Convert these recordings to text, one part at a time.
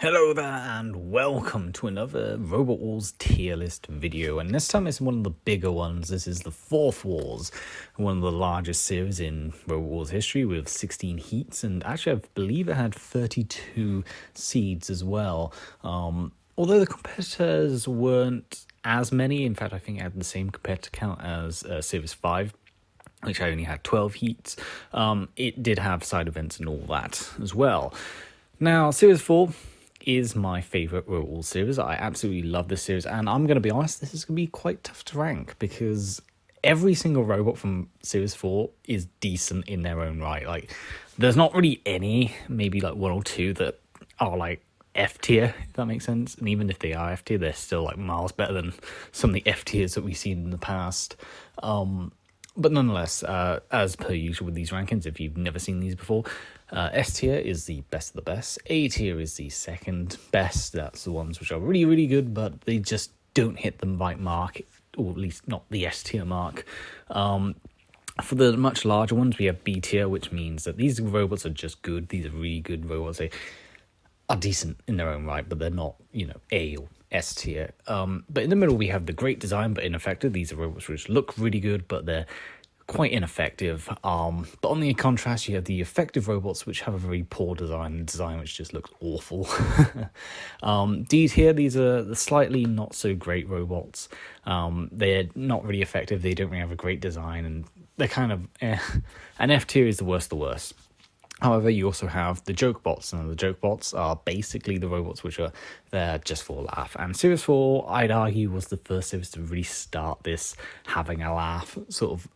Hello there and welcome to another Robot Wars tier list video, and this time it's one of the bigger ones. This is the fourth Wars, one of the largest series in Robot Wars history with 16 heats, and actually I believe it had 32 seeds as well. Although the competitors weren't as many, in fact I think it had the same competitor count as Series 5, which I only had 12 heats. It did have side events and all that as well. Now, Series 4 is my favourite Robot Wars series. I absolutely love this series, and I'm going to be honest, this is going to be quite tough to rank because every single robot from Series 4 is decent in their own right. Like, there's not really any, maybe like one or two that are like F tier, if that makes sense. And even if they are F tier, they're still like miles better than some of the F tiers that we've seen in the past. But nonetheless, as per usual with these rankings, if you've never seen these before, S tier is the best of the best. A tier is the second best. That's the ones which are really, really good, but they just don't hit the right mark, or at least not the S tier mark. For the much larger ones, we have B tier, which means that these robots are just good. These are really good robots. They are decent in their own right, but they're not, A or S tier. But in the middle, we have the great design, but ineffective. These are robots which look really good, but they're quite ineffective. But on the contrast, you have the effective robots which have a very poor design which just looks awful. D tier, these are the slightly not so great robots. They're not really effective, they don't really have a great design, and they're kind of and F tier is the worst of the worst. However, you also have the joke bots, and the joke bots are basically the robots which are there just for a laugh. And Series 4, I'd argue, was the first series to really start this having a laugh sort of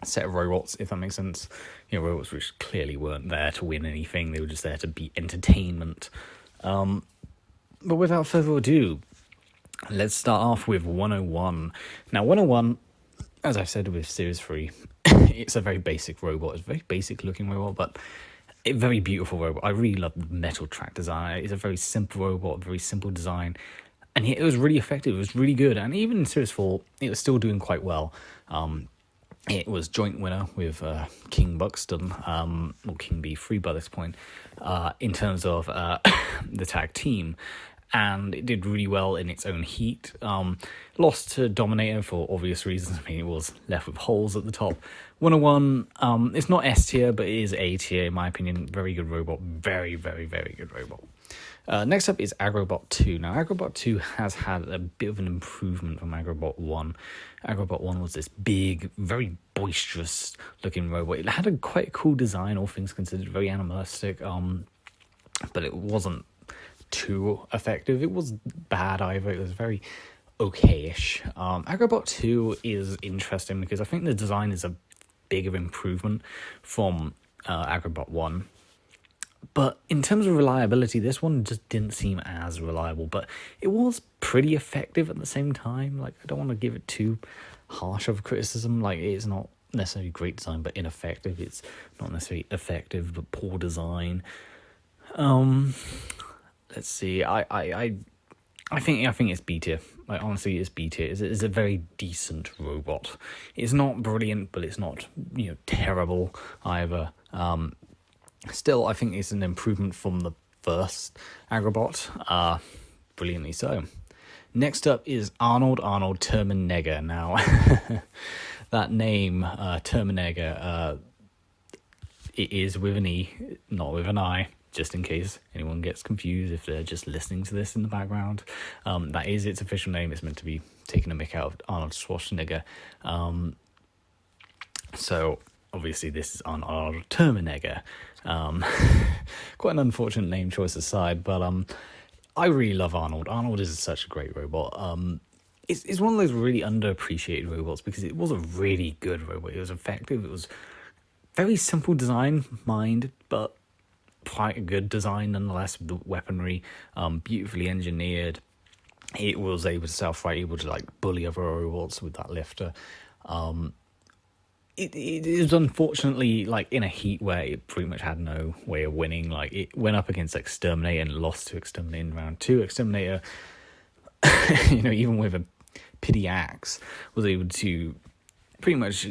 set of robots, if that makes sense. Robots which clearly weren't there to win anything, they were just there to be entertainment. But without further ado, let's start off with 101. Now, 101, as I've said with Series 3, it's a very basic robot. It's a very basic looking robot, but a very beautiful robot. I really love the metal track design. It's a very simple robot, very simple design, and yet it was really effective. It was really good, and even in Series 4, it was still doing quite well. It was joint winner with King Buxton, or King B3 by this point, in terms of the tag team. And it did really well in its own heat. Lost to Dominator for obvious reasons. I mean, it was left with holes at the top. 101, it's not S tier, but it is A tier, in my opinion. Very good robot. Very, very, very good robot. Next up is Agrobot 2. Now, Agrobot 2 has had a bit of an improvement from Agrobot 1. Agrobot 1 was this big, very boisterous looking robot. It had a quite cool design, all things considered, very animalistic, but it wasn't too effective. It was bad either. It was very okay-ish. Agrobot 2 is interesting because I think the design is a bigger improvement from Agrobot 1. But in terms of reliability, this one just didn't seem as reliable, but it was pretty effective at the same time. Like, I don't want to give it too harsh of a criticism. Like, it's not necessarily great design, but ineffective. It's not necessarily effective, but poor design. Let's see. I think it's B tier. Like, honestly, it's B tier. It's a very decent robot. It's not brilliant, but it's not terrible either. Still, I think it's an improvement from the first Agrobot. Brilliantly so. Next up is Arnold Terminator. Now, that name, Terminator, it is with an E, not with an I. Just in case anyone gets confused if they're just listening to this in the background. That is its official name. It's meant to be taking a mick out of Arnold Schwarzenegger. So, obviously, this is Arnold Terminator. Quite an unfortunate name choice aside, but I really love Arnold. Arnold is such a great robot. It's one of those really underappreciated robots because it was a really good robot. It was effective. It was very simple design, but quite a good design nonetheless, with the weaponry, beautifully engineered. It was able to self-fight, able to bully other robots with that lifter. It is unfortunately in a heat where it pretty much had no way of winning. It went up against Exterminator and lost to Exterminator in round 2. Exterminator, even with a pity axe, was able to pretty much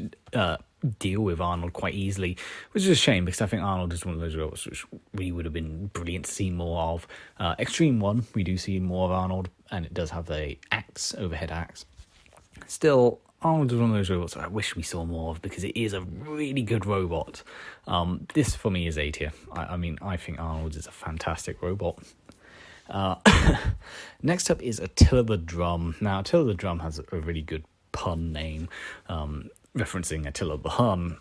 deal with Arnold quite easily, which is a shame because I think Arnold is one of those robots which really would have been brilliant to see more of. Extreme 1, we do see more of Arnold, and it does have the axe, overhead axe. Still, Arnold is one of those robots I wish we saw more of because it is a really good robot. This, for me, is A tier. I mean, I think Arnold is a fantastic robot. Next up is Attila the Drum. Now, Attila the Drum has a really good pun name, referencing Attila the Hun.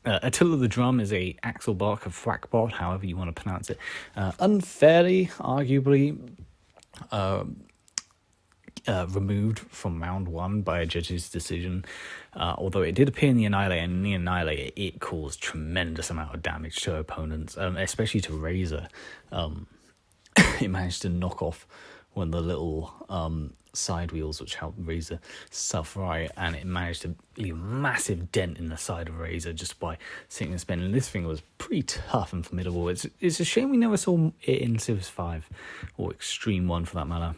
Attila the Drum is a Axelbot, a Thwackbot, however you want to pronounce it. Unfairly, arguably, removed from round 1 by a judge's decision, although it did appear in the Annihilator, and in the Annihilator it caused tremendous amount of damage to opponents, especially to Razor. It managed to knock off one of the little side wheels which helped Razor self-right, and it managed to leave a massive dent in the side of Razor just by sitting and spinning. This thing was pretty tough and formidable. It's a shame we never saw it in Civ 5, or Extreme 1 for that matter.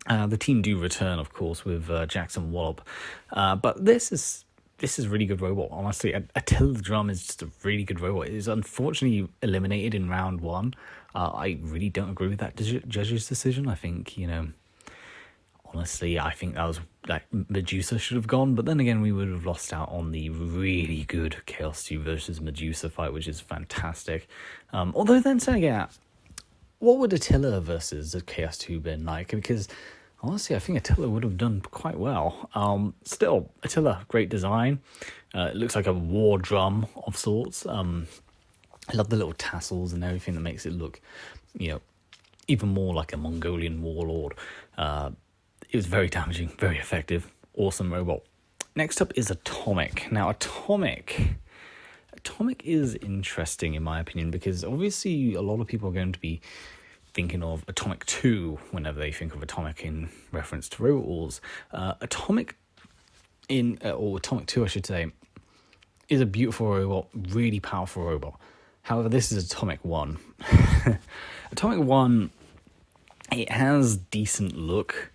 The team do return, of course, with Jackson Wallop, but this is a really good robot. Honestly, Attila the Drum is just a really good robot. It is unfortunately eliminated in round 1. I really don't agree with that judge's decision. I think, honestly, I think that was like Medusa should have gone, but then again, we would have lost out on the really good Chaos 2 versus Medusa fight, which is fantastic. Although then saying, yeah, what would Attila versus the Chaos 2 been like? Because honestly, I think Attila would have done quite well. Still, Attila, great design. It looks like a war drum of sorts. I love the little tassels and everything that makes it look, even more like a Mongolian warlord. It was very damaging, very effective, awesome robot. Next up is Atomic. Now, Atomic is interesting in my opinion because obviously a lot of people are going to be thinking of Atomic 2 whenever they think of Atomic in reference to Robot Wars. Atomic 2, I should say, is a beautiful robot, really powerful robot. However, this is Atomic 1. Atomic 1, it has decent look,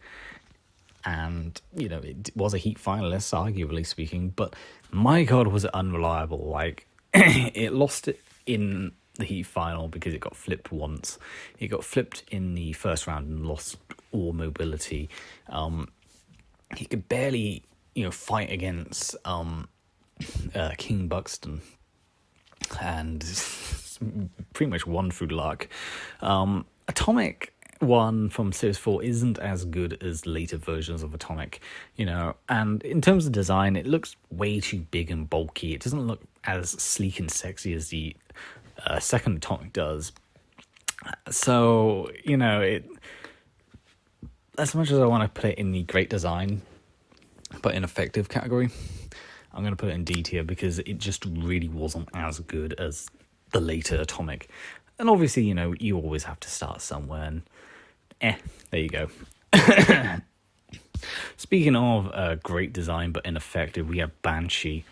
and, it was a Heat finalist, arguably speaking, but my god, was it unreliable. Like, it lost it in the Heat final because it got flipped once. It got flipped in the first round and lost all mobility. He could barely, fight against King Buxton, and pretty much won through luck. Atomic 1 from Series 4 isn't as good as later versions of Atomic, and in terms of design, it looks way too big and bulky. It doesn't look as sleek and sexy as the second Atomic does. So, as much as I want to put it in the great design but ineffective category, I'm going to put it in D tier because it just really wasn't as good as the later Atomic. And obviously, you always have to start somewhere, and there you go. Speaking of great design but ineffective, we have Banshee.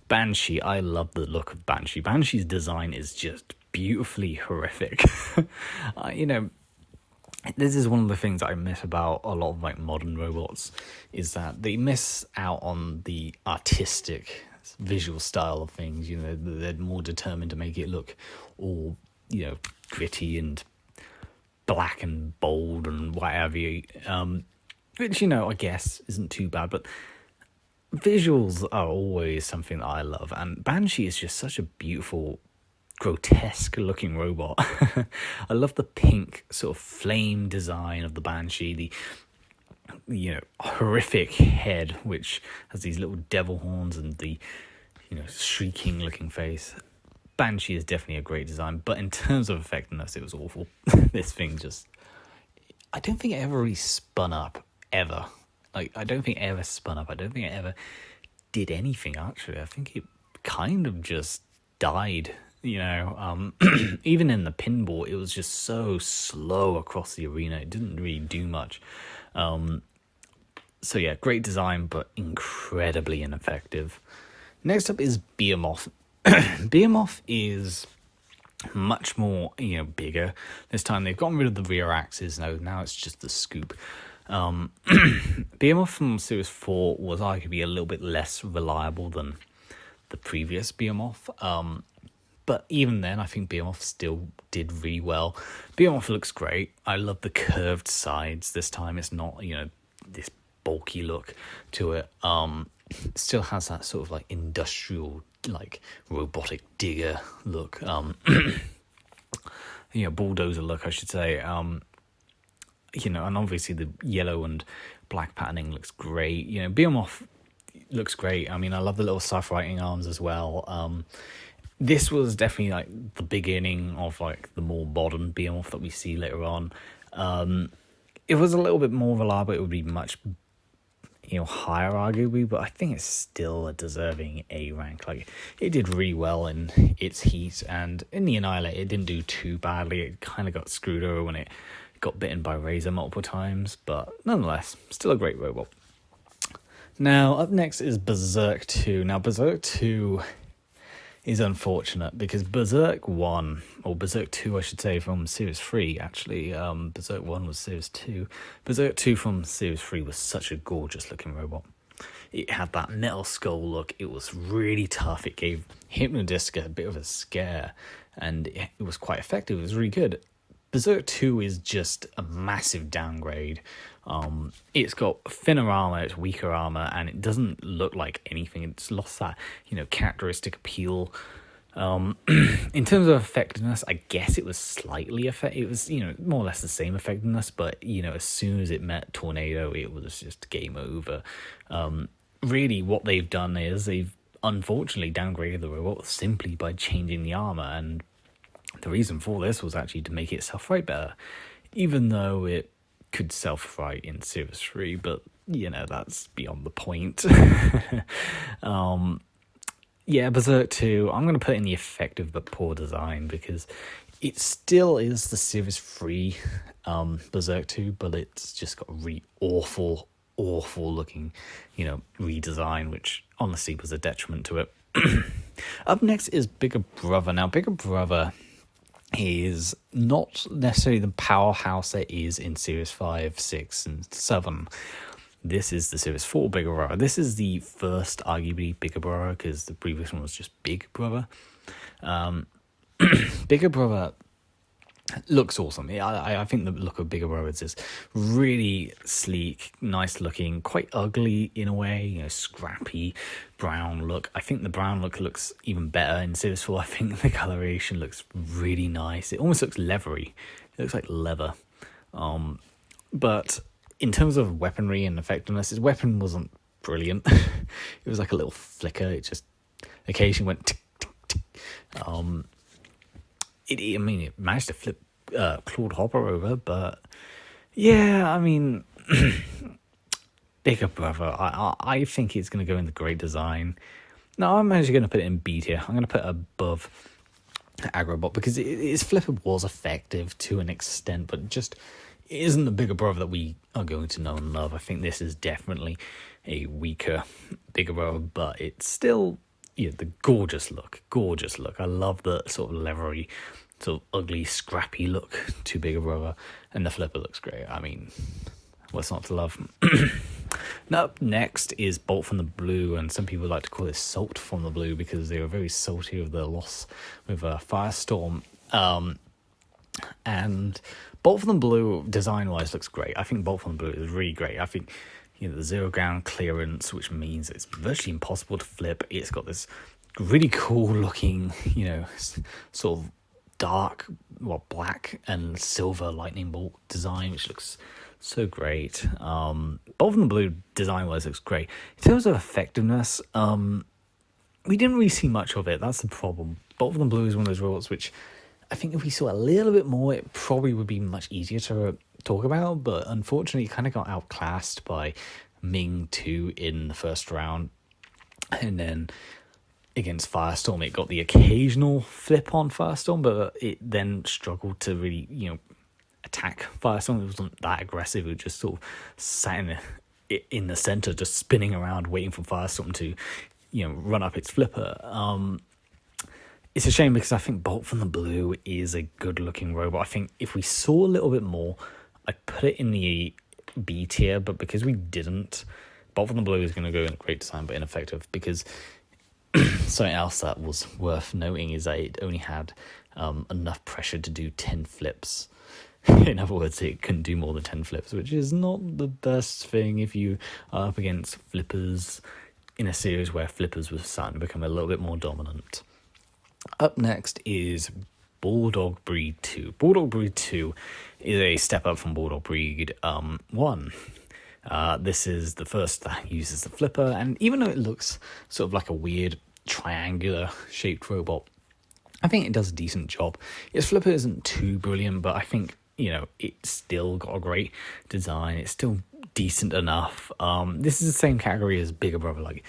Banshee, I love the look of Banshee. Banshee's design is just beautifully horrific. This is one of the things I miss about a lot of modern robots, is that they miss out on the artistic visual style of things. They're more determined to make it look all, gritty and black and bold and whatever, which, I guess isn't too bad, but visuals are always something that I love, and Banshee is just such a beautiful, grotesque looking robot. I love the pink sort of flame design of the Banshee, the horrific head which has these little devil horns and the shrieking looking face. Banshee is definitely a great design, but in terms of effectiveness, it was awful. This thing I don't think it ever really spun up, ever. I don't think it ever spun up. I don't think it ever did anything, actually. I think it kind of just died. Even in the pinball, it was just so slow across the arena. It didn't really do much. So yeah, great design, but incredibly ineffective. Next up is Behemoth. Behemoth is much more, bigger. This time they've gotten rid of the rear axis. Now it's just the scoop. Behemoth from Series 4 was arguably a little bit less reliable than the previous Behemoth. But even then, I think Behemoth still did really well. Behemoth looks great. I love the curved sides this time. It's not, this bulky look to it. It still has that sort of like industrial, like robotic digger look. Bulldozer look, I should say. And obviously the yellow and black patterning looks great. Behemoth looks great. I mean, I love the little self-writing arms as well. This was definitely like the beginning of like the more modern Behemoth that we see later on. It was a little bit more reliable. It would be much, higher arguably, but I think it's still a deserving A rank. Like, it did really well in its heat, and in the Annihilate, it didn't do too badly. It kind of got screwed over when it got bitten by Razor multiple times, but nonetheless, still a great robot. Now, up next is Berserk 2. Now, Berserk 2 is unfortunate because Berserk 1, or Berserk 2 I should say, from Series 3 actually, Berserk 1 was Series 2, Berserk 2 from Series 3 was such a gorgeous looking robot. It had that metal skull look, it was really tough, it gave Hypno-Disc a bit of a scare, and it was quite effective, it was really good. Berserk 2 is just a massive downgrade. It's got thinner armor, it's weaker armor, and it doesn't look like anything. It's lost that, characteristic appeal. In terms of effectiveness, I guess it was slightly effective. It was, more or less the same effectiveness, but, as soon as it met Tornado, it was just game over. Really, what they've done is they've unfortunately downgraded the robot simply by changing the armor, and the reason for this was actually to make it self-right better, even though it could self-right in Series 3, but, that's beyond the point. Berserk 2, I'm going to put in the effective but poor design, because it still is the Series 3 Berserk 2, but it's just got a really awful looking, redesign, which honestly was a detriment to it. Up next is Bigger Brother. Now, Bigger Brother is not necessarily the powerhouse that is in Series 5, 6, and 7. This is the Series 4 Bigger Brother. This is the first, arguably, Bigger Brother, because the previous one was just Big Brother. Bigger Brother looks awesome. I think the look of Bigger Brother is really sleek, nice looking, quite ugly in a way, scrappy brown look. I think the brown look looks even better in Series 4. I think the coloration looks really nice. It almost looks leathery. It looks like leather. But in terms of weaponry and effectiveness, his weapon wasn't brilliant. It was like a little flicker. It just occasionally went tick, tick, tick. It managed to flip Claude Hopper over, but Bigger Brother, I think it's going to go in the great design. No, I'm actually going to put it in B tier. I'm going to put it above Agrobot, because its flipper was effective to an extent, but just it isn't the Bigger Brother that we are going to know and love. I think this is definitely a weaker Bigger Brother, but it's still the gorgeous look. I love the sort of leathery, sort of ugly, scrappy look to Bigger Brother, and the flipper looks great. I mean, what's not to love? Now, up next is Bolt from the Blue, and some people like to call this Salt from the Blue because they were very salty of their loss with Firestorm. And Bolt from the Blue, design-wise, looks great. I think Bolt from the Blue is really great. I think the zero ground clearance, which means it's virtually impossible to flip. It's got this really cool looking, sort of dark, black and silver lightning bolt design, which looks so great. Bolt from the Blue, design-wise, looks great. In terms of effectiveness, we didn't really see much of it. That's the problem. Bolt from the Blue is one of those robots which I think if we saw a little bit more, it probably would be much easier to talk about, but unfortunately it kind of got outclassed by Ming 2 in the first round, and then against Firestorm it got the occasional flip on Firestorm, but it then struggled to really attack Firestorm. It wasn't that aggressive. It just sort of sat in the center, just spinning around waiting for Firestorm to run up its flipper. It's a shame because I think Bolt from the Blue is a good looking robot. I think if we saw a little bit more, I'd put it in the B tier, but because we didn't, Bolt from the Blue is going to go in great design but ineffective, because Something else that was worth noting is that it only had enough pressure to do 10 flips. In other words, it couldn't do more than 10 flips, which is not the best thing if you are up against flippers in a series where flippers were starting to become a little bit more dominant. Up next is Bulldog Breed 2. Bulldog Breed 2 is a step up from Bulldog Breed 1. This is the first that uses the flipper, and even though it looks sort of like a weird triangular shaped robot, I think it does a decent job. Its flipper isn't too brilliant, but I think, it's still got a great design. It's still decent enough. This is the same category as Bigger Brother. Like,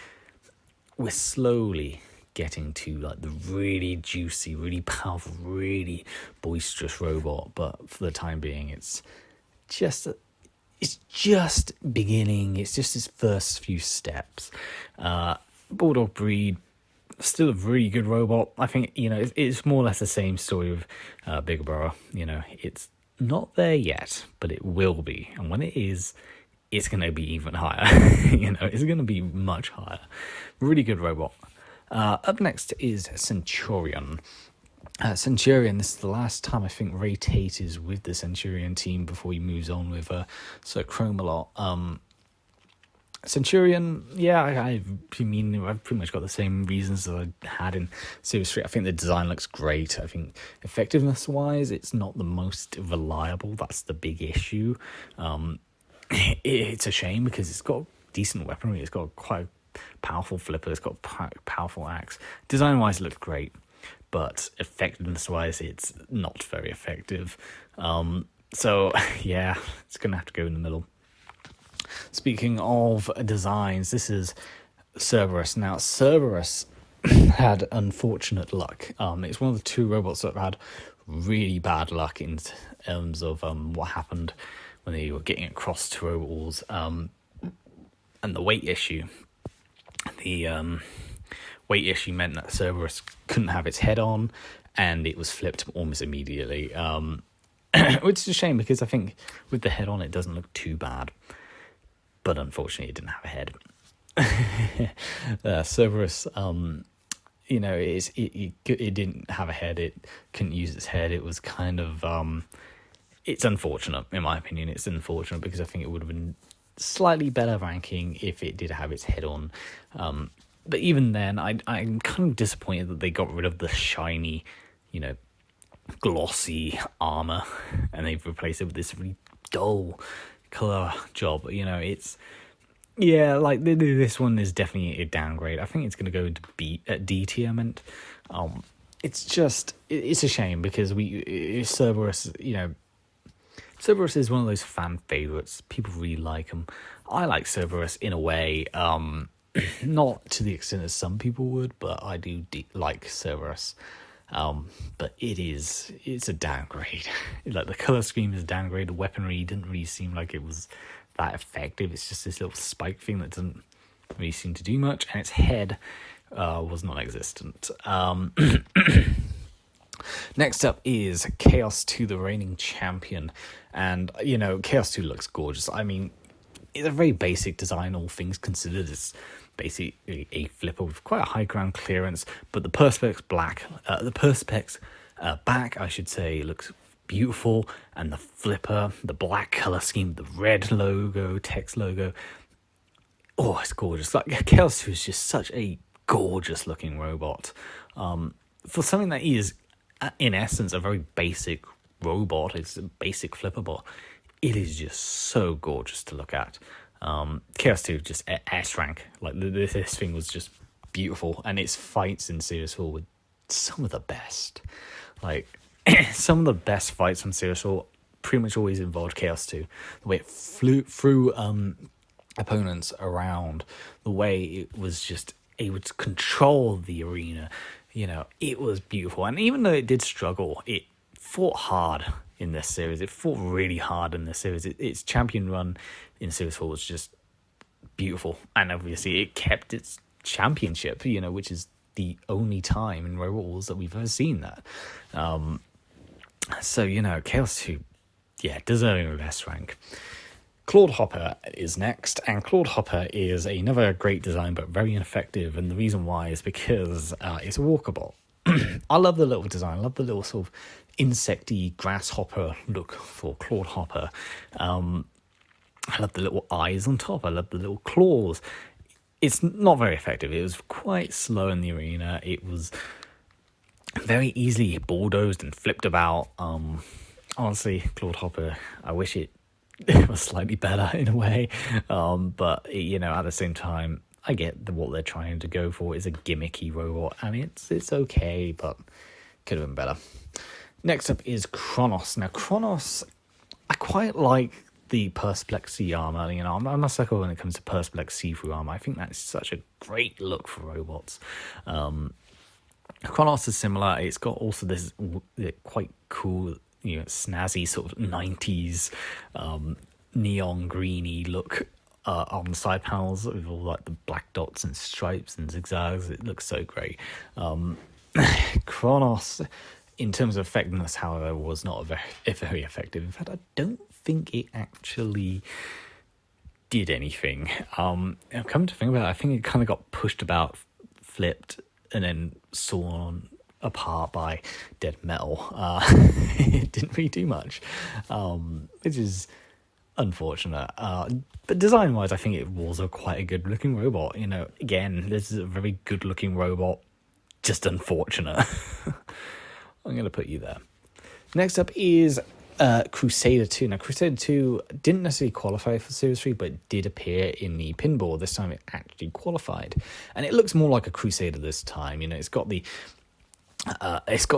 we're slowly getting to like the really juicy, really powerful, really boisterous robot, but for the time being, it's just beginning. It's just its first few steps. Bulldog Breed, still a really good robot. I think, it's more or less the same story with Bigger Brother. It's not there yet, but it will be. And when it is, it's going to be even higher. It's going to be much higher. Really good robot. Up next is Centurion. Centurion, this is the last time I think Ray Tate is with the Centurion team before he moves on with Sir Chromalot. Centurion, yeah, I've pretty much got the same reasons that I had in Series 3. I think the design looks great. I think effectiveness-wise, it's not the most reliable. That's the big issue. It's a shame because it's got decent weaponry. It's got quite a powerful flipper. It's got powerful axe. Design-wise, it looks great, but effectiveness-wise, it's not very effective. So, yeah, it's going to have to go in the middle. Speaking of designs, this is Cerberus. Now, Cerberus had unfortunate luck. It's one of the two robots that had really bad luck in terms of what happened when they were getting across to robot walls, and the weight issue. The weight issue meant that Cerberus couldn't have its head on, and it was flipped almost immediately, which is a shame because I think with the head on it doesn't look too bad. But unfortunately, it didn't have a head. Cerberus, it didn't have a head. It couldn't use its head. It was kind of, it's unfortunate, in my opinion. It's unfortunate because I think it would have been slightly better ranking if it did have its head on. But even then, I'm kind of disappointed that they got rid of the shiny, glossy armor, and they've replaced it with this really dull color job. This one is definitely a downgrade. I think it's going to go into D tier. It's a shame because Cerberus, Cerberus is one of those fan favorites. People really like him. I like Cerberus in a way, not to the extent as some people would, but I do like Cerberus. But it's a downgrade. Like, the color scheme is a downgrade. The weaponry didn't really seem like it was that effective. It's just this little spike thing that doesn't really seem to do much, and its head was non-existent. Next up is Chaos 2, the reigning champion, and Chaos 2 looks gorgeous. I mean, it's a very basic design, all things considered. It's basically a flipper with quite a high ground clearance, but the perspex back, I should say, looks beautiful, and the flipper, the black color scheme, the red logo, text logo, it's gorgeous. Like, Chaos 2 is just such a gorgeous looking robot. For something that is, in essence, a very basic robot, it's a basic flipper bot, it is just so gorgeous to look at. Chaos 2 just S rank. Like, this thing was just beautiful, and its fights in Series 4 were some of the best. Like, some of the best fights from Series 4 pretty much always involved Chaos 2. The way it flew through opponents around, the way it was just able to control the arena, it was beautiful. And even though it did struggle, it fought hard in this series. It fought really hard in this series. Its champion run in Series 4 was just beautiful. And obviously it kept its championship, which is the only time in Robot Wars that we've ever seen that. So, Chaos 2, deserving of S rank. Clodhopper is next, and Clodhopper is another great design but very ineffective, and the reason why is because it's a walkable. I love the little design. I love the little sort of insecty grasshopper look for Clodhopper. I love the little eyes on top. I love the little claws. It's not very effective. It was quite slow in the arena. It was very easily bulldozed and flipped about. Honestly, Clodhopper, I wish it was slightly better in a way. But, at the same time, I get what they're trying to go for is a gimmicky robot, and it's okay, but could have been better. Next up is Kronos. Now, Kronos, I quite like the Perspex C armor. I'm a sucker when it comes to Perspex see-through armor. I think that's such a great look for robots. Kronos is similar. It's got also this quite cool, snazzy sort of 90s neon greeny look on the side panels with all like the black dots and stripes and zigzags. It looks so great. Kronos, in terms of effectiveness, however, was not very effective. In fact, I don't think it actually did anything. Come to think about it, I think it kind of got pushed about, flipped, and then sawn apart by dead metal. It didn't really do much, which is unfortunate. But design-wise, I think it was quite a good-looking robot. Again, this is a very good-looking robot, just unfortunate. I'm going to put you there. Next up is Crusader 2. Now, Crusader 2 didn't necessarily qualify for Series 3, but did appear in the pinball. This time it actually qualified. And it looks more like a Crusader this time. It's got the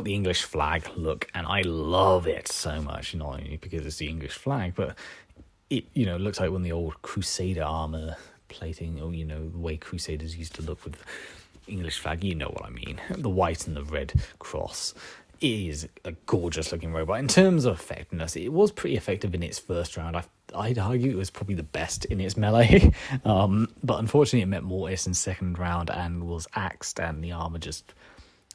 English flag look, and I love it so much, not only because it's the English flag, but it, looks like one of the old Crusader armor plating, or, the way Crusaders used to look with English flag. You know what I mean. The white and the red cross. It is a gorgeous looking robot. In terms of effectiveness, it was pretty effective in its first round. I'd argue it was probably the best in its melee. But unfortunately, it met Mortis in second round and was axed, and the armor just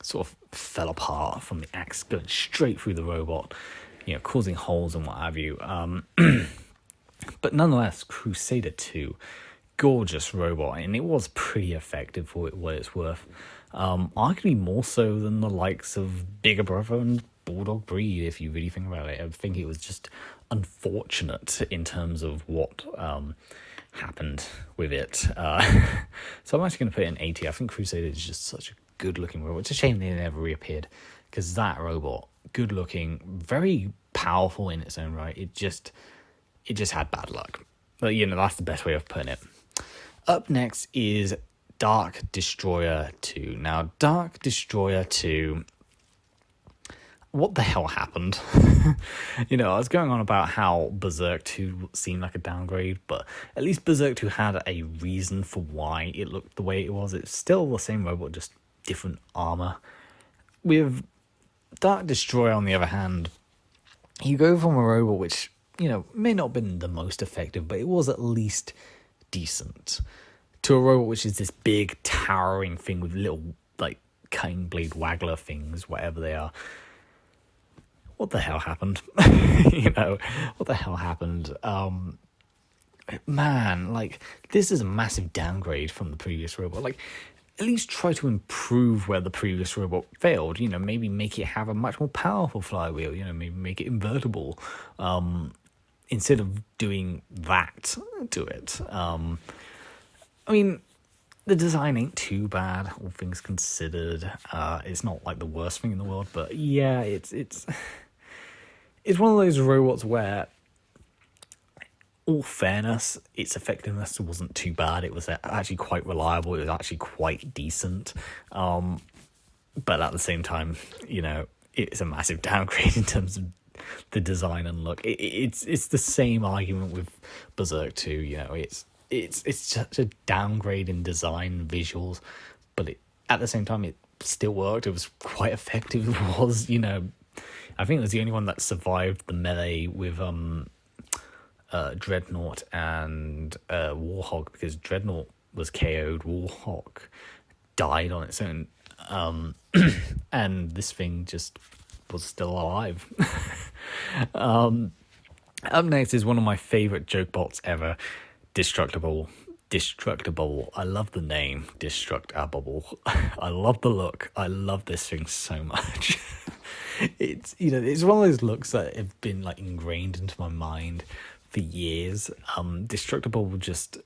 sort of fell apart from the axe going straight through the robot, causing holes and what have you. But nonetheless, Crusader 2, gorgeous robot, and it was pretty effective for what it's worth. Arguably more so than the likes of Bigger Brother and Bulldog Breed, if you really think about it. I think it was just unfortunate in terms of what happened with it. So I'm actually going to put it in 80. I think Crusader is just such a good-looking robot. It's a shame they never reappeared, because that robot, good-looking, very powerful in its own right. It just had bad luck. But, that's the best way of putting it. Up next is Dark Destroyer 2. Now, Dark Destroyer 2, what the hell happened? I was going on about how Berserk 2 seemed like a downgrade, but at least Berserk 2 had a reason for why it looked the way it was. It's still the same robot, just different armor. With Dark Destroyer, on the other hand, you go from a robot which, may not have been the most effective, but it was at least decent, to a robot which is this big towering thing with little like cutting blade waggler things, whatever they are. What the hell happened? What the hell happened? Man, like, this is a massive downgrade from the previous robot. Like, at least try to improve where the previous robot failed. Maybe make it have a much more powerful flywheel. Maybe make it invertible. Instead of doing that to it. The design ain't too bad, all things considered. It's not like the worst thing in the world, but yeah, it's one of those robots where, all fairness, its effectiveness wasn't too bad. It was actually quite reliable. It was actually quite decent. But at the same time, it's a massive downgrade in terms of the design and look. It's the same argument with Berserk 2. It's such a downgrade in design and visuals, but at the same time it still worked. It was quite effective. It was, I think it was the only one that survived the melee with Dreadnought and Warhawk, because Dreadnought was KO'd, Warhawk died on its own, and this thing just was still alive. Up next is one of my favorite joke bots ever, Destructible. Destructible. I love the name, Destructible. I love the look. I love this thing so much. It's, you know, it's one of those looks that have been like ingrained into my mind for years. Destructible just,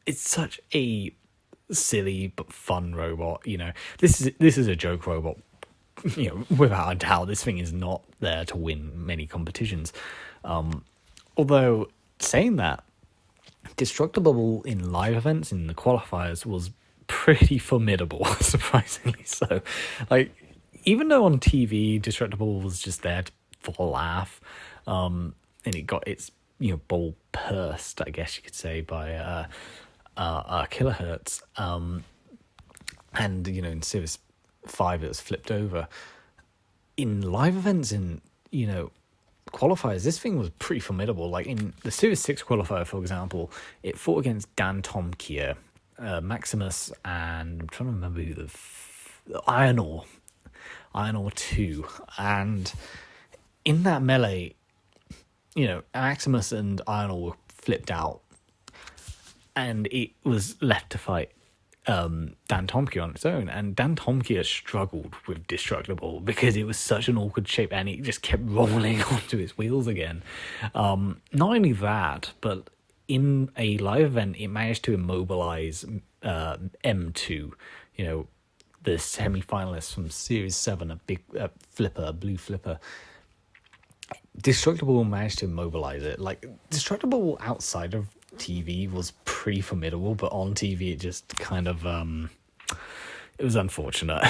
it's such a silly but fun robot. You know, this is a joke robot. You know, without a doubt, this thing is not there to win many competitions. Although saying that, Destructible in live events in the qualifiers was pretty formidable, surprisingly so. Like, even though on TV Destructible was just there for a laugh, and it got its, you know, ball pursed, I guess you could say, by Kilohertz, and, you know, in Series 5 it was flipped over. In live events in, you know, qualifiers, this thing was pretty formidable. Like in the Series 6 qualifier, for example, it fought against Dan Tomkier, Maximus, and I'm trying to remember who the Iron Ore 2. And in that melee, you know, Maximus and Iron Ore were flipped out, and it was left to fight Dan Tomkier on its own, and Dan Tomkier struggled with Destructible because it was such an awkward shape and it just kept rolling onto its wheels again. Not only that, but in a live event it managed to immobilize M2, you know, the semi-finalist from Series 7, a big blue flipper. Destructible managed to immobilize it. Like, Destructible outside of TV was pretty formidable, but on TV it just kind of it was unfortunate.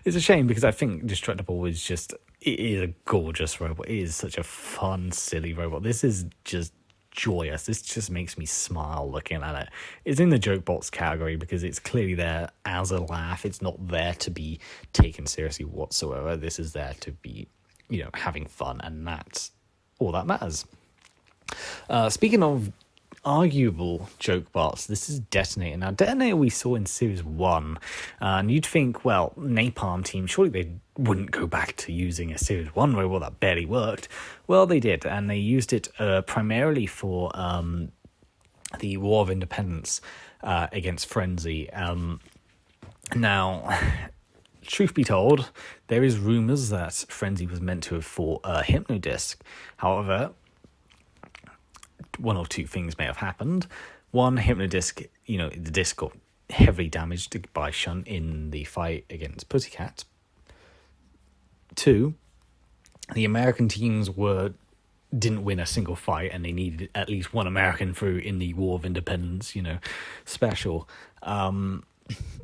It's a shame because I think Destructible is just, it is a gorgeous robot. It is such a fun, silly robot. This is just joyous. This just makes me smile looking at it. It's in the joke bots category because it's clearly there as a laugh. It's not there to be taken seriously whatsoever. This is there to be, you know, having fun, and that's all that matters. Speaking of arguable joke bots, this is Detonator. Now, Detonator we saw in Series 1, and you'd think, well, Napalm Team, surely they wouldn't go back to using a Series 1 robot that barely worked. Well, they did, and they used it primarily for the War of Independence against Frenzy. Now, truth be told, there is rumours that Frenzy was meant to have fought Hypno-Disc. However, one or two things may have happened. One, Hypno-Disc, you know, the disc got heavily damaged by Shunt in the fight against Pussycat. Two, the American teams didn't win a single fight, and they needed at least one American through in the War of Independence, you know, special.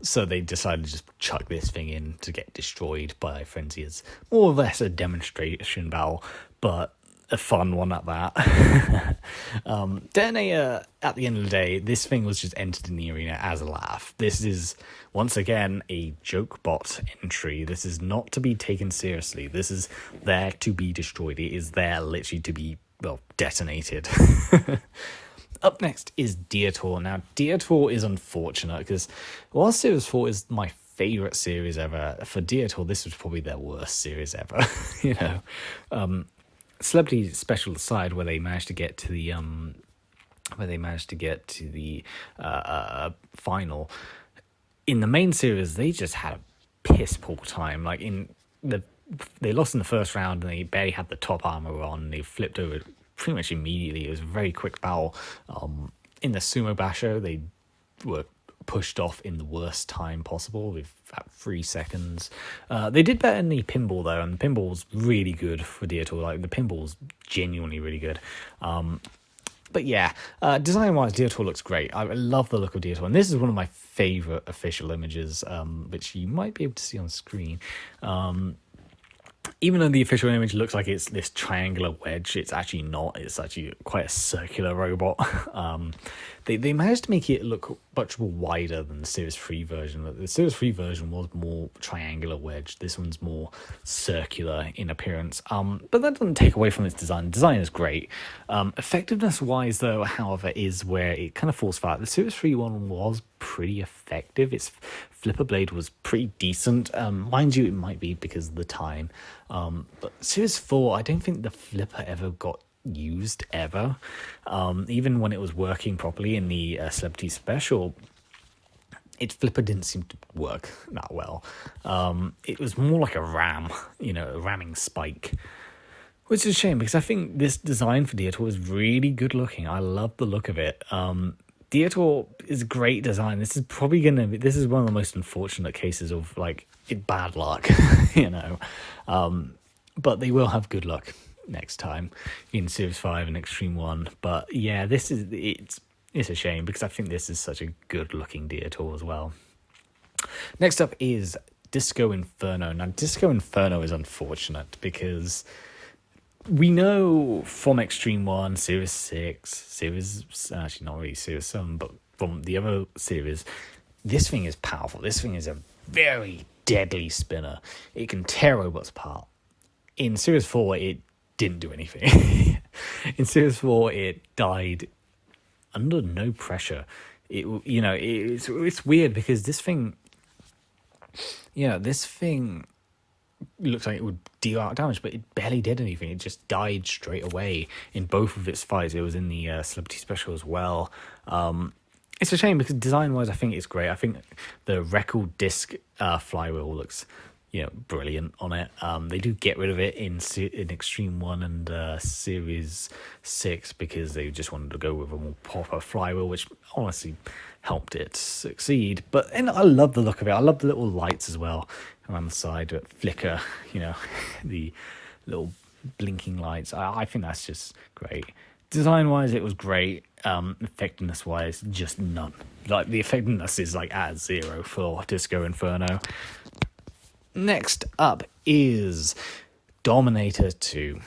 So they decided to just chuck this thing in to get destroyed by Frenzy as more or less a demonstration battle, but a fun one at that. Detonator, at the end of the day, this thing was just entered in the arena as a laugh. This is, once again, a joke bot entry. This is not to be taken seriously. This is there to be destroyed. It is there literally to be, well, detonated. Up next is Detonator. Now, Detonator is unfortunate because while Series 4 is my favourite series ever, for Detonator, this was probably their worst series ever. You know, Celebrity Special aside, where they managed to get to the final. In the main series, they just had a piss poor time. Like they lost in the first round, and they barely had the top armor on. They flipped over pretty much immediately. It was a very quick battle. In the Sumo Basho, they were pushed off in the worst time possible with about 3 seconds. They did better in the pinball though, and the pinball was really good for Detonator. Like, the pinball was genuinely really good. But yeah, design wise, Detonator looks great. I love the look of Detonator, and this is one of my favorite official images, which you might be able to see on screen. Even though the official image looks like it's this triangular wedge, it's actually not. It's actually quite a circular robot. They managed to make it look much more wider than the Series 3 version. The Series 3 version was more triangular wedge. This one's more circular in appearance. But that doesn't take away from its design. The design is great. Effectiveness-wise, though, however, is where it kind of falls flat. The Series 3 one was pretty effective. Its flipper blade was pretty decent. Mind you, it might be because of the time. But Series 4, I don't think the flipper ever got used ever. Even when it was working properly in the Celebrity Special, its flipper didn't seem to work that well. It was more like a ram, a ramming spike, which is a shame because I think this design for Detonator is really good looking. I love the look of it. Detonator is great design. This is probably this is one of the most unfortunate cases of like bad luck, but they will have good luck next time in Series 5 and Extreme 1. But yeah, it's a shame because I think this is such a good looking Detonator as well. Next up is Disco Inferno. Now, Disco Inferno is unfortunate because we know from Extreme 1, Series 6, actually not really Series 7, but from the other series, this thing is powerful. This thing is a very deadly spinner. It can tear robots apart. In Series 4, it didn't do anything. In Series 4, it died under no pressure. It's weird because this thing looks like it would deal out damage, but it barely did anything. It just died straight away in both of its fights. It was in the Celebrity Special as well. It's a shame because design-wise, I think it's great. I think the record disc flywheel looks, brilliant on it. They do get rid of it in Extreme 1 and Series 6 because they just wanted to go with a more proper flywheel, which honestly helped it succeed. And I love the look of it. I love the little lights as well around the side that flicker, the little blinking lights. I think that's just great. Design-wise, it was great. Effectiveness-wise, just none. Like, the effectiveness is like at 0 for Disco Inferno. Next up is Dominator 2.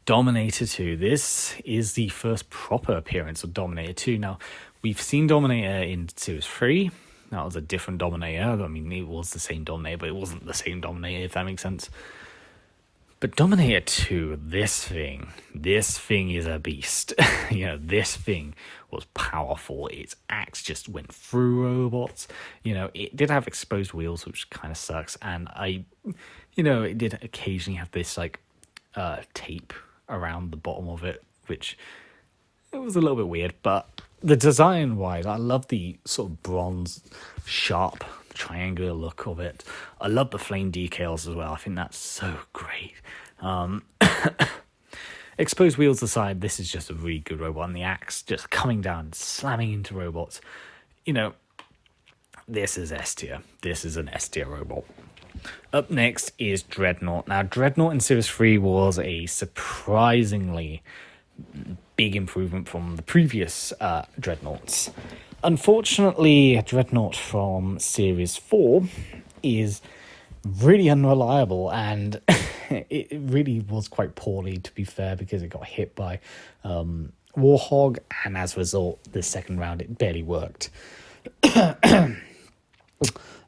Dominator 2. This is the first proper appearance of Dominator 2. Now, we've seen Dominator in Series 3. That was a different Dominator. I mean, it was the same Dominator, but it wasn't the same Dominator, if that makes sense. But Dominator 2, this thing is a beast. This thing was powerful. Its axe just went through robots. It did have exposed wheels, which kind of sucks. And it did occasionally have this like tape around the bottom of it, which it was a little bit weird. But the design-wise, I love the sort of bronze, sharp, triangular look of it. I love the flame decals as well. I think that's so great. Exposed wheels aside, this is just a really good robot, and the axe just coming down, slamming into robots. This is S tier. This is an S tier robot. Up next is Dreadnought. Now, Dreadnought in Series 3 was a surprisingly big improvement from the previous Dreadnoughts. Unfortunately, Dreadnought from Series 4 is really unreliable, and it really was quite poorly, to be fair, because it got hit by Warhog, and as a result, the second round, it barely worked.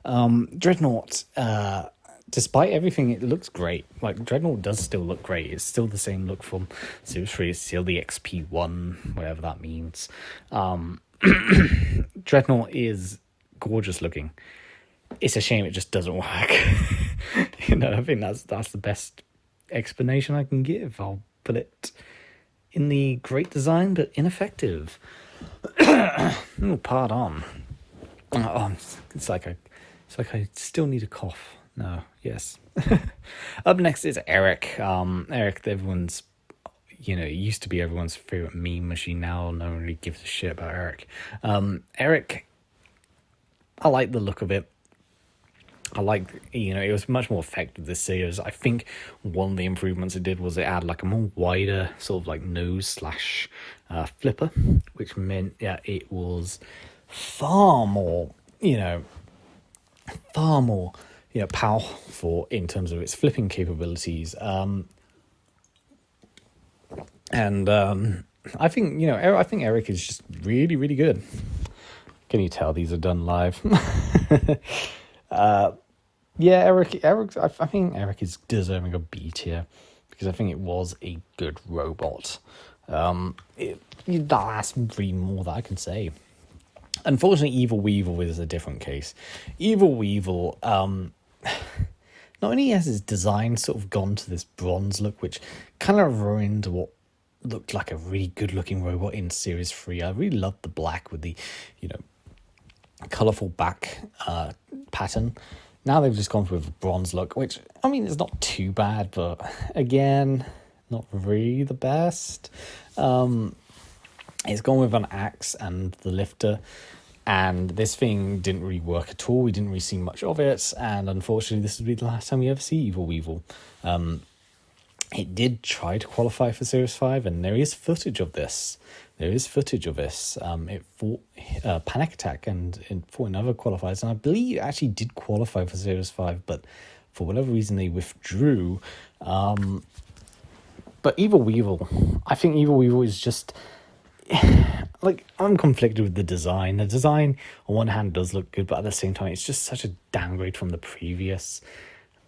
Dreadnought, despite everything, it looks great. Like, Dreadnought does still look great. It's still the same look from Series 3. It's still the XP1, whatever that means. Dreadnought is gorgeous looking. It's a shame it just doesn't work. I think that's the best explanation I can give. I'll put it in the great design but ineffective. Pardon. It's like I still need a cough. No, yes. Up next is Eric. Eric, everyone's, it used to be everyone's favorite meme machine. Now no one really gives a shit about Eric. Eric, I like the look of it. I like, it was much more effective this series. I think one of the improvements it did was it added like a more wider sort of like nose / flipper, which meant it was far more powerful in terms of its flipping capabilities. I think Eric is just really, really good. Can you tell these are done live? Eric. I think Eric is deserving of B tier because I think it was a good robot. That's really more that I can say. Unfortunately, Evil Weevil is a different case. Evil Weevil, not only has its design sort of gone to this bronze look, which kind of ruined what looked like a really good looking robot in Series 3. I really loved the black with the, colourful back pattern. Now they've just gone with a bronze look, which, I mean, it's not too bad, but again, not really the best. It's gone with an axe and the lifter, and this thing didn't really work at all. We didn't really see much of it, and unfortunately this will be the last time we ever see Evil Weevil. It did try to qualify for Series 5, and there is footage of this. It fought Panic Attack and it fought in other qualifiers, and I believe it actually did qualify for Series 5, but for whatever reason they withdrew. But Evil Weevil, I think Evil Weevil is just... like, I'm conflicted with the design. The design, on one hand, does look good, but at the same time, it's just such a downgrade from the previous.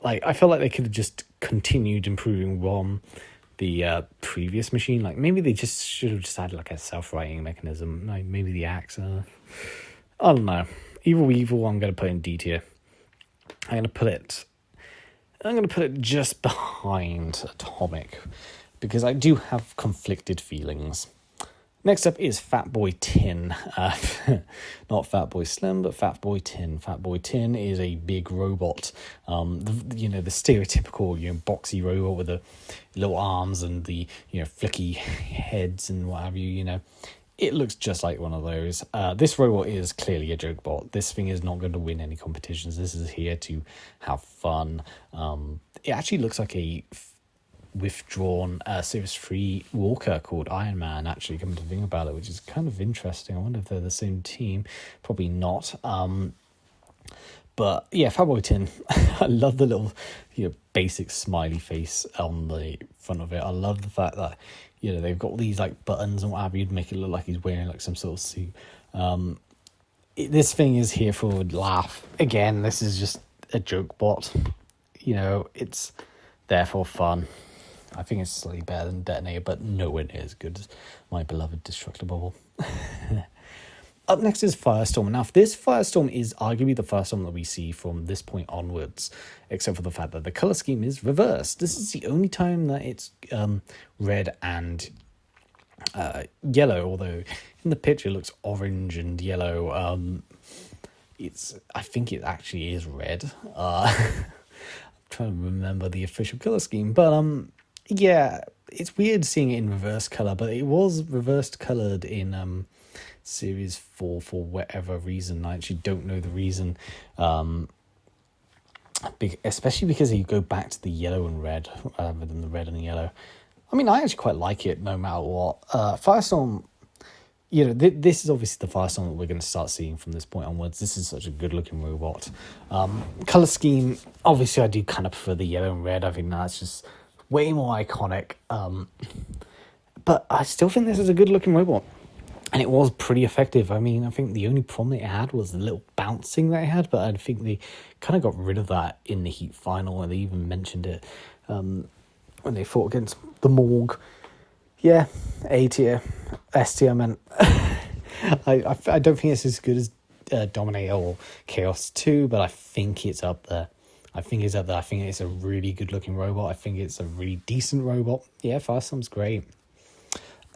Like, I feel like they could have just continued improving ROM the previous machine. Like, maybe they just should have just had like a self-righting mechanism. Like, maybe the axe. I don't know. Evil Weevil, I'm going to put in D tier. I'm going to put it just behind Atomic, because I do have conflicted feelings. Next up is Fatboy Tin. Not Fatboy Slim, but Fatboy Tin. Fatboy Tin is a big robot. The stereotypical, boxy robot with the little arms and the, flicky heads and what have you, It looks just like one of those. This robot is clearly a joke bot. This thing is not going to win any competitions. This is here to have fun. It actually looks like a withdrawn Series 3 Walker called Iron Man, actually, coming to think about it, which is kind of interesting. I wonder if they're the same team. Probably not. But yeah, Fatboy Tin. I love the little basic smiley face on the front of it. I love the fact that they've got these like buttons and what have you to make it look like he's wearing like some sort of suit. This thing is here for a laugh. Again, this is just a joke bot. It's there for fun. I think it's slightly better than Detonator, but nowhere near as good as my beloved Destructible. Up next is Firestorm. Now, this Firestorm is arguably the Firestorm that we see from this point onwards, except for the fact that the colour scheme is reversed. This is the only time that it's red and yellow, although in the picture it looks orange and yellow. I think it actually is red. I'm trying to remember the official colour scheme, but yeah, it's weird seeing it in reverse colour, but it was reversed coloured in Series 4 for whatever reason. I actually don't know the reason, especially because you go back to the yellow and red rather than the red and the yellow. I mean, I actually quite like it no matter what. Firestorm, this is obviously the Firestorm that we're going to start seeing from this point onwards. This is such a good looking robot. Colour scheme, obviously I do kind of prefer the yellow and red. I think that's just way more iconic, but I still think this is a good looking robot, and it was pretty effective. I mean, I think the only problem it had was the little bouncing that it had, but I think they kind of got rid of that in the Heat final, and they even mentioned it when they fought against the Morgue. Yeah, A tier. S tier, I meant. I don't think it's as good as Dominator or Chaos 2, but I think it's up there. I think it's a really good looking robot. I think it's a really decent robot. Yeah, Firestorm's great.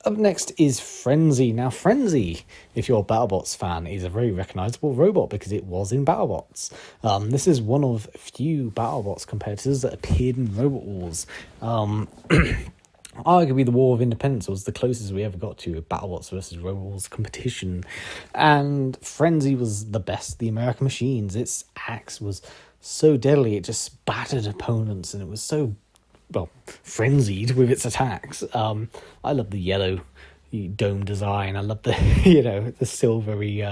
Up next is Frenzy. Now, Frenzy, if you're a BattleBots fan, is a very recognisable robot because it was in BattleBots. This is one of few BattleBots competitors that appeared in Robot Wars. Arguably, the War of Independence was the closest we ever got to a BattleBots versus Robot Wars competition. And Frenzy was the best, the American machines. Its axe was so deadly, it just spattered opponents, and it was so, frenzied with its attacks. I love the yellow dome design. I love the, the silvery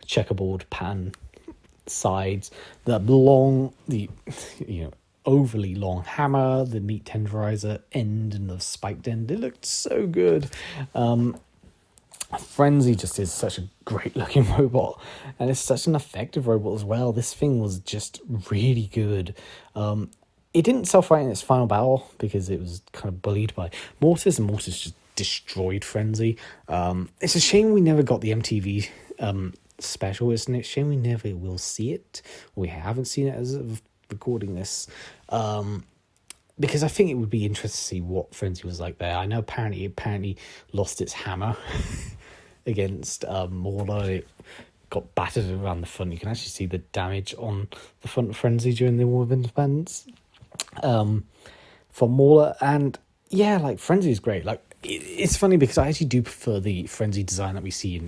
checkerboard pattern sides, the overly long hammer, the meat tenderizer end, and the spiked end. It looked so good. Frenzy just is such a great looking robot, and it's such an effective robot as well. This thing was just really good. It didn't self-fight in its final battle because it was kind of bullied by Mortis, and Mortis just destroyed Frenzy. It's a shame we never got the MTV special. It's a shame we never will see it. We haven't seen it as of recording this, because I think it would be interesting to see what Frenzy was like there. I know apparently lost its hammer against Mauler. It got battered around the front. You can actually see the damage on the front of Frenzy during the War of Independence from Mauler. And yeah, like, Frenzy is great. Like, it's funny because I actually do prefer the Frenzy design that we see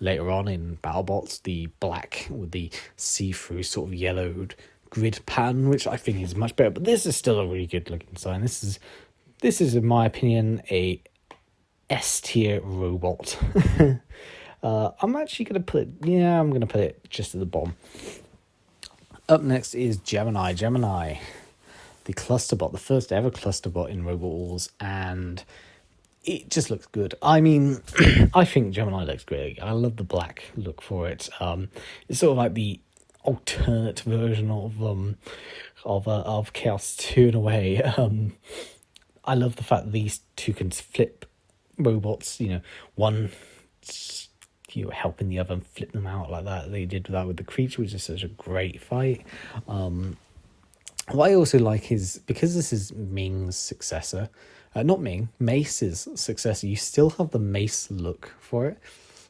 later on in BattleBots, the black with the see-through sort of yellowed grid pattern, which I think is much better. But this is still a really good looking design. This is in my opinion a S tier robot. I'm actually gonna put it just at the bottom. Up next is Gemini, the clusterbot, the first ever clusterbot in Robot Wars, and it just looks good. I mean, I think Gemini looks great. I love the black look for it. It's sort of like the alternate version of Chaos 2 in a way. I love the fact that these two can flip robots, one helping the other and flip them out like that. They did that with the creature, which is such a great fight. What I also like is, because this is Ming's successor, not Ming, Mace's successor, you still have the Mace look for it.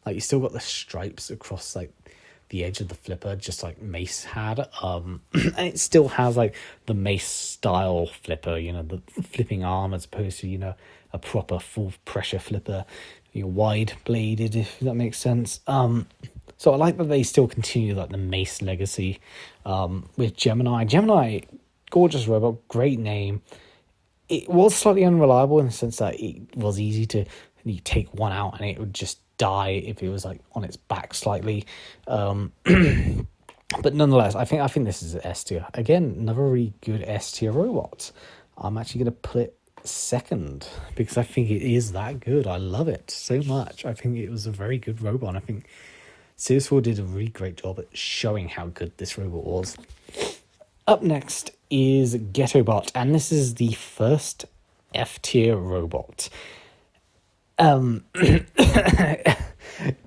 Like, you still got the stripes across, like, the edge of the flipper, just like Mace had. And it still has, like, the Mace style flipper, the flipping arm, as opposed to, a proper full pressure flipper, wide bladed, if that makes sense. So I like that they still continue, like, the Mace legacy with Gemini. Gemini, gorgeous robot, great name. It was slightly unreliable in the sense that it was easy to take one out and it would just die if it was, like, on its back slightly. But nonetheless, I think this is an S tier. Again, another really good S tier robot. I'm actually going to put it second because I think it is that good. I love it so much. I think it was a very good robot. I think Series 4 did a really great job at showing how good this robot was. Up next is Ghettobot, and this is the first F tier robot.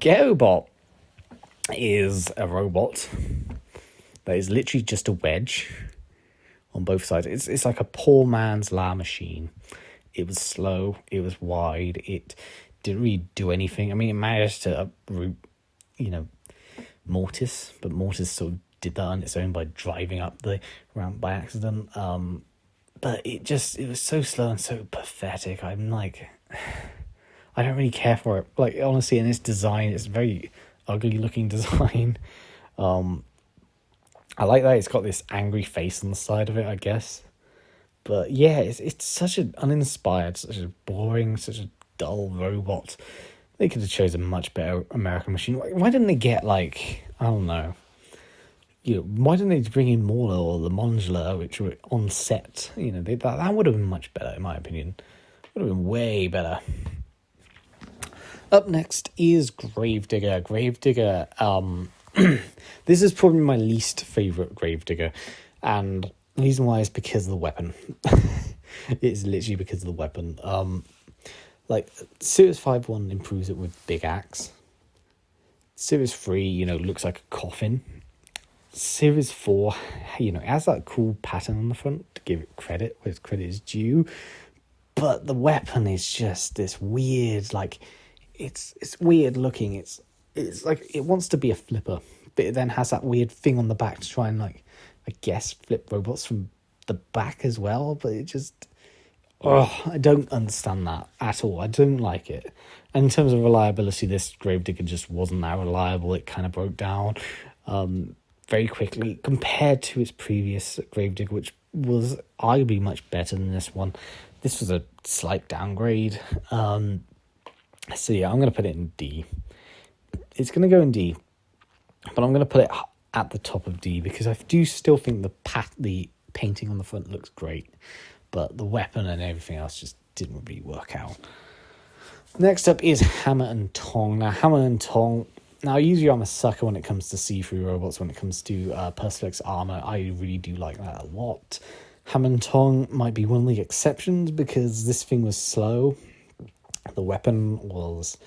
Ghettobot is a robot that is literally just a wedge on both sides. It's like a poor man's La Machine. It was slow, it was wide, it didn't really do anything. I mean, it managed to uproot, Mortis, but Mortis sort of did that on its own by driving up the ramp by accident. But it was so slow and so pathetic. I'm like, I don't really care for it. Like, honestly, in its design, it's a very ugly looking design. I like that it's got this angry face on the side of it, I guess. But yeah, it's such an uninspired, such a boring, such a dull robot. They could have chosen a much better American machine. Why didn't they get, like, I don't know, why didn't they bring in Mauler or the Modular, which were on set? That would have been much better, in my opinion. Would have been way better. Up next is Gravedigger. Gravedigger, this is probably my least favourite Gravedigger, and the reason why is because of the weapon. It's literally because of the weapon. Like, Series 5.1 improves it with Big Axe. Series 3, looks like a coffin. Series 4, it has that cool pattern on the front to give it credit where credit is due. But the weapon is just this weird, like, it's weird looking. It's like it wants to be a flipper, but it then has that weird thing on the back to try and, like, I guess, flip robots from the back as well. But it just, I don't understand that at all. I don't like it. And in terms of reliability, this Gravedigger just wasn't that reliable. It kind of broke down very quickly compared to its previous Gravedigger, which was arguably much better than this one. This was a slight downgrade. So yeah, I'm going to put it in D. It's going to go in D, but I'm going to put it at the top of D because I do still think the painting on the front looks great, but the weapon and everything else just didn't really work out. Next up is Hammer and Tong. Now, Hammer and Tong, usually I'm a sucker when it comes to see-through robots, when it comes to Perspex armor. I really do like that a lot. Hammer and Tong might be one of the exceptions because this thing was slow. The weapon was,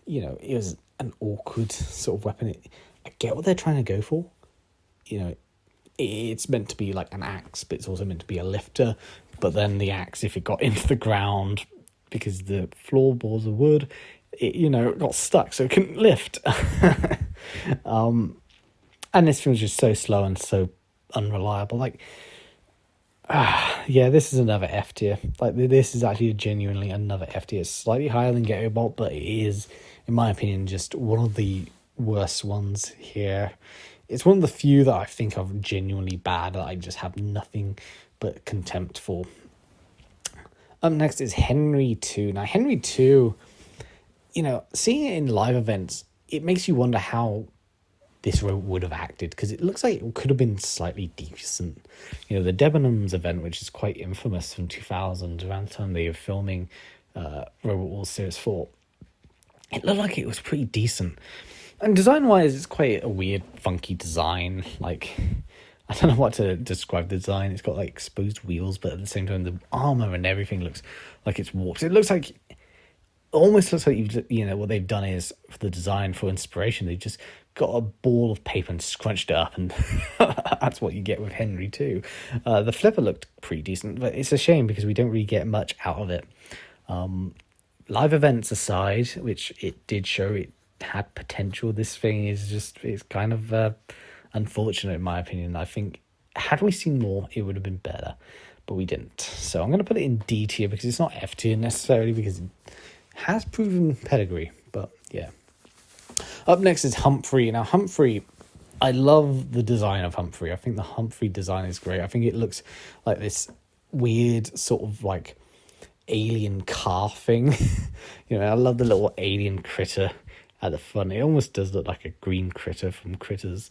it was an awkward sort of weapon. I get what they're trying to go for. it's meant to be like an axe, but it's also meant to be a lifter. But then the axe, if it got into the ground, because the floorboards are wood, it got stuck, so it couldn't lift. And this thing was just so slow and so unreliable. Like, yeah, this is another F tier. Like, this is actually genuinely another F tier. It's slightly higher than Ghetto Bolt, but it is, in my opinion, just one of the worst ones here. It's one of the few that I think are genuinely bad, that I just have nothing but contempt for. Up next is Henry 2. Now, Henry 2, seeing it in live events, it makes you wonder how this robot would have acted, because it looks like it could have been slightly decent. The Debenhams event, which is quite infamous, from 2000, around the time they were filming Robot Wars Series 4, it looked like it was pretty decent. And design-wise, it's quite a weird, funky design. Like, I don't know what to describe the design. It's got, like, exposed wheels, but at the same time, the armor and everything looks like it's warped. It almost looks like what they've done is, for the design, for inspiration, they've just got a ball of paper and scrunched it up, and that's what you get with Henry 2. The flipper looked pretty decent, but it's a shame because we don't really get much out of it. Live events aside, which it did show it had potential, this thing it's kind of unfortunate, in my opinion. I think had we seen more, it would have been better, but we didn't. So I'm going to put it in D tier, because it's not F tier necessarily, because it has proven pedigree, but yeah. Up next is Humphrey. Now, Humphrey, I love the design of Humphrey. I think the Humphrey design is great. I think it looks like this weird sort of like alien car thing. I love the little alien critter at the front. It almost does look like a green critter from Critters.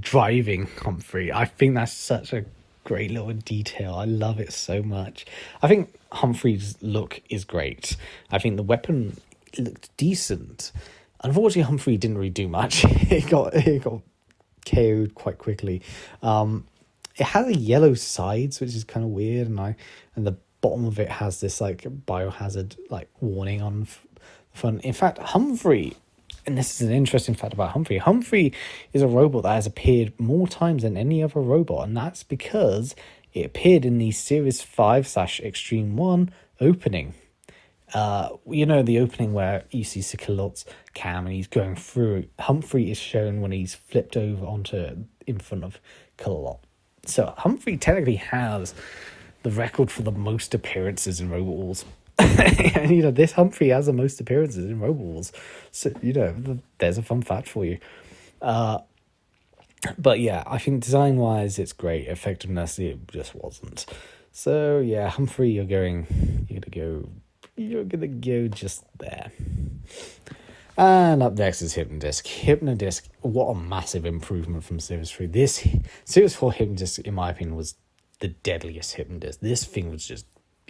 Driving Humphrey. I think that's such a great little detail. I love it so much. I think Humphrey's look is great. I think the weapon looked decent. Unfortunately, Humphrey didn't really do much. It got KO'd quite quickly. It has a yellow sides, which is kind of weird, and the bottom of it has this like biohazard like warning on the front. In fact, Humphrey, and this is an interesting fact about Humphrey. Humphrey is a robot that has appeared more times than any other robot, and that's because it appeared in the Series 5/Extreme 1 opening. The opening where you see Kilohertz cam and he's going through. Humphrey is shown when he's flipped over in front of Kilohertz. So Humphrey technically has the record for the most appearances in Robot Wars. And, this Humphrey has the most appearances in Robot Wars. So, there's a fun fact for you. But yeah, I think design-wise, it's great. Effectiveness, it just wasn't. So yeah, Humphrey, you're gonna go just there. And up next is Hypno-Disc. Hypno-Disc, what a massive improvement from Series 3. This Series 4 Hypno-Disc, in my opinion, was the deadliest Hypno-Disc. This thing was just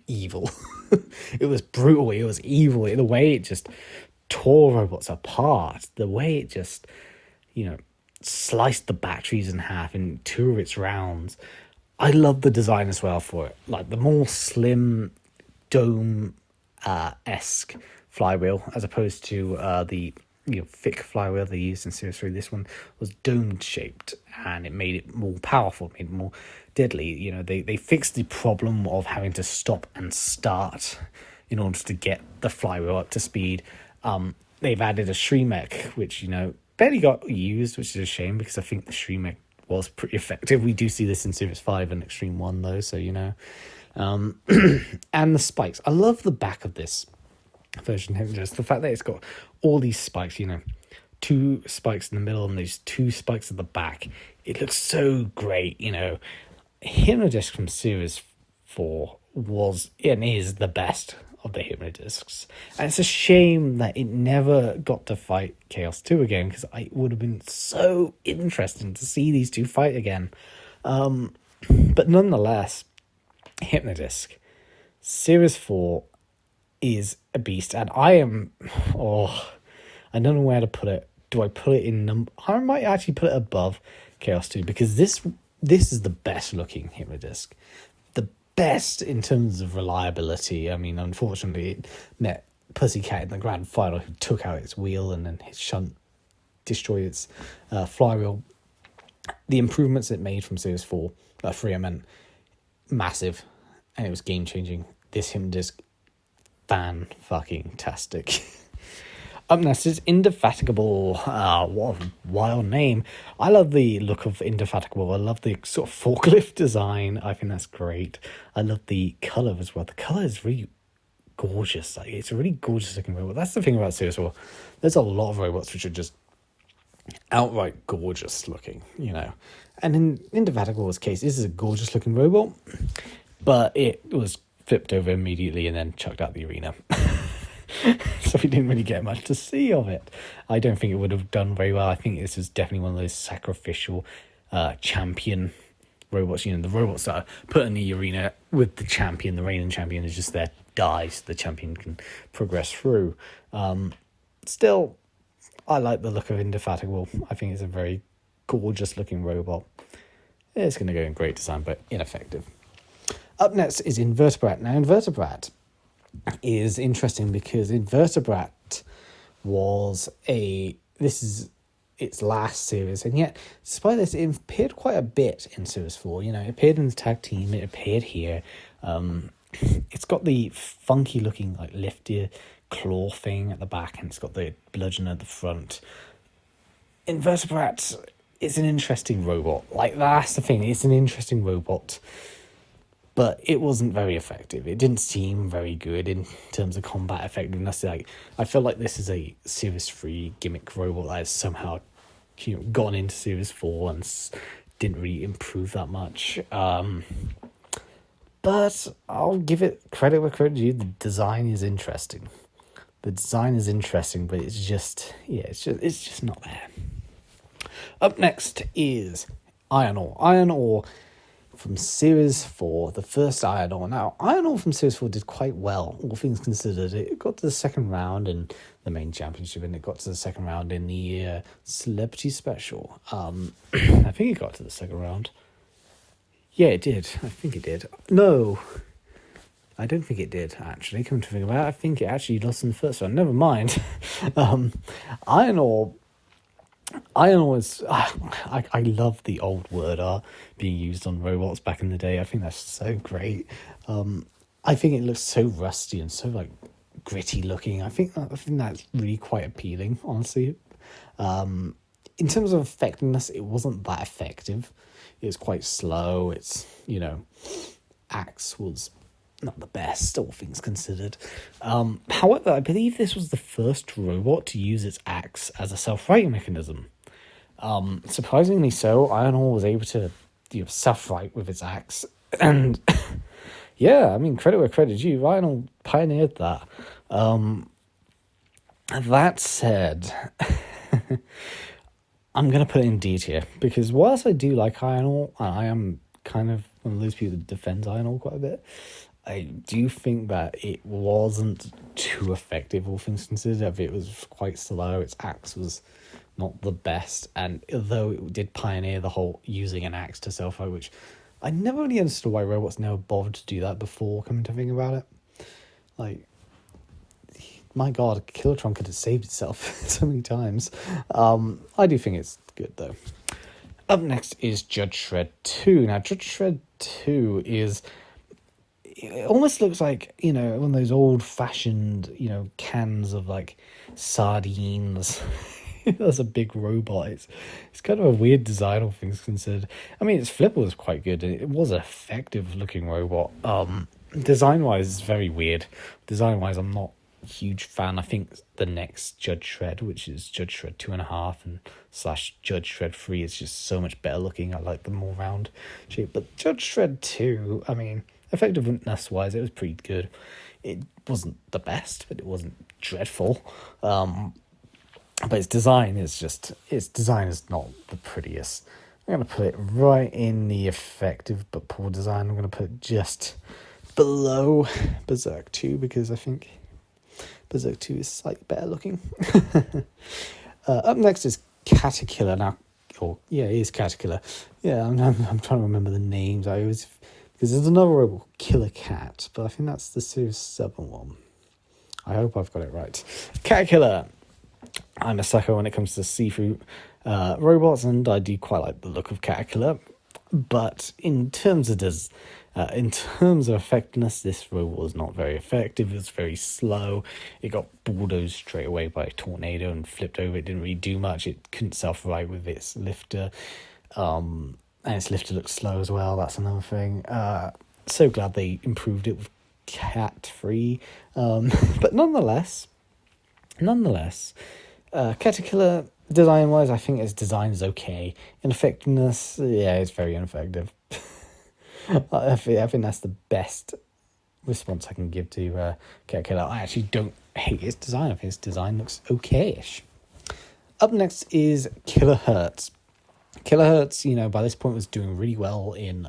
evil. It was brutal. It was evil. The way it just tore robots apart. The way it just, sliced the batteries in half in 2 of its rounds. I love the design as well for it. Like the more slim dome esque flywheel, as opposed to the thick flywheel they used in Series 3. This one was dome shaped, and it made it more powerful, made it more deadly. They fixed the problem of having to stop and start in order to get the flywheel up to speed. They've added a Shremek, which barely got used, which is a shame, because I think the Shremek was pretty effective. We do see this in Series 5 and Extreme 1 though, so and the spikes. I love the back of this version, just the fact that it's got all these spikes, 2 spikes in the middle and there's 2 spikes at the back. It looks so great. Hypno-Disc from Series 4 was and is the best of the Hypno-Discs, and it's a shame that it never got to fight Chaos 2 again, because it would have been so interesting to see these 2 fight again. But nonetheless, Hypno-Disc Series 4 is a beast, and I don't know where to put it. Do I put it in I might actually put it above Chaos 2, because this is the best looking Hypno-Disc. The best in terms of reliability. I mean, unfortunately, it met Pussycat in the grand final, who took out its wheel and then his shunt destroyed its flywheel. the improvements it made from Series 4, 3 I meant, massive, and it was game changing. This Hypno-Disc, fan-fucking-tastic. Up next is Indefatigable. What a wild name. I love the look of Indefatigable. I love the sort of forklift design. I think that's great. I love the colour as well. The colour is really gorgeous. Like, it's a really gorgeous looking robot. That's the thing about Series 4. There's a lot of robots which are just outright gorgeous looking, you know. And in Indefatigable's case, this is a gorgeous looking robot, but it was flipped over immediately and then chucked out the arena. So we didn't really get much to see of it. I don't think it would have done very well. I think this is definitely one of those sacrificial champion robots. You know, the robots that are put in the arena with the champion, the reigning champion is just there to die so the champion can progress through. Still, I like the look of Indefatigable. I think it's a very gorgeous looking robot. It's going to go in great design, but ineffective. Up next is Invertebrate. Now, Invertebrate is interesting because Invertebrate was this is its last series, and yet despite this, it appeared quite a bit in Series 4. You know, it appeared in the tag team, it appeared here. It's got the funky looking like lifter claw thing at the back, and it's got the bludgeon at the front. Invertebrate is an interesting robot. Like, that's the thing, it's an interesting robot, but it wasn't very effective. It didn't seem very good in terms of combat effectiveness. Like, I feel like this is a Series 3 gimmick robot that has somehow, you know, gone into Series 4 and didn't really improve that much. But I'll give it credit where credit due. The design is interesting. The design is interesting, but it's just, yeah, it's just not there. Up next is Iron Ore. Iron Ore from Series 4, the first Iron Ore. Now, Iron Ore from Series 4 did quite well, all things considered. It got to the second round in the main championship, and it got to the second round in the Celebrity Special. I think it got to the second round. Yeah, it did. I think it did. No, I don't think it did, actually. Come to think about it, I think it actually lost in the first round. Never mind. Iron Ore is... I love the old word art being used on robots back in the day. I think that's so great. I think it looks so rusty and so, like, gritty looking. I think that's really quite appealing, honestly. In terms of effectiveness, it wasn't that effective. It was quite slow. It's, you know, Axe was not the best, all things considered. However, I believe this was the first robot to use its axe as a self-righting mechanism. Surprisingly so, Iron Ore was able to, you know, self-right with its axe. And yeah, I mean, credit where credit's due. Iron Ore pioneered that. That said, I'm going to put it in D tier, because whilst I do like Iron Ore, I am kind of one of those people that defends Iron Ore quite a bit, I do think that it wasn't too effective, all things considered. It was quite slow. Its axe was not the best, and although it did pioneer the whole using an axe to self-fight, which I never really understood why robots never bothered to do that before, coming to think about it. Like, my god, Killertron could have saved itself so many times. I do think it's good, though. Up next is Judge Shred 2. Now, Judge Shred 2 is... It almost looks like, you know, one of those old-fashioned, you know, cans of, like, sardines. That's a big robot. It's kind of a weird design, all things considered. I mean, its flipper was quite good, and it was an effective-looking robot. Design-wise, it's very weird. Design-wise, I'm not a huge fan. I think the next Judge Shred, which is Judge Shred 2.5 and / Judge Shred 3, is just so much better looking. I like the more round shape. But Judge Shred 2, I mean... effectiveness-wise, it was pretty good. It wasn't the best, but it wasn't dreadful. But its design is not the prettiest. I'm going to put it right in the effective but poor design. I'm going to put it just below Berserk 2, because I think Berserk 2 is slightly better looking. Up next is Caterkiller. Now, it is Caterkiller. Yeah, I'm trying to remember the names. I always... because there's another robot called Killer Cat, but I think that's the Series 7 one. I hope I've got it right. Caterkiller. I'm a sucker when it comes to see-through robots, and I do quite like the look of Caterpillar. But in terms of effectiveness, this robot was not very effective. It was very slow. It got bulldozed straight away by a tornado and flipped over. It didn't really do much. It couldn't self-right with its lifter. And its lifter looked slow as well. That's another thing. So glad they improved it with Cat 3. But nonetheless, Caterpillar, design-wise, I think its design is okay. In effectiveness, yeah, it's very ineffective. I think that's the best response I can give to Caterpillar. I actually don't hate its design. I think its design looks okay-ish. Up next is Kilohertz. Kilohertz, by this point was doing really well in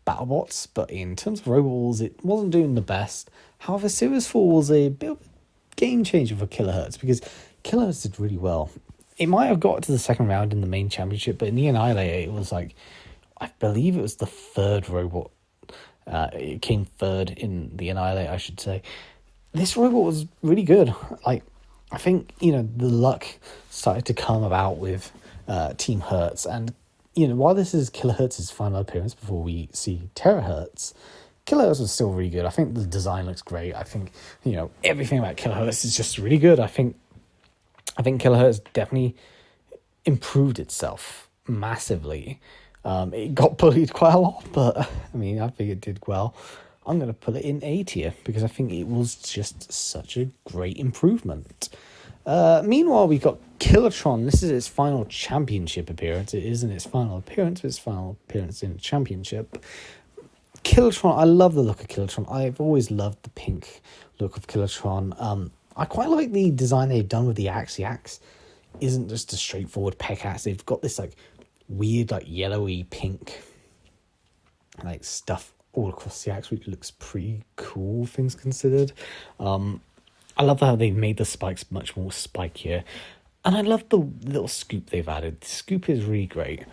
BattleBots, but in terms of Robot Wars, it wasn't doing the best. However, Series 4 was a bit of a game changer for Kilohertz, because Kilohertz did really well. It might have got to the second round in the main championship, but in the Annihilator, it was like, I believe it was the third robot. It came third in the Annihilator, I should say. This robot was really good. I think, the luck started to come about with Team Hertz. And, while this is Kilohertz's final appearance before we see Terahertz, Kilohertz was still really good. I think the design looks great. I think, everything about Kilohertz is just really good. I think Kilohertz definitely improved itself massively. It got bullied quite a lot, but I think it did well. I'm going to put it in A tier because I think it was just such a great improvement. Meanwhile, we've got Killertron. This is its final championship appearance. It isn't its final appearance, but its final appearance in a championship. Killertron, I love the look of Killertron. I've always loved the pink look of Killertron. I quite like the design they've done with the axe. The axe isn't just a straightforward peck axe. They've got this weird yellowy pink stuff all across the axe, which looks pretty cool, things considered. I love how they've made the spikes much more spikier, and I love the little scoop they've added. The scoop is really great.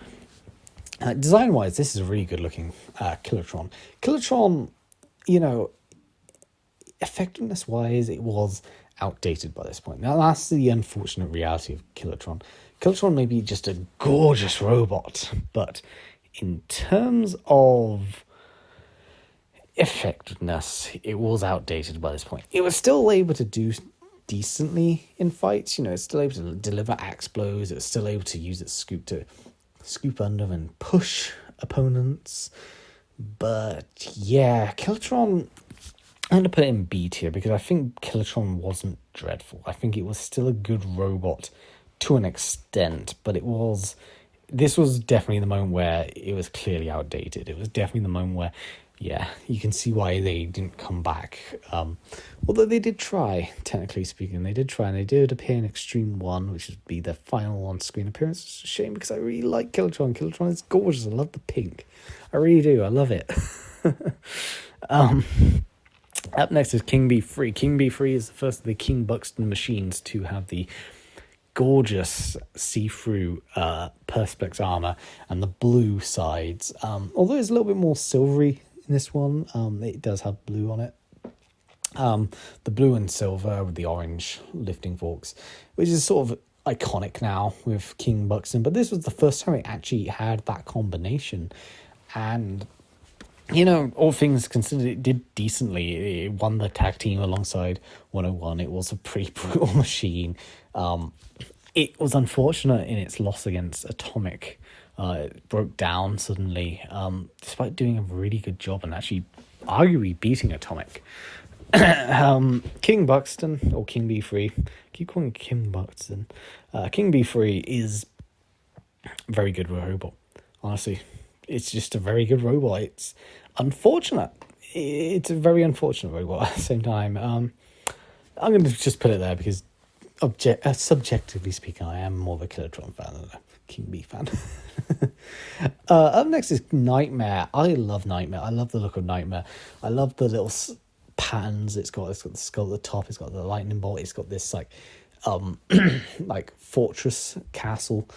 Design wise, this is a really good looking Killertron. Killertron, effectiveness wise, it was outdated by this point. Now that's the unfortunate reality of Killertron. Killertron may be just a gorgeous robot, but in terms of effectiveness, it was outdated by this point. It was still able to do decently in fights. It's still able to deliver axe blows. It was still able to use its scoop to scoop under and push opponents. But yeah, Killertron, I'm going to put it in B tier because I think Killertron wasn't dreadful. I think it was still a good robot to an extent, but this was definitely the moment where it was clearly outdated. It was definitely the moment where, yeah, you can see why they didn't come back. Although they did try, technically speaking, and they did appear in Extreme 1, which would be their final on-screen appearance. It's a shame because I really like Killertron. Killertron is gorgeous. I love the pink. I really do. I love it. Up next is King B3. King B3 is the first of the King Buxton machines to have the gorgeous see-through perspex armor and the blue sides. Although it's a little bit more silvery in this one, it does have blue on it. The blue and silver with the orange lifting forks, which is sort of iconic now with King Buxton, but this was the first time it actually had that combination. And all things considered, it did decently. It won the tag team alongside 101. It was a pretty brutal machine. It was unfortunate in its loss against Atomic. It broke down suddenly, despite doing a really good job and actually arguably beating Atomic. King Buxton, or King B3, keep calling it King Buxton. King B3 is a very good robot, honestly. It's just a very good robot. It's unfortunate. It's a very unfortunate robot at the same time. I'm going to just put it there because subjectively speaking, I am more of a Killertron fan than a King B fan. Up next is Nightmare. I love Nightmare. I love the look of Nightmare. I love the little patterns it's got. It's got the skull at the top. It's got the lightning bolt. It's got this fortress castle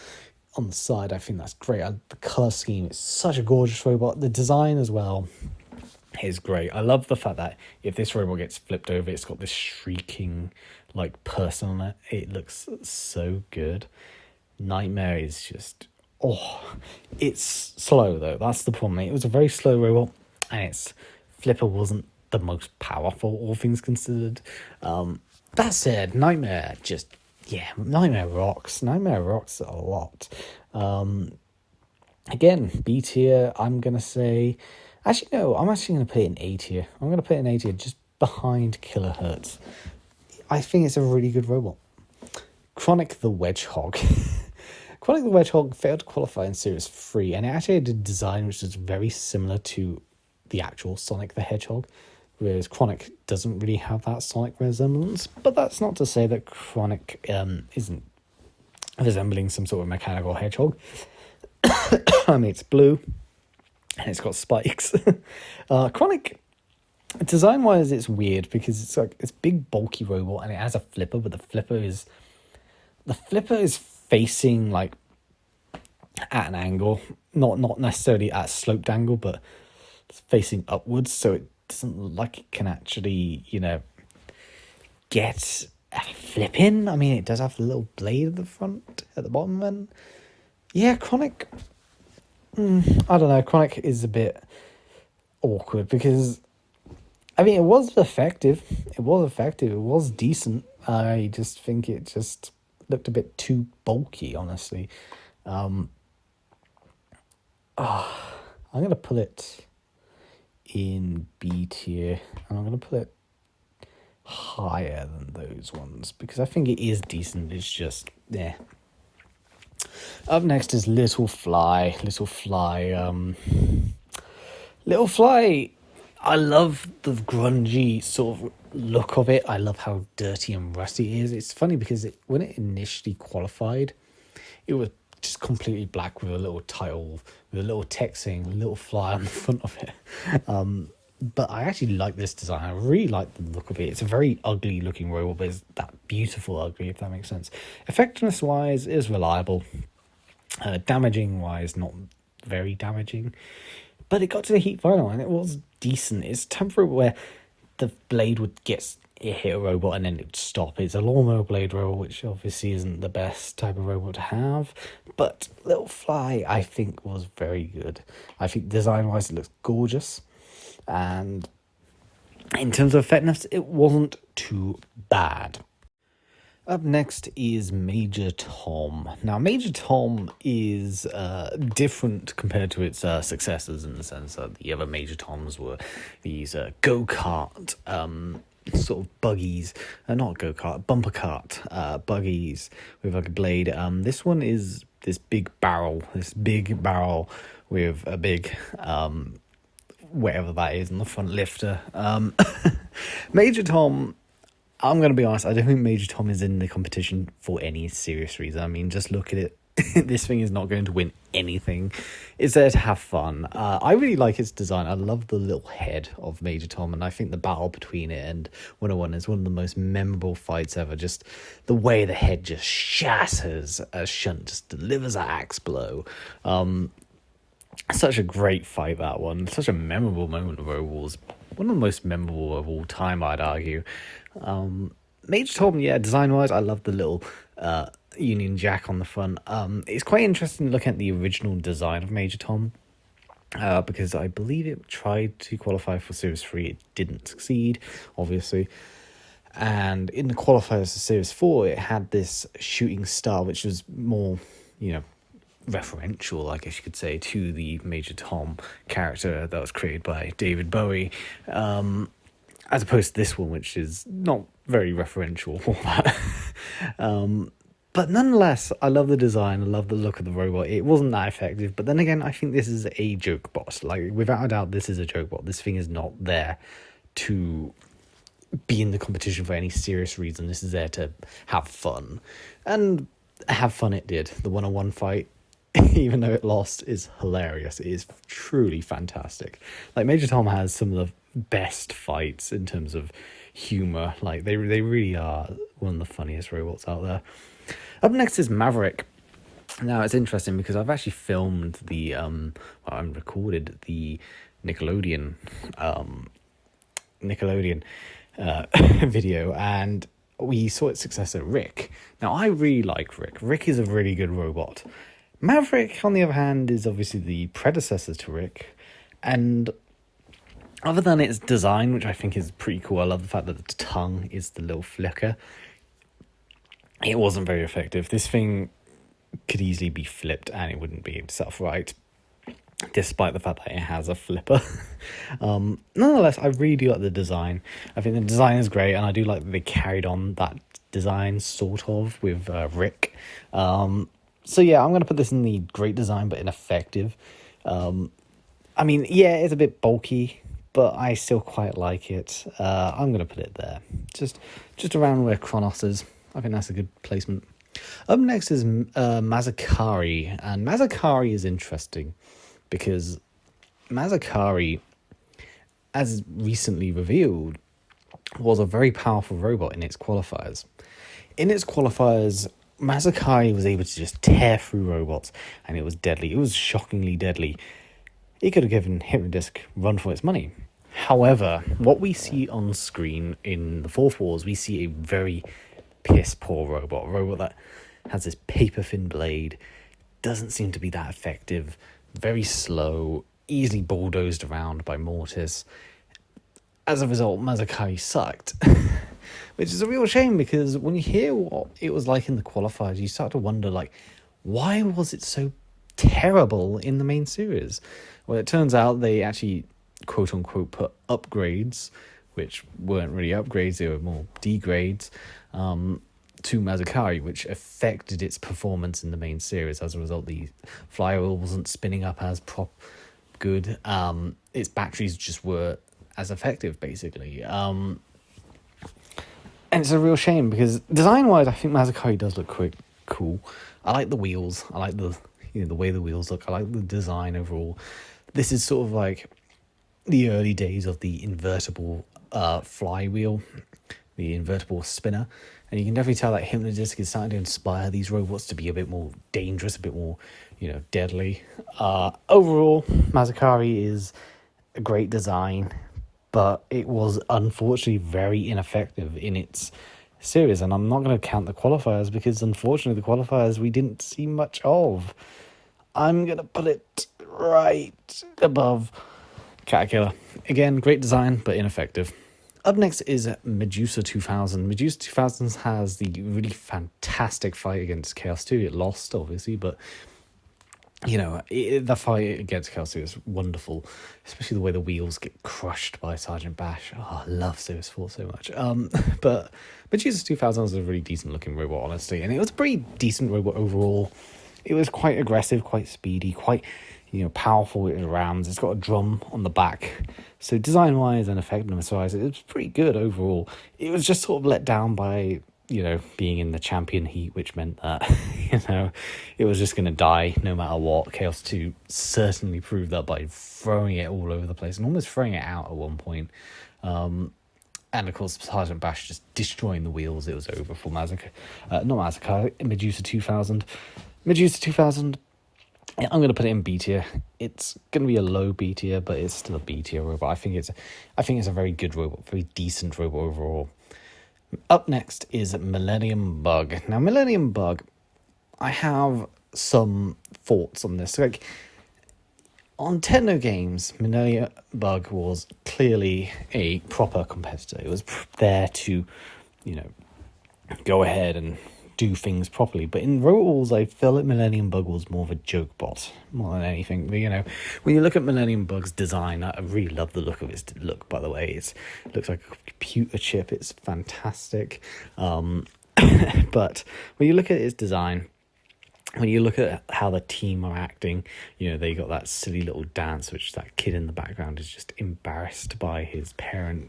on the side. I think that's great. The color scheme, it's such a gorgeous robot. The design as well, is great. I love the fact that if this robot gets flipped over, it's got this shrieking like person on it. It looks so good. Nightmare is just, oh, it's slow though. That's the problem. It was a very slow robot, and its flipper wasn't the most powerful, all things considered. That said, Nightmare just, yeah, Nightmare rocks. Nightmare rocks a lot. Again, B tier, I'm going to say... Actually, no, I'm actually going to put it in A tier. I'm going to put it in A tier just behind Kilohertz. I think it's a really good robot. Chronic the Wedgehog. Chronic the Wedgehog failed to qualify in Series 3, and it actually had a design which is very similar to the actual Sonic the Hedgehog, whereas Chronic doesn't really have that Sonic resemblance. But that's not to say that Chronic isn't resembling some sort of mechanical hedgehog. I mean, it's blue, and it's got spikes. Chronic, design-wise, it's weird because it's like it's big, bulky robot, and it has a flipper, but the flipper is facing like at an angle, not necessarily at a sloped angle, but it's facing upwards, so it doesn't look like it can actually, get a flip in. I mean, it does have a little blade at the front, at the bottom, and yeah, Chronic. I don't know. Chronic is a bit awkward because, I mean, it was effective. It was decent. I just think it just looked a bit too bulky, honestly. I'm gonna put it in B tier, and I'm gonna put it higher than those ones because I think it is decent. It's just, yeah. Up next is Little Fly. Little Fly, I love the grungy sort of look of it. I love how dirty and rusty it is. It's funny because when it initially qualified, it was just completely black with a little title, with a little text saying Little Fly on the front of it. But I actually like this design. I really like the look of it. It's a very ugly looking robot, but it's that beautiful ugly, if that makes sense. Effectiveness wise, it is reliable. Damaging wise, not very damaging. But it got to the heat final and it was decent. It's temporary where the blade would hit a robot and then it would stop. It's a lawnmower blade robot, which obviously isn't the best type of robot to have. But Little Fly, I think, was very good. I think design wise, it looks gorgeous. And in terms of effectiveness, it wasn't too bad. Up next is Major Tom. Now, Major Tom is different compared to its successors in the sense that the other Major Toms were these go-kart sort of buggies, not go-kart, bumper cart buggies with like a blade. This one is this big barrel with a big whatever that is on the front lifter. Major Tom, I'm going to be honest, I don't think Major Tom is in the competition for any serious reason. I mean, just look at it. This thing is not going to win anything. It's there to have fun. I really like its design. I love the little head of Major Tom, and I think the battle between it and 101 is one of the most memorable fights ever. Just the way the head just shatters a shunt, just delivers an axe blow. Such a great fight, that one. Such a memorable moment of Overwars. One of the most memorable of all time, I'd argue. Major Tom, yeah, design-wise, I love the little Union Jack on the front. It's quite interesting looking at the original design of Major Tom, because I believe it tried to qualify for Series 3. It didn't succeed, obviously. And in the qualifiers for Series 4, it had this shooting star, which was more, referential, I guess you could say, to the Major Tom character that was created by David Bowie, as opposed to this one, which is not very referential for that. But nonetheless, I love the design, I love the look of the robot. It wasn't that effective, but then again, I think this is a joke bot. Like, without a doubt, this is a joke bot. This thing is not there to be in the competition for any serious reason. This is there to have fun. And have fun it did. The 101 fight, even though it lost, is hilarious. It is truly fantastic. Like, Major Tom has some of the best fights in terms of humor. Like, they really are one of the funniest robots out there. Up next is Maverick. Now, it's interesting because I've actually filmed the, recorded the Nickelodeon Nickelodeon video, and we saw its successor, Rick. Now, I really like Rick. Rick is a really good robot. Maverick, on the other hand, is obviously the predecessor to Rick, and other than its design, which I think is pretty cool, I love the fact that the tongue is the little flicker. It wasn't very effective. This thing could easily be flipped and it wouldn't be itself right, despite the fact that it has a flipper. Nonetheless, I really like the design. I think the design is great, and I do like that they carried on that design sort of with Rick. So yeah, I'm going to put this in the great design but ineffective. I mean, yeah, it's a bit bulky, but I still quite like it. I'm going to put it there, just around where Kronos is. I think that's a good placement. Up next is Masakari, and Masakari is interesting because Masakari, as recently revealed, was a very powerful robot in its qualifiers. In its qualifiers, Masakari was able to just tear through robots, and it was deadly. It was shockingly deadly. It could have given Hypno-Disc run for its money. However, what we see on screen in the Fourth Wars, we see a very piss poor robot. A robot that has this paper thin blade, doesn't seem to be that effective, very slow, easily bulldozed around by Mortis. As a result, Masakari sucked. Which is a real shame, because when you hear what it was like in the qualifiers, you start to wonder, like, why was it so terrible in the main series? Well, it turns out they actually, quote unquote, put upgrades, which weren't really upgrades, they were more degrades, to Masakari, which affected its performance in the main series. As a result, the flywheel wasn't spinning up as good. Its batteries just were as effective, basically. And it's a real shame, because design-wise, I think Masakari does look quite cool. I like the wheels. I like the way the wheels look. I like the design overall. This is sort of like the early days of the invertible flywheel, the invertible spinner. And you can definitely tell that Hypno-Disc is starting to inspire these robots to be a bit more dangerous, a bit more, deadly. Overall, Masakari is a great design, but it was unfortunately very ineffective in its series. And I'm not going to count the qualifiers, because unfortunately the qualifiers we didn't see much of. I'm going to put it right above Caterpillar. Again, great design, but ineffective. Up next is Medusa 2000. Medusa 2000 has the really fantastic fight against Chaos 2. It lost, obviously, but the fight against Chaos 2 is wonderful, especially the way the wheels get crushed by Sergeant Bash. Oh, I love Serious 4 so much. But Medusa 2000 is a really decent looking robot, honestly, and it was a pretty decent robot overall. It was quite aggressive, quite speedy, quite powerful with its rams. It's got a drum on the back. So design-wise and effectiveness-wise, it was pretty good overall. It was just sort of let down by, being in the champion heat, which meant that, it was just going to die no matter what. Chaos 2 certainly proved that by throwing it all over the place and almost throwing it out at one point. And of course, Sergeant Bash just destroying the wheels. It was over for Medusa 2000. Medusa 2000, I'm going to put it in B tier. It's going to be a low B tier, but it's still a B tier robot. I think it's a very good robot, very decent robot overall. Up next is Millennium Bug. Now, Millennium Bug, I have some thoughts on this. Like, on Techno Games, Millennium Bug was clearly a proper competitor. It was there to, go ahead and do things properly. But in Robot Wars, I feel like Millennium Bug was more of a joke bot more than anything. But, when you look at Millennium Bug's design, I really love the look of its look, by the way. It looks like a computer chip. It's fantastic. But when you look at its design, when you look at how the team are acting, they got that silly little dance, which that kid in the background is just embarrassed by his parent,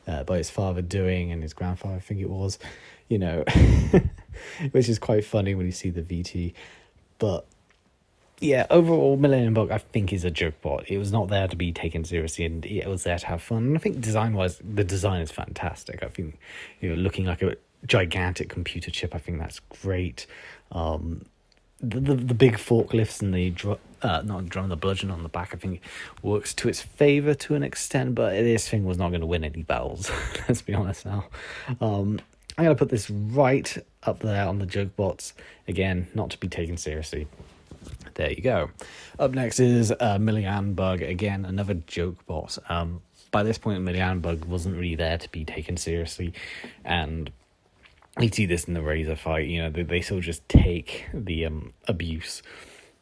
by his father doing, and his grandfather, I think it was, which is quite funny when you see the VT. But yeah, overall, Millennium Bug, I think, is a joke bot. It was not there to be taken seriously, and it was there to have fun. And I think design-wise, the design is fantastic. I think, looking like a gigantic computer chip, I think that's great. The big forklifts and the not a drum, the bludgeon on the back, I think works to its favor to an extent, but this thing was not going to win any battles. Let's be honest now. I'm going to put this right up there on the joke bots. Again, not to be taken seriously. There you go. Up next is Millennium Bug. Again, another joke bot. By this point, Millennium Bug wasn't really there to be taken seriously, and we see this in the Razor fight. You know, they sort of just take the abuse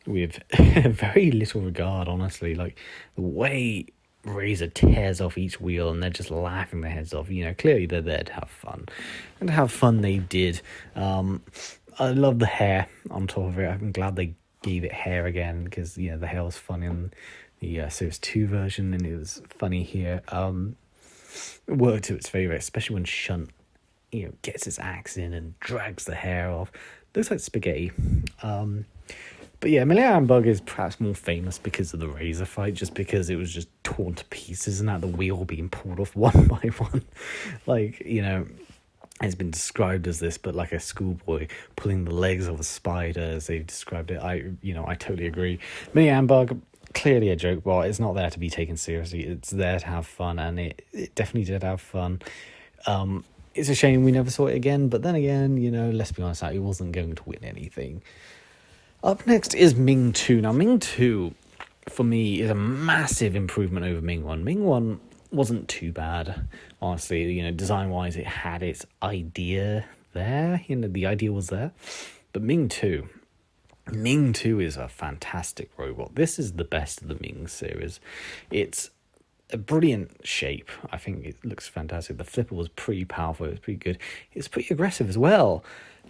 with very little regard, honestly. Like, the way Razor tears off each wheel and they're just laughing their heads off. You know, clearly they're there to have fun. And to have fun they did. I love the hair on top of it. I'm glad they gave it hair again, because, you know, the hair was fun in the Series 2 version, and it was funny here. It worked to its favour, especially when Shunt, you know, gets his axe in and drags the hair off. Looks like spaghetti. But yeah, Millennium Bug is perhaps more famous because of the Razor fight, just because it was just torn to pieces and that the wheel being pulled off one by one. Like, you know, it's been described as this, but like a schoolboy pulling the legs of a spider, as they've described it. I totally agree. Millennium Bug, clearly a joke bot. It's not there to be taken seriously. It's there to have fun, and it definitely did have fun. It's a shame we never saw it again, but then again, you know, let's be honest, it wasn't going to win anything. Up next is Ming 2. Now, Ming 2, for me, is a massive improvement over Ming 1. Ming 1 wasn't too bad, honestly. You know, design-wise, it had its idea there. You know, the idea was there. But Ming 2 is a fantastic robot. This is the best of the Ming series. It's a brilliant shape. I think it looks fantastic. The flipper was pretty powerful. It was pretty good. It's pretty aggressive as well.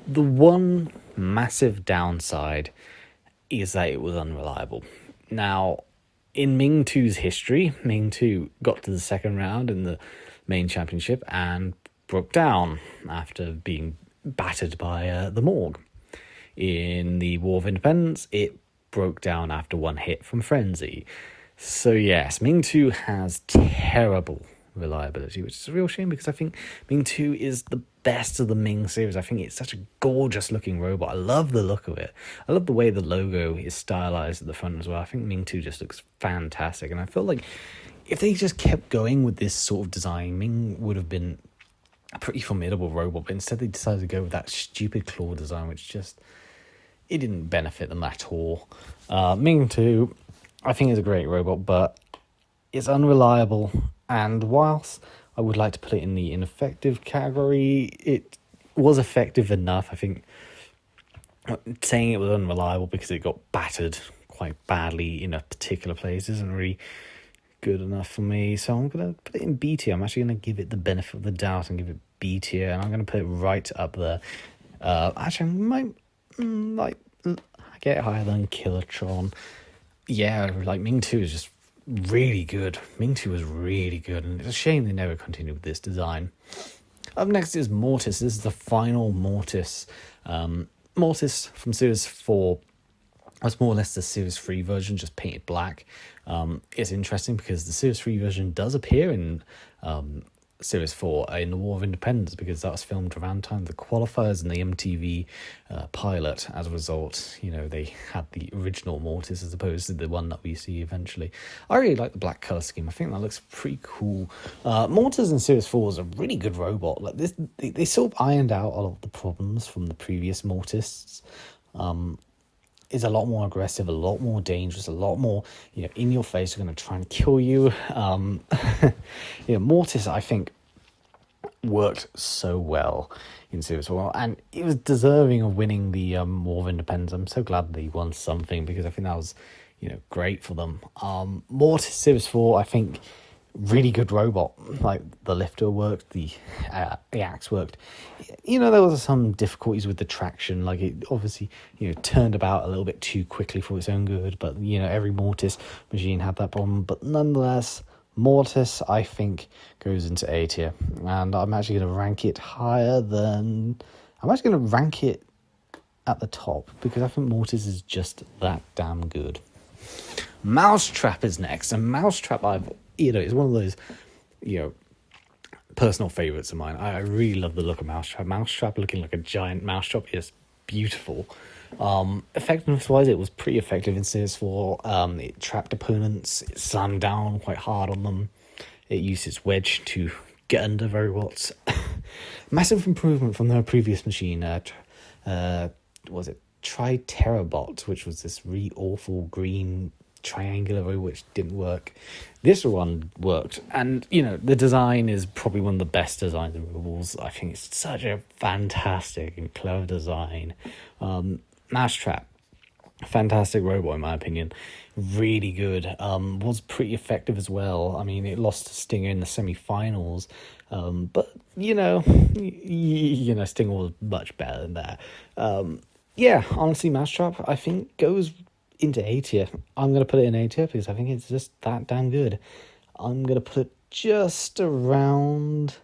The one massive downside is that it was unreliable. Now, in Ming 2's history, Ming 2 got to the second round in the main championship and broke down after being battered by the Morgue. In the War of Independence, it broke down after one hit from Frenzy. So yes, Ming 2 has terrible reliability, which is a real shame, because I think Ming 2 is the best of the Ming series. I think it's such a gorgeous looking robot. I love the look of it. I love the way the logo is stylized at the front as well. I think Ming 2 just looks fantastic, and I feel like if they just kept going with this sort of design, Ming would have been a pretty formidable robot, but instead they decided to go with that stupid claw design, which just, it didn't benefit them at all. Ming 2, I think, is a great robot, but it's unreliable, and whilst I would like to put it in the ineffective category, it was effective enough. I think saying it was unreliable because it got battered quite badly in a particular place isn't really good enough for me, so I'm going to put it in B tier. I'm actually going to give it the benefit of the doubt and give it B tier, and I'm going to put it right up there. Actually, I might get it higher than Killertron. Yeah, like Ming 2 is just really good. Ming 2 was really good, and it's a shame they never continued with this design. Up next is Mortis. This is the final Mortis. Mortis from Series 4 was more or less the Series 3 version, just painted black. It's interesting because the Series 3 version does appear in Series 4 in the War of Independence, because that was filmed around the time of the qualifiers and the MTV pilot. As a result, you know, they had the original Mortis as opposed to the one that we see eventually. I really like the black color scheme. I think that looks pretty cool. Mortis in Series 4 is a really good robot. Like this, they sort of ironed out a lot of the problems from the previous Mortis. Is a lot more aggressive, a lot more dangerous, a lot more, you know, in your face, going to try and kill you. Mortis, I think, worked so well in Series 4, and it was deserving of winning the War of Independence. I'm so glad they won something, because I think that was, you know, great for them. Mortis Series 4, I think, really good robot. Like, the lifter worked, the axe worked. You know, there was some difficulties with the traction. Like, it obviously, you know, turned about a little bit too quickly for its own good, but, you know, every Mortis machine had that problem. But nonetheless, Mortis, I think, goes into A tier, and I'm actually going to rank it higher than... I'm actually going to rank it at the top, because I think Mortis is just that damn good. Mousetrap is next, and Mousetrap, it's one of those, you know, personal favorites of mine. I really love the look of Mousetrap. Mousetrap looking like a giant mousetrap is beautiful. Effectiveness wise, it was pretty effective in Series 4. It trapped opponents, it slammed down quite hard on them, it used its wedge to get under very robots. Massive improvement from their previous machine. Was it Tri-Terabot, which was this really awful green triangular robot which didn't work. This one worked, and the design is probably one of the best designs in robots. I think it's such a fantastic and clever design. Mousetrap, fantastic robot in my opinion, really good. Was pretty effective as well. I mean, it lost to Stinger in the semi-finals, but Stinger was much better than that. Honestly, Mousetrap I think goes into A tier. I'm going to put it in A tier because I think it's just that damn good. I'm going to put it just around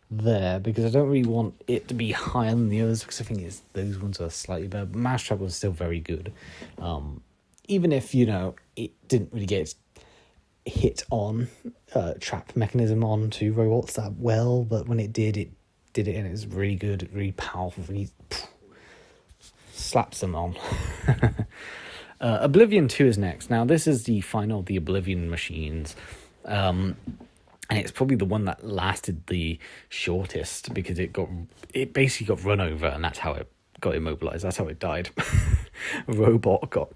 there because I don't really want it to be higher than the others because I think those ones are slightly better. But Mousetrap was still very good. Even if, it didn't really get hit on trap mechanism onto robots that well, but when it did it and it was really good, really powerful, really slaps them on. Oblivion 2 is next. Now, this is the final of the Oblivion machines. And it's probably the one that lasted the shortest because it basically got run over, and that's how it got immobilized. That's how it died. A robot got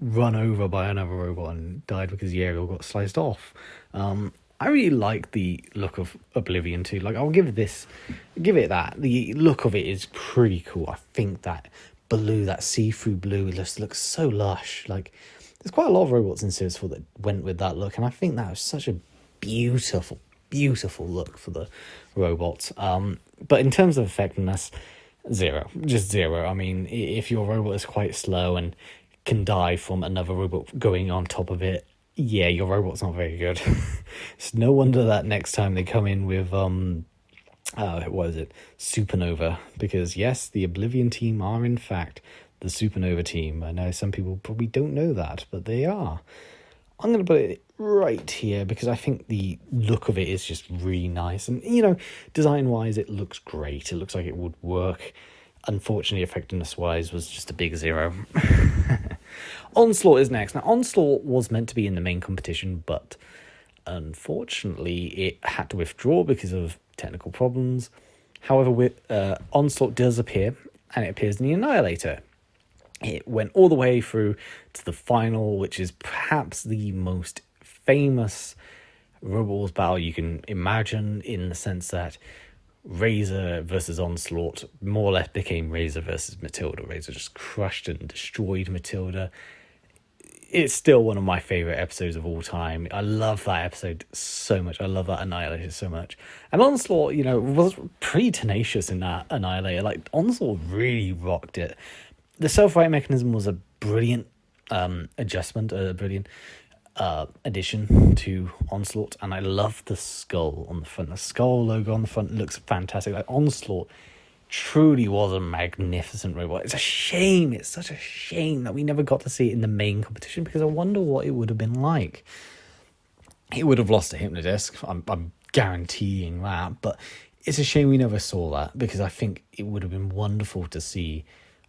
run over by another robot and died because the aerial got sliced off. I really like the look of Oblivion 2. Like, I'll give it that. The look of it is pretty cool. I think that blue, that see-through blue, just looks so lush. Like, there's quite a lot of robots in Series 4 that went with that look, and I think that was such a beautiful look for the robots. But in terms of effectiveness, zero. Just zero. I mean, if your robot is quite slow and can die from another robot going on top of it, yeah, your robot's not very good. It's no wonder that next time they come in with what is it, Supernova, because yes, the Oblivion team are in fact the Supernova team. I know some people probably don't know that, but they are. I'm going to put it right here because I think the look of it is just really nice, and design wise it looks great. It looks like it would work. Unfortunately, effectiveness wise was just a big zero. Onslaught is next. Now, Onslaught was meant to be in the main competition, but unfortunately it had to withdraw because of technical problems. However, Onslaught does appear, and it appears in the Annihilator. It went all the way through to the final, which is perhaps the most famous Robot Wars battle you can imagine, in the sense that Razor versus Onslaught more or less became Razor versus Matilda. Razor just crushed and destroyed Matilda. It's still one of my favorite episodes of all time. I love that episode so much. I love that Annihilator so much. And Onslaught, was pretty tenacious in that Annihilator. Like, Onslaught really rocked it. The self-right mechanism was a brilliant adjustment, a brilliant addition to Onslaught. And I love the skull on the front. The skull logo on the front looks fantastic. Like, Onslaught truly was a magnificent robot. It's such a shame that we never got to see it in the main competition, because I wonder what it would have been like. It would have lost to Hypno-Disc, I'm guaranteeing that, but it's a shame we never saw that, because I think it would have been wonderful to see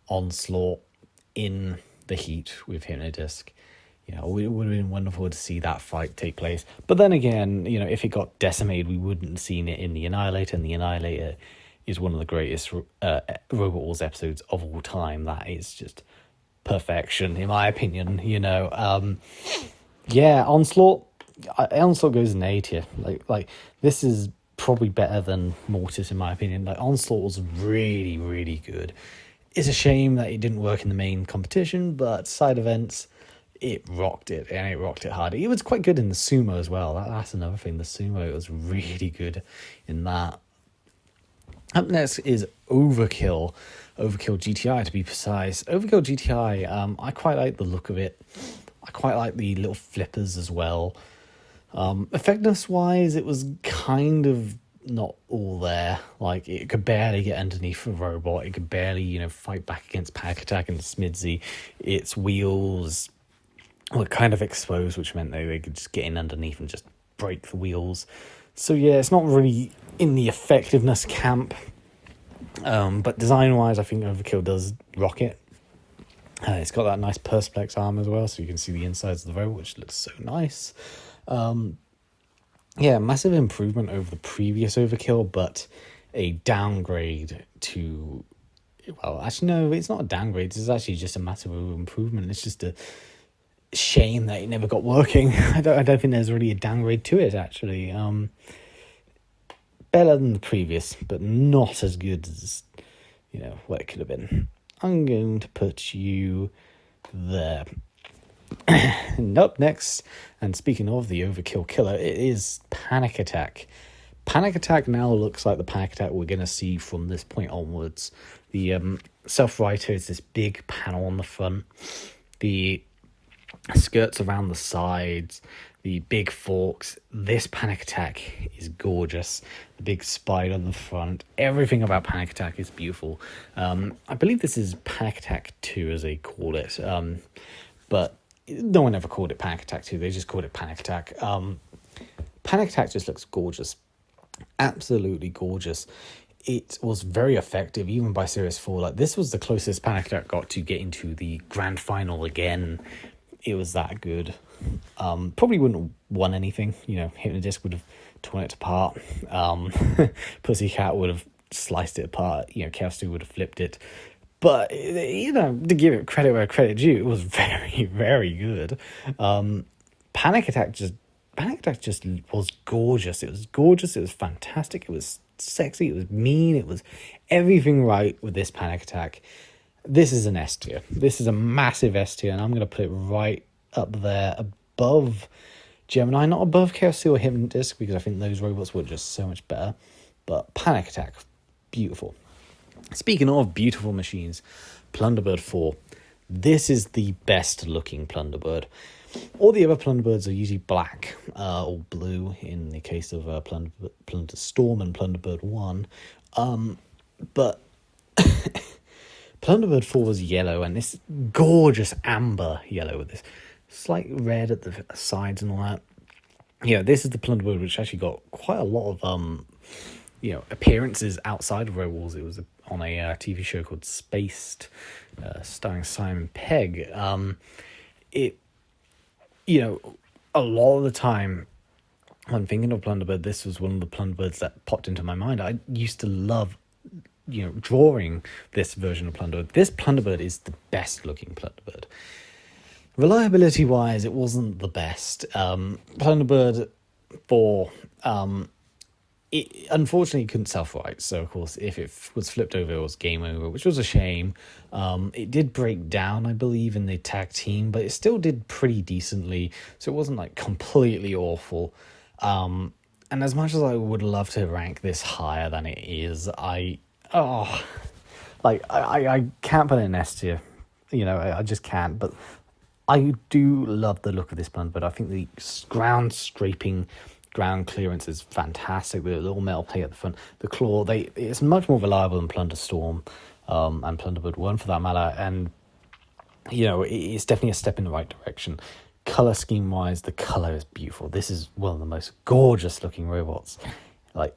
Onslaught in the heat with Hypno-Disc. It would have been wonderful to see that fight take place. But then again, if it got decimated, we wouldn't have seen it in the Annihilator, and the Annihilator is one of the greatest Robot Wars episodes of all time. That is just perfection, in my opinion. Onslaught goes in A tier. Like this is probably better than Mortis, in my opinion. Like, Onslaught was really, really good. It's a shame that it didn't work in the main competition, but side events, it rocked it, and it rocked it hard. It was quite good in the sumo as well. That's another thing. The sumo was really good in that. Up next is Overkill GTI, to be precise. Overkill GTI, I quite like the look of it. I quite like the little flippers as well. Effectiveness-wise, it was kind of not all there. Like, it could barely get underneath a robot. It could barely, fight back against Pack Attack and Smidsy. Its wheels were kind of exposed, which meant they could just get in underneath and just break the wheels. So yeah, it's not really in the effectiveness camp. But design-wise, I think Overkill does rock it. It's got that nice Perspex arm as well, so you can see the insides of the robot, which looks so nice. Yeah, massive improvement over the previous Overkill, but a downgrade to... Well, actually, no, it's not a downgrade. It's actually just a massive improvement. It's just a shame that it never got working. I don't think there's really a downgrade to it, actually. Better than the previous, but not as good as, what it could have been. I'm going to put you there. And up next, and speaking of the Overkill killer, it is Panic Attack. Panic Attack now looks like the Panic Attack we're going to see from this point onwards. The self-righter is this big panel on the front. The skirts around the sides, the big forks. This Panic Attack is gorgeous. The big spider on the front. Everything about Panic Attack is beautiful. I believe this is Panic Attack 2 as they call it. But no one ever called it Panic Attack 2. They just called it Panic Attack. Panic Attack just looks gorgeous. Absolutely gorgeous. It was very effective, even by Series 4. Like, this was the closest Panic Attack got to getting to the grand final again. It was that good. Probably wouldn't have won anything. Hypno-Disc would have torn it apart. Pussycat would have sliced it apart. Chaos 2 would have flipped it. But, to give it credit where credit due, it was very, very good. Panic Attack just was gorgeous. It was gorgeous. It was fantastic. It was sexy. It was mean. It was everything right with this Panic Attack. This is an S tier. This is a massive S tier, and I'm going to put it right up there above Gemini, not above Chaos 2 or Hypno-Disc, because I think those robots were just so much better. But Panic Attack, beautiful. Speaking of beautiful machines, Plunderbird 4. This is the best looking Plunderbird. All the other Plunderbirds are usually black or blue in the case of Plunderstorm and Plunderbird 1. But Plunderbird 4 was yellow, and this gorgeous amber yellow with this slight red at the sides and all that. This is the Plunderbird, which actually got quite a lot of appearances outside of Robots. It was on a TV show called Spaced, starring Simon Pegg. A lot of the time when thinking of Plunderbird, this was one of the Plunderbirds that popped into my mind. I used to love, drawing this version of Plunderbird. This Plunderbird is the best looking Plunderbird. Reliability wise, it wasn't the best. Plunderbird 4, it unfortunately couldn't self-right, so of course if it was flipped over it was game over, which was a shame. It did break down, I believe, in the tag team, but it still did pretty decently, so it wasn't like completely awful. And as much as I would love to rank this higher than it is, I can't put it in S tier. I just can't. But I do love the look of this Plunderbird. I think the ground scraping, ground clearance is fantastic. The little metal plate at the front, the claw, it's much more reliable than Plunderstorm and Plunderbird 1 for that matter. And it's definitely a step in the right direction. Color scheme wise, the color is beautiful. This is one of the most gorgeous looking robots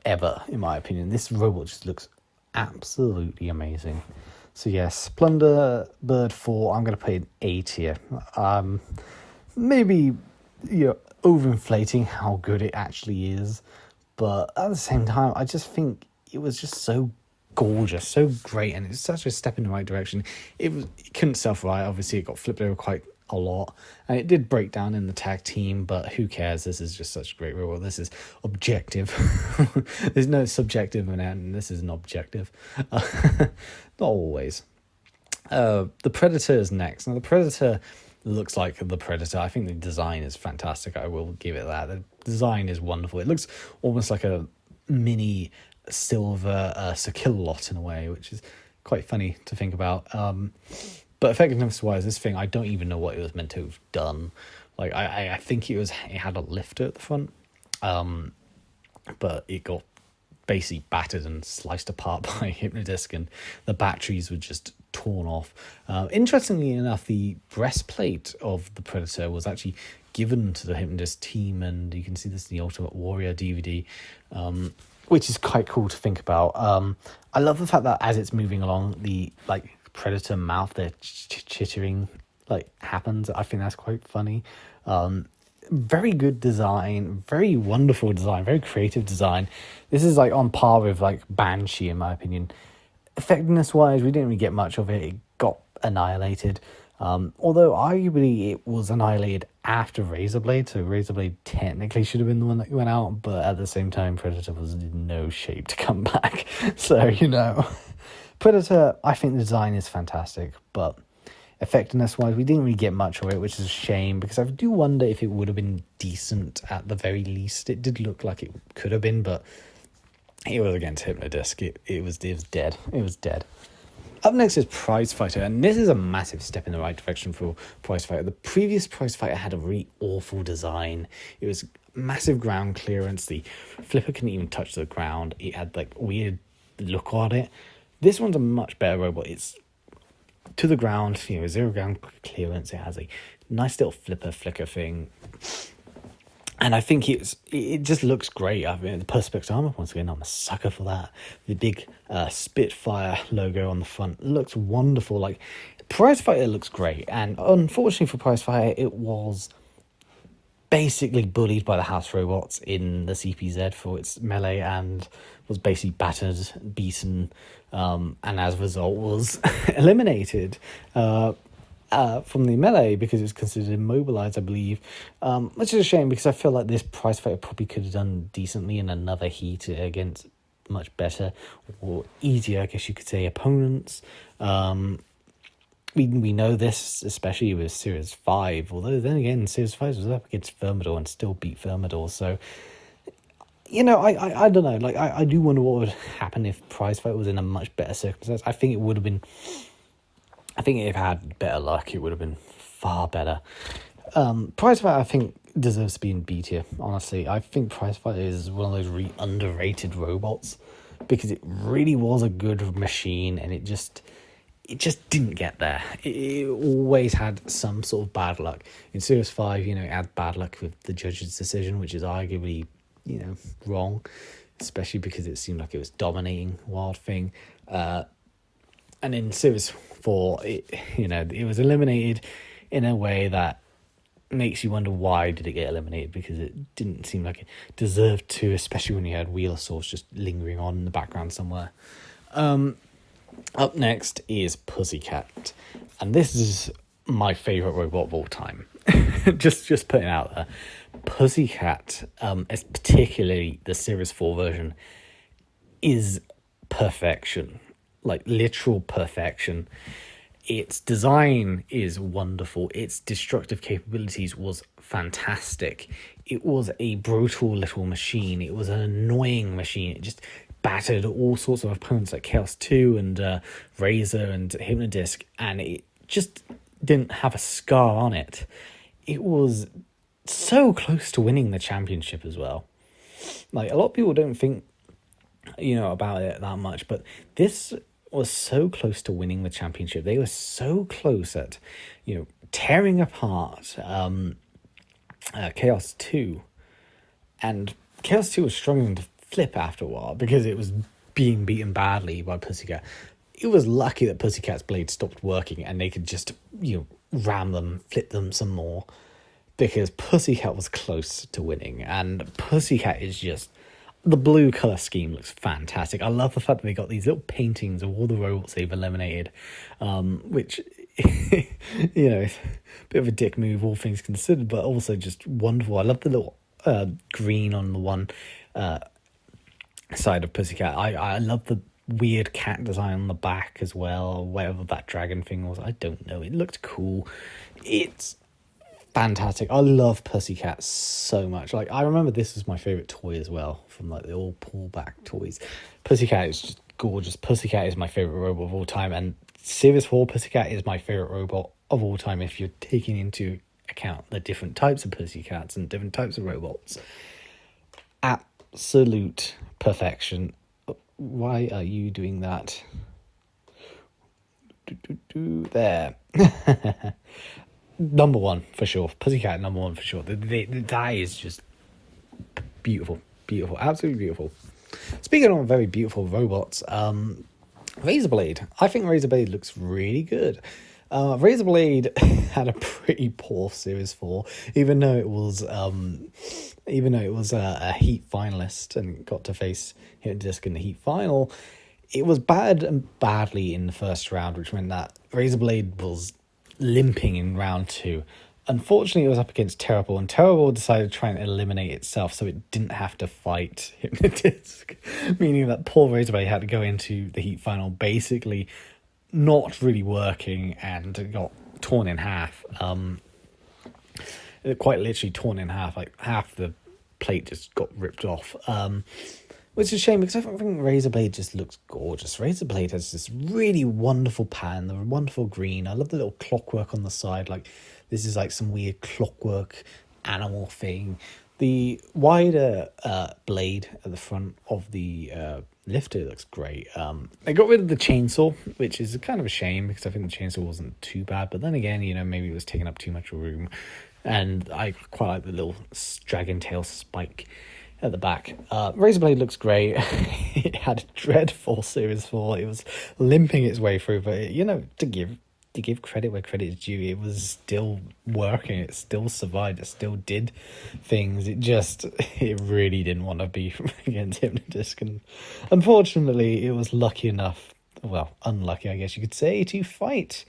ever, in my opinion. This robot just looks absolutely amazing. So yes, Plunderbird 4, I'm going to put an A tier. Maybe overinflating how good it actually is, but at the same time, I just think it was just so gorgeous, so great, and it's such a step in the right direction. It couldn't self-right. Obviously, it got flipped over quite a lot, and it did break down in the tag team, but who cares? This is just such a great robot. This is objective. There's no subjective in it, and this is an objective. Not always. The Predator is next. Now, the Predator looks like the Predator. I think the design is fantastic. I will give it that. The design is wonderful. It looks almost like a mini silver Sir Killertron in a way, which is quite funny to think about. But effectiveness-wise, this thing, I don't even know what it was meant to have done. I think it had a lifter at the front, but it got basically battered and sliced apart by Hypno-Disc, and the batteries were just torn off. Interestingly enough, the breastplate of the Predator was actually given to the Hypno-Disc team, and you can see this in the Ultimate Warrior DVD, which is quite cool to think about. I love the fact that as it's moving along, the like predator mouth, the chittering like happens. I think that's quite funny. Very good design, very wonderful design, very creative design. This is like on par with like Banshee in my opinion. Effectiveness wise, we didn't really get much of it. It got annihilated. Although arguably it was annihilated after Razorblade, so Razorblade technically should have been the one that went out, but at the same time Predator was in no shape to come back. So, you know, Predator, I think the design is fantastic, but effectiveness wise we didn't really get much of it, which is a shame, because I do wonder if it would have been decent at the very least. It did look like it could have been, but it was against Hypno-Disc. It was dead. It was dead. Up next is Prize Fighter, and this is a massive step in the right direction for Prize Fighter. The previous Prize Fighter had a really awful design. It was massive ground clearance. The flipper couldn't even touch the ground. It had like weird look on it. This one's a much better robot. It's to the ground, you know, zero ground clearance. It has a nice little flipper flicker thing. And I think it just looks great. I mean, the Perspex armor, once again, I'm a sucker for that. The big Spitfire logo on the front looks wonderful. Like, Prize Fighter looks great. And unfortunately for Prize Fighter, it was basically bullied by the house robots in the CPZ for its melee and was basically battered, beaten, and as a result was eliminated from the melee because it was considered immobilized, I believe, which is a shame because I feel like this Prize Fighter probably could have done decently in another heat against much better or easier, I guess you could say, opponents. We know this, especially with Series 5, although then again, Series 5 was up against Thermidor and still beat Thermidor, so, you know, I don't know, like, I do wonder what would happen if Prize Fighter was in a much better circumstance. I think it would have been, I think if it had better luck, it would have been far better. Prize Fighter, I think, deserves to be in B tier, honestly. I think Prize Fighter is one of those really underrated robots because it really was a good machine and it just didn't get there. It always had some sort of bad luck. In Series 5, you know, it had bad luck with the judge's decision, which is arguably, you know, wrong, especially because it seemed like it was dominating Wild Thing. And in Series 4, it was eliminated in a way that makes you wonder why did it get eliminated, because it didn't seem like it deserved to, especially when you had Wheelosaurus just lingering on in the background somewhere. Up next is Pussycat, and this is my favourite robot of all time. just putting it out there. Pussycat, particularly the Series 4 version, is perfection. Like literal perfection. Its design is wonderful. Its destructive capabilities was fantastic. It was a brutal little machine. It was an annoying machine. It just battered all sorts of opponents like Chaos 2 and Razor and Hypno-Disc, and it just didn't have a scar on it. It was so close to winning the championship as well. Like, a lot of people don't think, you know, about it that much, but this was so close to winning the championship. They were so close at, you know, tearing apart Chaos 2. And Chaos 2 was struggling to flip after a while because it was being beaten badly by Pussycat. It was lucky that Pussycat's blade stopped working and they could just, you know, ram them, flip them some more, because Pussycat was close to winning. And Pussycat is just... the blue colour scheme looks fantastic. I love the fact that they got these little paintings of all the robots they've eliminated, which, you know, is a bit of a dick move, all things considered, but also just wonderful. I love the little green on the one side of Pussycat. I love the weird cat design on the back as well, whatever that dragon thing was. I don't know. It looked cool. It's fantastic. I love Pussycat so much. Like, I remember this was my favourite toy as well, from like the old pullback toys. Pussycat is just gorgeous. Pussycat is my favourite robot of all time, and Series 4 Pussycat is my favourite robot of all time if you're taking into account the different types of Pussycats and different types of robots. Absolute perfection. Why are you doing that? There. Number one for sure. Pussycat number one for sure. That is just beautiful, beautiful, absolutely beautiful. Speaking of very beautiful robots, Razorblade. I think Razorblade looks really good. Razorblade had a pretty poor Series 4, even though it was a Heat finalist and got to face Hypno-Disc in the Heat final. It was bad and badly in the first round, which meant that Razorblade was limping in round 2. Unfortunately, it was up against Terrible, and Terrible decided to try and eliminate itself so it didn't have to fight Hypno-Disc, meaning that poor Razorblade had to go into the Heat final basically not really working and got torn in half. Quite literally torn in half, like half the plate just got ripped off. Which is a shame because I think Razorblade just looks gorgeous. Razorblade has this really wonderful pattern, the wonderful green. I love the little clockwork on the side. Like, this is like some weird clockwork animal thing. The wider blade at the front of the lifter looks great. They got rid of the chainsaw, which is kind of a shame because I think the chainsaw wasn't too bad. But then again, maybe it was taking up too much room. And I quite like the little dragon tail spike at the back. Razorblade looks great. It had a dreadful Series 4. It was limping its way through, but to give credit where credit is due, it was still working. It still survived. It still did things. It really didn't want to be against Hypno-Disc, and unfortunately, it was unlucky, I guess you could say, to fight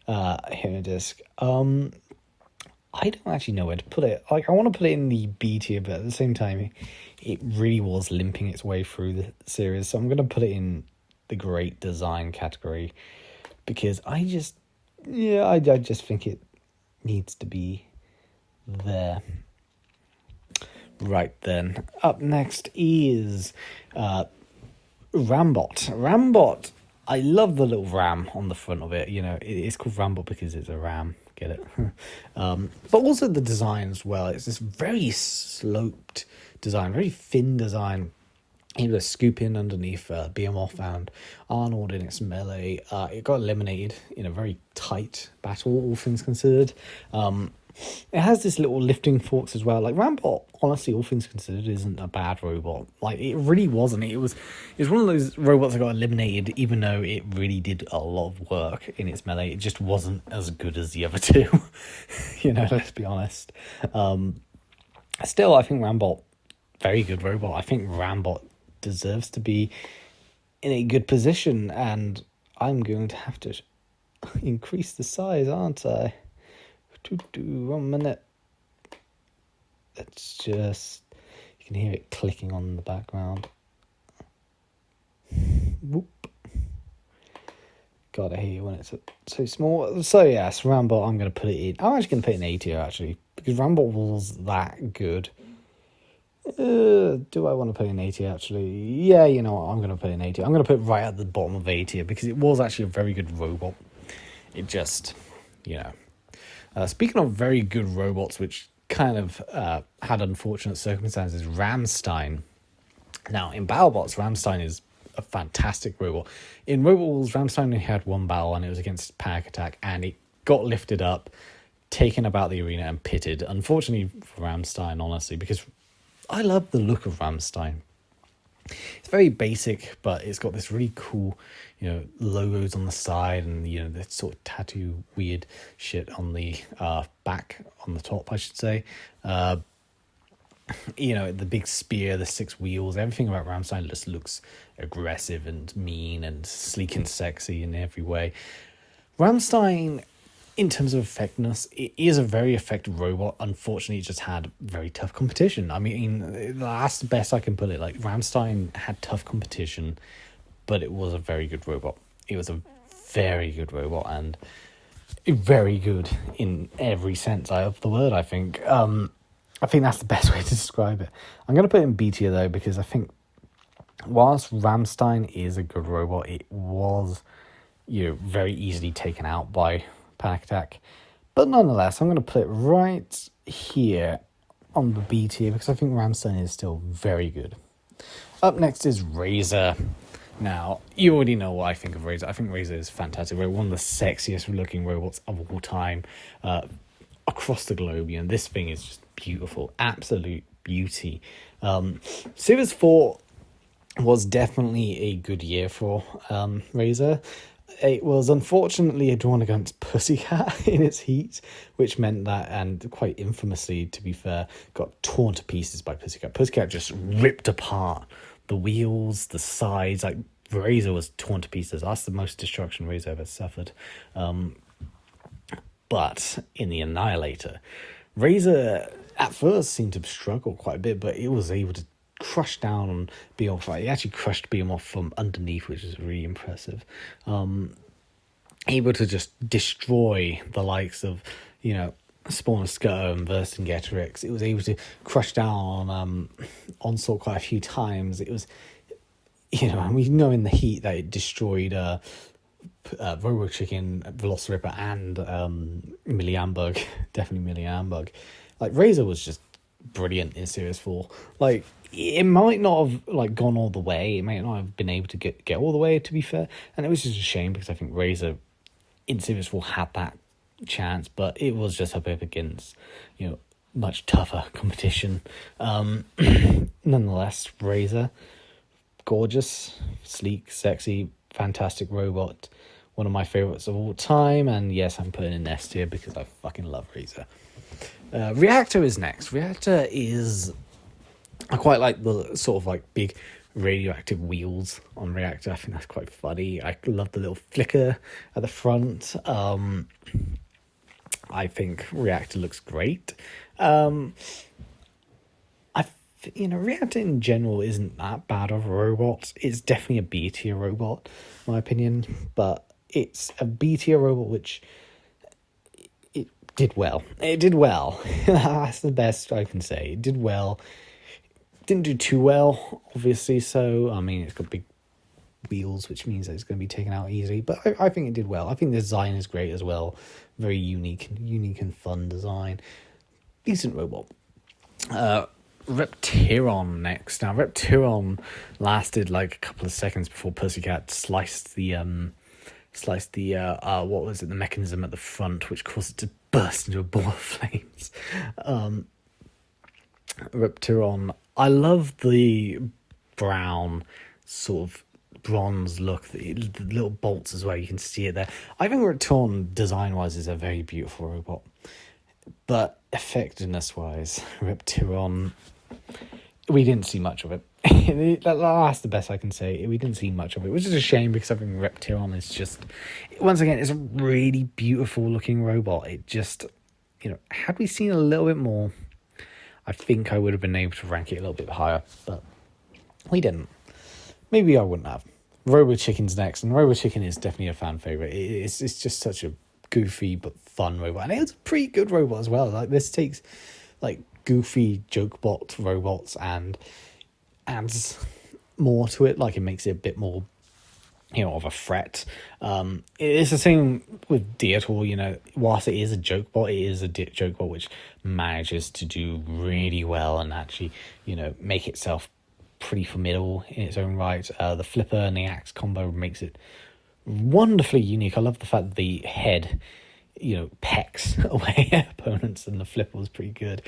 Hypno-Disc. I don't actually know where to put it. Like, I want to put it in the B tier, but at the same time, it really was limping its way through the series. So I'm going to put it in the great design category because I just think it needs to be there. Right then, up next is Rambot. Rambot, I love the little ram on the front of it. It's called Rambot because it's a ram. Get it? But also the design as well. It's this very sloped design, very thin design. Able to scoop in underneath Behemoth and Arnold in its melee. It got eliminated in a very tight battle, all things considered. It has this little lifting forks as well. Like, Rambot, honestly, all things considered, isn't a bad robot. Like, it really wasn't. It was one of those robots that got eliminated, even though it really did a lot of work in its melee. It just wasn't as good as the other two. Let's be honest. Still, I think Rambot, very good robot. I think Rambot deserves to be in a good position, and I'm going to have to increase the size, aren't I? 1 minute. It's just, you can hear it clicking on the background. Whoop. God, I hate it when it's so small. So yes, Rambot, I'm going to put it in. I'm actually going to put it in A tier, actually, because Rambot was that good. Do I want to put it in A tier, actually? Yeah, you know what, I'm going to put it in A tier. I'm going to put it right at the bottom of A tier because it was actually a very good robot. It just, speaking of very good robots, which kind of had unfortunate circumstances, Ramstein. Now, in BattleBots, Ramstein is a fantastic robot. In Robot Wars, Ramstein only had one battle, and it was against Panic Attack, and it got lifted up, taken about the arena, and pitted. Unfortunately for Ramstein, honestly, because I love the look of Ramstein. It's very basic, but it's got this really cool, logos on the side and, the sort of tattoo weird shit on the back, on the top, I should say. The big spear, the 6 wheels, everything about Ramstein just looks aggressive and mean and sleek and sexy in every way. Ramstein, in terms of effectiveness, it is a very effective robot. Unfortunately, it just had very tough competition. I mean, that's the best I can put it. Like, Ramstein had tough competition, but it was a very good robot. It was a very good robot, and very good in every sense of the word, I think. I think that's the best way to describe it. I'm going to put it in B tier, though, because I think whilst Ramstein is a good robot, it was, very easily taken out by Panic Attack. But nonetheless, I'm going to put it right here on the B tier because I think Ramstein is still very good. Up next is Razor. Now, you already know what I think of Razor. I think Razor is fantastic. One of the sexiest looking robots of all time across the globe. This thing is just beautiful. Absolute beauty. Series 4 was definitely a good year for Razor. It was unfortunately a drawn against Pussycat in its heat, which meant that, and quite infamously, to be fair, got torn to pieces by Pussycat. Pussycat just ripped apart the wheels, the sides, like Razor was torn to pieces. That's the most destruction Razor ever suffered. But in the Annihilator, Razor at first seemed to struggle quite a bit, but it was able to crush down on Behemoth. It actually crushed Behemoth from underneath, which is really impressive. Able to just destroy the likes of, Spawn of Scuttle and Vercingetorix. It was able to crush down on Onslaught quite a few times. It was, and we know in the heat that it destroyed Robo Chicken, Velociraptor, and Millennium Bug. Definitely Millennium Bug. Like, Razor was just brilliant in Series 4. Like, it might not have gone all the way. It might not have been able to get all the way, to be fair. And it was just a shame because I think Razor in Series 4 had that chance, but it was just up against, much tougher competition. Nonetheless, Razor, gorgeous, sleek, sexy, fantastic robot. One of my favorites of all time. And yes, I'm putting in S tier because I fucking love Razor. Reactor is next. Reactor is... I quite like the sort of big radioactive wheels on Reactor. I think that's quite funny. I love the little flicker at the front. I think Reactor looks great. Reactor in general isn't that bad of a robot. It's definitely a B tier robot, in my opinion. But it's a B tier robot which... It did well. That's the best I can say. It did well. Didn't do too well, obviously, so, it's got big wheels, which means that it's going to be taken out easily, but I think it did well. I think the design is great as well. Very unique and fun design. Decent robot. Reptyron next. Now, Reptyron lasted a couple of seconds before Pussycat sliced the mechanism at the front, which caused it to burst into a ball of flames. Reptyron, I love the brown sort of bronze look, the little bolts as well, you can see it there. I think Reptyron design wise is a very beautiful robot, but effectiveness wise, Reptyron, we didn't see much of it. That's the best I can say. We didn't see much of it, which is a shame because I think Reptyron is just, once again, it's a really beautiful looking robot. It just, had we seen a little bit more, I think I would have been able to rank it a little bit higher, but we didn't. Maybe I wouldn't have. Robo Chicken's next, and Robo Chicken is definitely a fan favorite. It's just such a goofy but fun robot, and it's a pretty good robot as well. This takes goofy jokebot robots and adds more to it. It makes it a bit more, of a threat. It's the same with Detonator, whilst it is a joke bot, it is a joke bot which manages to do really well and actually, make itself pretty formidable in its own right. The flipper and the axe combo makes it wonderfully unique. I love the fact that the head, pecks away opponents, and the flipper was pretty good.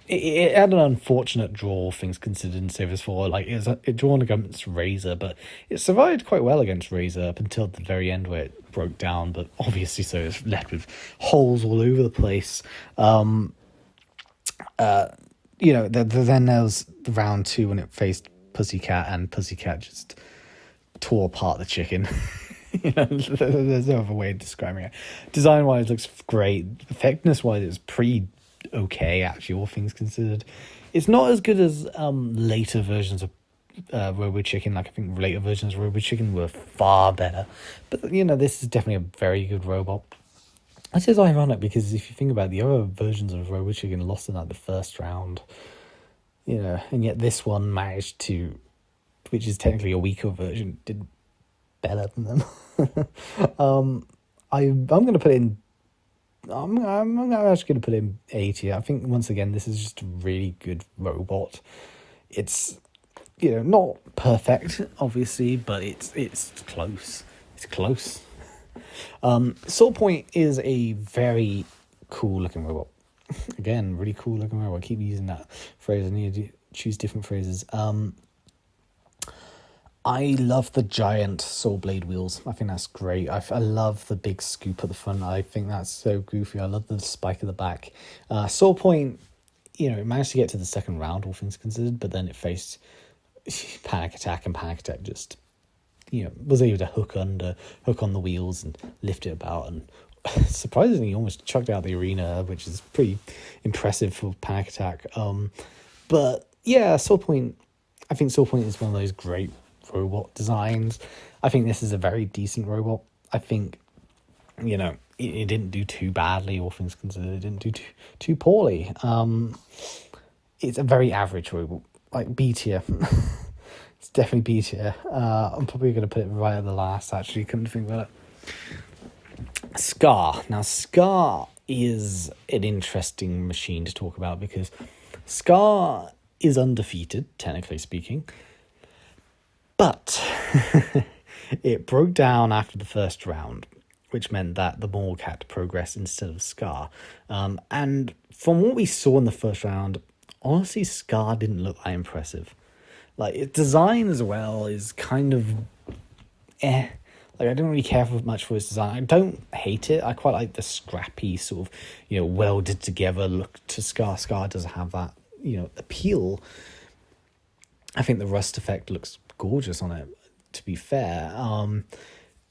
It had an unfortunate draw, things considered in Series 4. It drawn against Razor, but it survived quite well against Razor up until the very end where it broke down, but obviously so it's left with holes all over the place. Then there was round 2 when it faced Pussycat, and Pussycat just tore apart the chicken. There's no other way of describing it. Design wise, looks great. Effectiveness wise, it's pretty okay, actually, all things considered. It's not as good as later versions of Robo Chicken. I think later versions of Robo Chicken were far better. But this is definitely a very good robot. This is ironic because if you think about it, the other versions of Robo Chicken lost in the first round, and yet this one managed to, which is technically a weaker version, did better than them. I'm going to put in. I'm actually going to put in A tier. I think once again this is just a really good robot. It's not perfect, obviously, but it's close. It's close. Sword Point is a very cool looking robot. Again, really cool looking robot. I keep using that phrase. I need to choose different phrases. I love the giant saw blade wheels. I think that's great. I love the big scoop at the front. I think that's so goofy. I love the spike at the back. Saw point, it managed to get to the second round, all things considered, but then it faced Panic Attack, and Panic Attack just, was able to hook on the wheels and lift it about, and surprisingly almost chucked out the arena, which is pretty impressive for Panic Attack. But yeah, Saw Point, I think Saw Point is one of those great robot designs. I think this is a very decent robot. I think, it didn't do too badly, all things considered. It didn't do too poorly. It's a very average robot, like B tier. It's definitely B tier. I'm probably going to put it right at the last, actually, come to think about it. Scar. Now, Scar is an interesting machine to talk about because Scar is undefeated, technically speaking, but it broke down after the first round, which meant that the Morgue had to progress instead of Scar. And from what we saw in the first round, honestly, Scar didn't look that impressive. Like, its design as well is kind of Like, I don't really care much for its design. I don't hate it. I quite like the scrappy sort of, welded together look to Scar. Scar does have that, appeal. I think the rust effect looks gorgeous on it, to be fair. And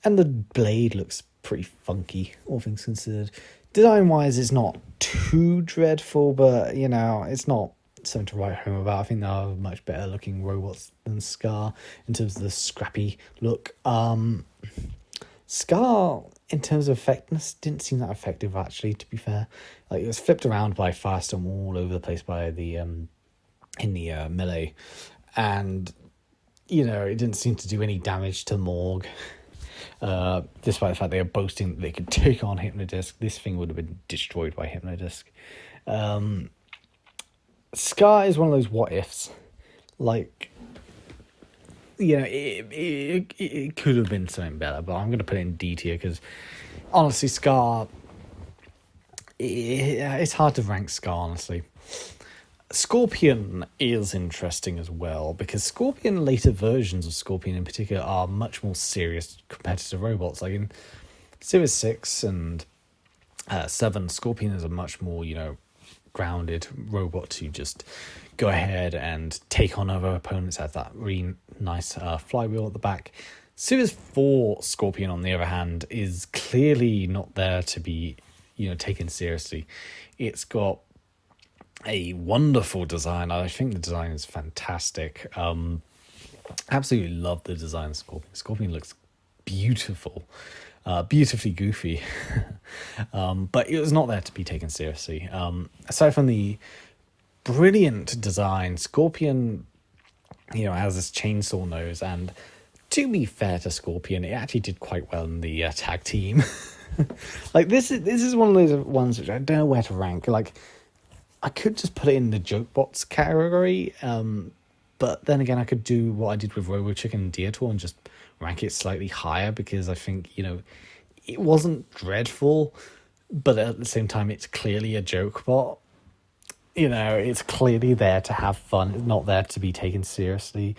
the blade looks pretty funky, all things considered. Design-wise, it's not too dreadful, but, it's not something to write home about. I think there are much better looking robots than Scar in terms of the scrappy look. Scar, in terms of effectiveness, didn't seem that effective, actually, to be fair. Like, it was flipped around by Firestorm all over the place by the in the melee, and it didn't seem to do any damage to Morgue. Despite the fact they were boasting that they could take on Hypno-Disc, this thing would have been destroyed by Hypno-Disc. Scar is one of those what ifs. Like, it could have been something better, but I'm going to put it in D tier because, honestly, Scar, it's hard to rank Scar, honestly. Scorpion is interesting as well, because Scorpion, later versions of Scorpion in particular, are much more serious competitive robots. Like in Series 6 and 7, Scorpion is a much more, grounded robot to just go ahead and take on other opponents. Has that really nice flywheel at the back. Series 4 Scorpion, on the other hand, is clearly not there to be, taken seriously. It's got a wonderful design. I think the design is fantastic. Absolutely love the design of Scorpion. Scorpion looks beautiful, beautifully goofy, but it was not there to be taken seriously. Aside from the brilliant design, Scorpion, has this chainsaw nose, and to be fair to Scorpion, it actually did quite well in the tag team. Like, this is one of those ones which I don't know where to rank. Like, I could just put it in the joke bots category, but then again, I could do what I did with Robo Chicken and Detonator and just rank it slightly higher, because I think, it wasn't dreadful, but at the same time, it's clearly a joke bot. It's clearly there to have fun. It's not there to be taken seriously.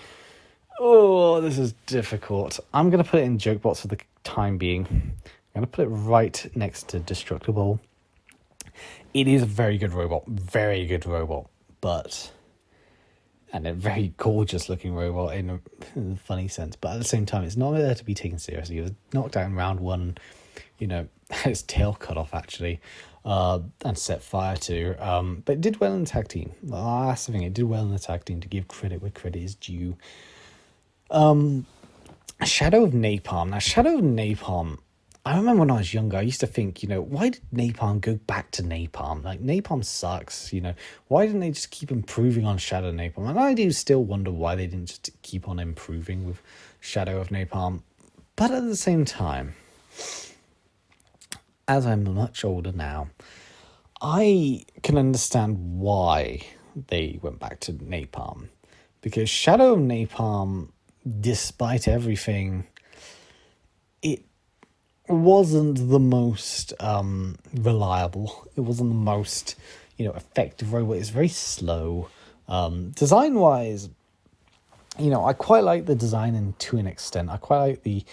Oh, this is difficult. I'm going to put it in joke bots for the time being. I'm going to put it right next to Destructible. It is a very good robot, and a very gorgeous looking robot in a funny sense, but at the same time, it's not there to be taken seriously. It was knocked out in round 1, its tail cut off, actually, and set fire to, but it did well in the tag team. That's the thing, it did well in the tag team, to give credit where credit is due. Shadow of Napalm. Now, Shadow of Napalm, I remember when I was younger, I used to think, why did Napalm go back to Napalm? Like, Napalm sucks, Why didn't they just keep improving on Shadow of Napalm? And I do still wonder why they didn't just keep on improving with Shadow of Napalm. But at the same time, as I'm much older now, I can understand why they went back to Napalm. Because Shadow of Napalm, despite everything, it wasn't the most reliable. It wasn't the most effective robot. It's very slow. Design wise, I quite like the design and to an extent. I quite like the,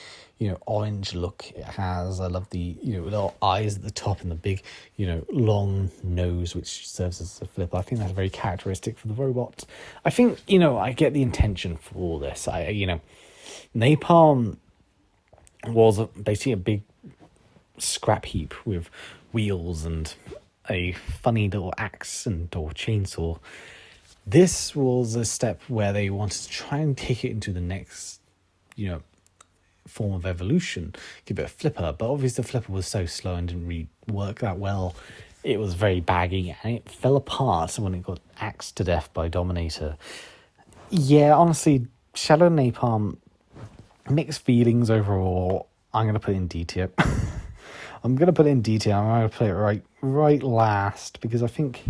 orange look it has. I love the, little eyes at the top and the big, long nose, which serves as a flipper. I think that's very characteristic for the robot. I think, I get the intention for all this. Napalm was basically a big scrap heap with wheels and a funny little axe or chainsaw. This was a step where they wanted to try and take it into the next, form of evolution. Give it a flipper, but obviously the flipper was so slow and didn't really work that well. It was very baggy and it fell apart when it got axed to death by Dominator. Yeah, honestly, Shadow Napalm, mixed feelings overall. I'm going to put it in D tier. I'm going to put it in D tier. I'm going to put it right last because I think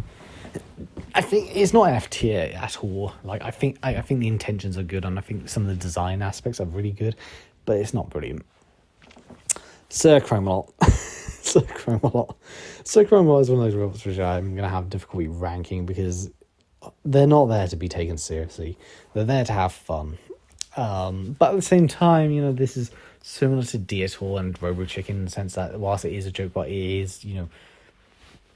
it's not F tier at all. Like I think the intentions are good and I think some of the design aspects are really good, but it's not brilliant. Sir Cromalot. Sir Cromalot is one of those robots which I'm going to have difficulty ranking because they're not there to be taken seriously. They're there to have fun. But at the same time, this is similar to Deatour and Robo Chicken in the sense that whilst it is a joke, but it is,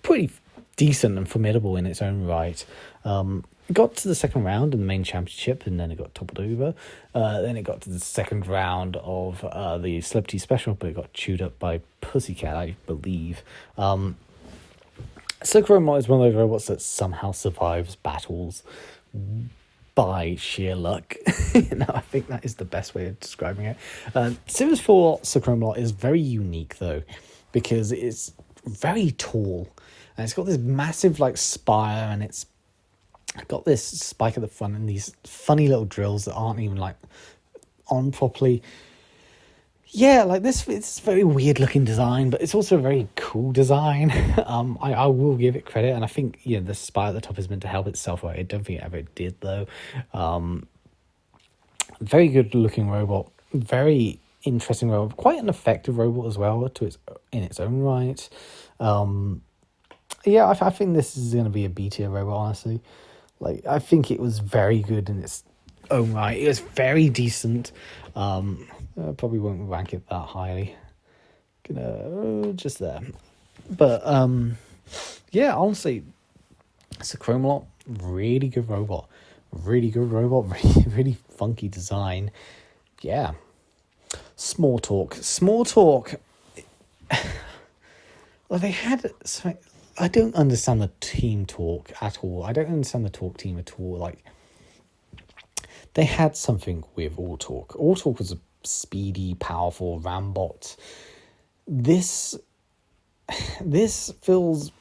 pretty decent and formidable in its own right. It got to the second round in the main championship and then it got toppled over. Then it got to the second round of the Celebrity Special, but it got chewed up by Pussycat, I believe. Silkromot is one of those robots that somehow survives battles by sheer luck. I think that is the best way of describing it. Series 4 Silkromot is very unique though, because it's very tall and it's got this massive spire and it's got this spike at the front and these funny little drills that aren't even on properly. Yeah, it's a very weird looking design, but it's also a very cool design. I will give it credit, and I think the spire at the top is meant to help itself out. I don't think it ever did though. Very good looking robot, very interesting robot, quite an effective robot as well in its own right. I think this is going to be a B tier robot, honestly. I think it was very good in its own right. It was very decent. I probably won't rank it that highly. Just there. But, honestly, it's a Chromalot. Really good robot. Really good robot. Really, really funky design. Yeah. Small Talk. They had... I don't understand the team talk at all. I don't understand the talk team at all. They had something with All Talk. All Talk was a speedy, powerful Rambot. This feels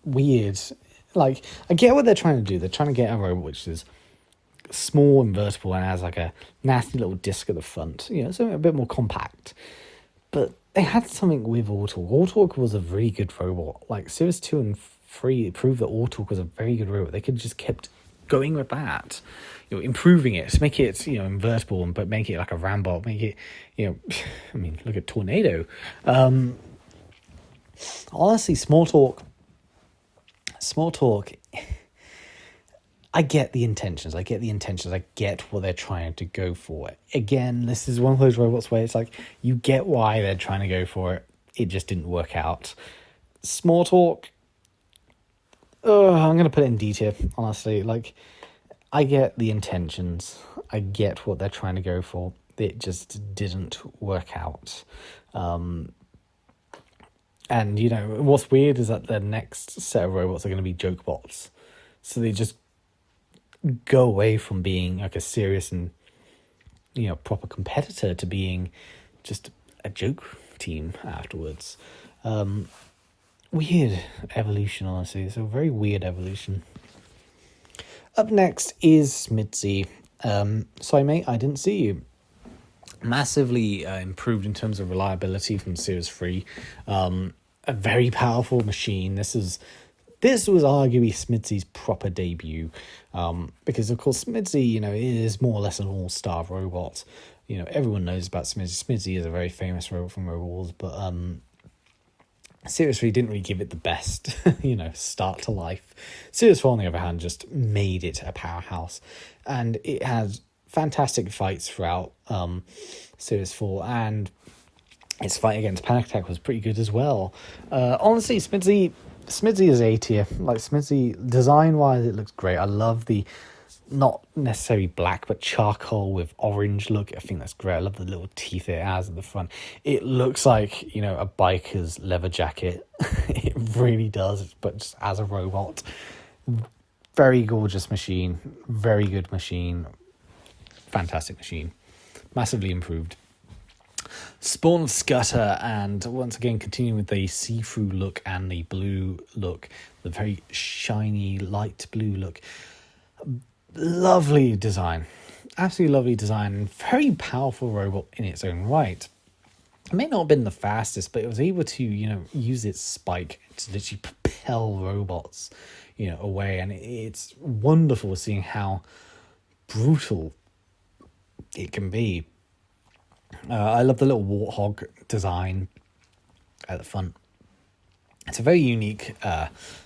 weird. I get what they're trying to do. They're trying to get a robot which is small and vertical and has a nasty little disc at the front. Something a bit more compact. But they had something with All Talk. All Talk was a really good robot. Series 2 and 3 proved that All Talk was a very good robot. They could just kept going with that. Improving it, make it, invertible, but make it like a Rambot, make it, look at Tornado. Honestly, Small Talk, I get the intentions. I get what they're trying to go for. Again, this is one of those robots where it's you get why they're trying to go for it. It just didn't work out. Small Talk, I'm going to put it in D tier, honestly. I get the intentions. I get what they're trying to go for. It just didn't work out. And, what's weird is that the next set of robots are going to be joke bots. So they just go away from being a serious and, proper competitor to being just a joke team afterwards. Weird evolution, honestly. It's a very weird evolution. Up next is Smidsy. Sorry, mate, I didn't see you. Massively improved in terms of reliability from Series 3. A very powerful machine. This was arguably Smidsy's proper debut. Because, of course, Smidsy, is more or less an all-star robot. Everyone knows about Smidsy. Smidsy is a very famous robot from Robot Wars, but Series 3 didn't really give it the best, start to life. Series 4, on the other hand, just made it a powerhouse. And it has fantastic fights throughout Series 4, and its fight against Panic Attack was pretty good as well. Honestly, Smidsy is A tier. Like, Smidsy, design-wise, it looks great. I love the, not necessarily black, but charcoal with orange look. I think that's great. I love the little teeth it has at the front. It looks like, you know, a biker's leather jacket. It really does, but just as a robot. Very gorgeous machine. Very good machine. Fantastic machine. Massively improved. Spawn of Scudder, and once again continuing with the see-through look and the blue look, the very shiny light blue look. Lovely design, absolutely lovely design, very powerful robot in its own right. It may not have been the fastest, but it was able to, you know, use its spike to literally propel robots, you know, away, and it's wonderful seeing how brutal it can be. I love the little warthog design at the front. It's a very unique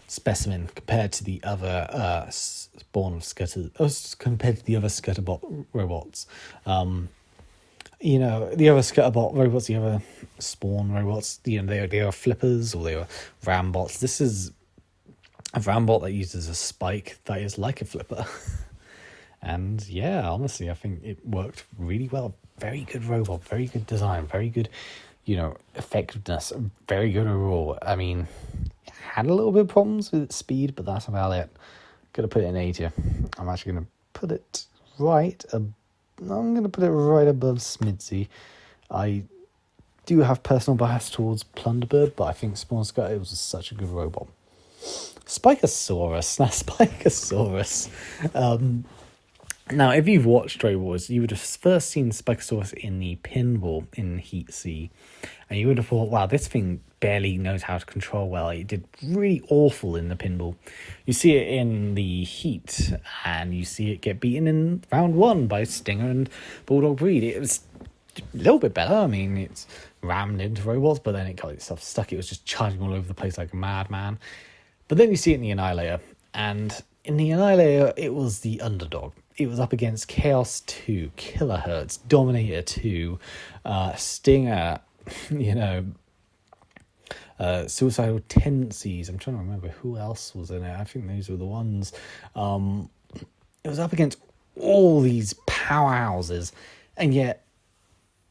specimen compared to the other Spawn of Scudder, compared to the other Scutterbot robots. You know, the other Scutterbot robots, the other Spawn robots, you know, they are flippers or they are rambots. This is a rambot that uses a spike that is like a flipper. And yeah, honestly, I think it worked really well. Very good robot, very good design, very good, you know, effectiveness, very good overall. I mean, it had a little bit of problems with its speed, but that's about it. Gonna put it in A tier. I'm actually gonna put it right. I'm gonna put it right above Smidsy. I do have personal bias towards Plunderbird, but I think Spawn Scudder was such a good robot. Spikosaurus. Now, Spikosaurus. Now, if you've watched Stray Wars, you would have first seen Spikosaurus in the pinball in Heat C, and you would have thought, wow, this thing barely knows how to control well. It did really awful in the pinball. You see it in the Heat, and you see it get beaten in round 1 by Stinger and Bulldog Breed. It was a little bit better. I mean, it's rammed into robots, but then it got itself stuck. It was just charging all over the place like a madman. But then you see it in the Annihilator, and in the Annihilator, it was the underdog. It was up against Chaos 2, Kilohertz, Dominator 2, Stinger, you know, Suicidal Tendencies. I'm trying to remember who else was in it. I think those were the ones. It was up against all these powerhouses, and yet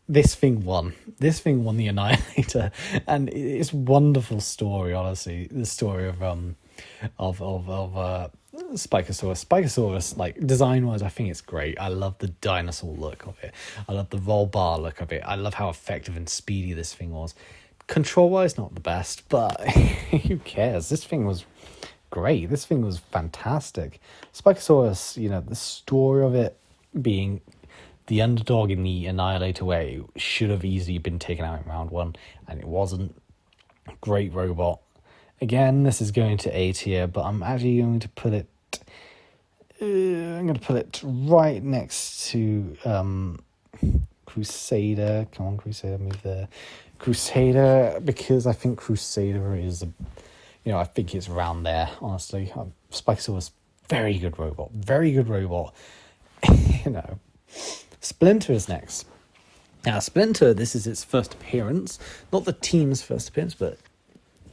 this thing won. This thing won the Annihilator, and it's a wonderful story, honestly. The story of Spikosaurus. Spikosaurus, like, design-wise, I think it's great. I love the dinosaur look of it. I love the roll bar look of it. I love how effective and speedy this thing was. Control-wise, not the best, but who cares? This thing was great. This thing was fantastic. Spikosaurus, you know, the story of it being the underdog in the Annihilator way should have easily been taken out in round 1, and it wasn't. Great robot. Again, this is going to A tier, but I'm actually going to put it. I'm going to put it right next to Crusader. Come on, Crusader, move there. Crusader, because I think Crusader is, you know, I think it's around there. Honestly, Spikesaurus, very good robot, very good robot. You know, Splinter is next. Now, Splinter, this is its first appearance, not the team's first appearance, but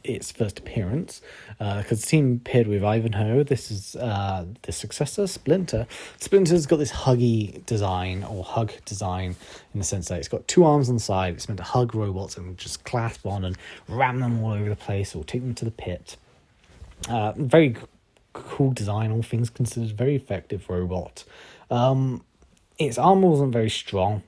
its first appearance, because the team appeared with Ivanhoe. This is the successor, Splinter. Splinter's got this huggy design, or hug design, in the sense that it's got 2 arms on the side. It's meant to hug robots and just clasp on and ram them all over the place or take them to the pit. Very cool design, all things considered. Very effective robot. Its armor wasn't very strong,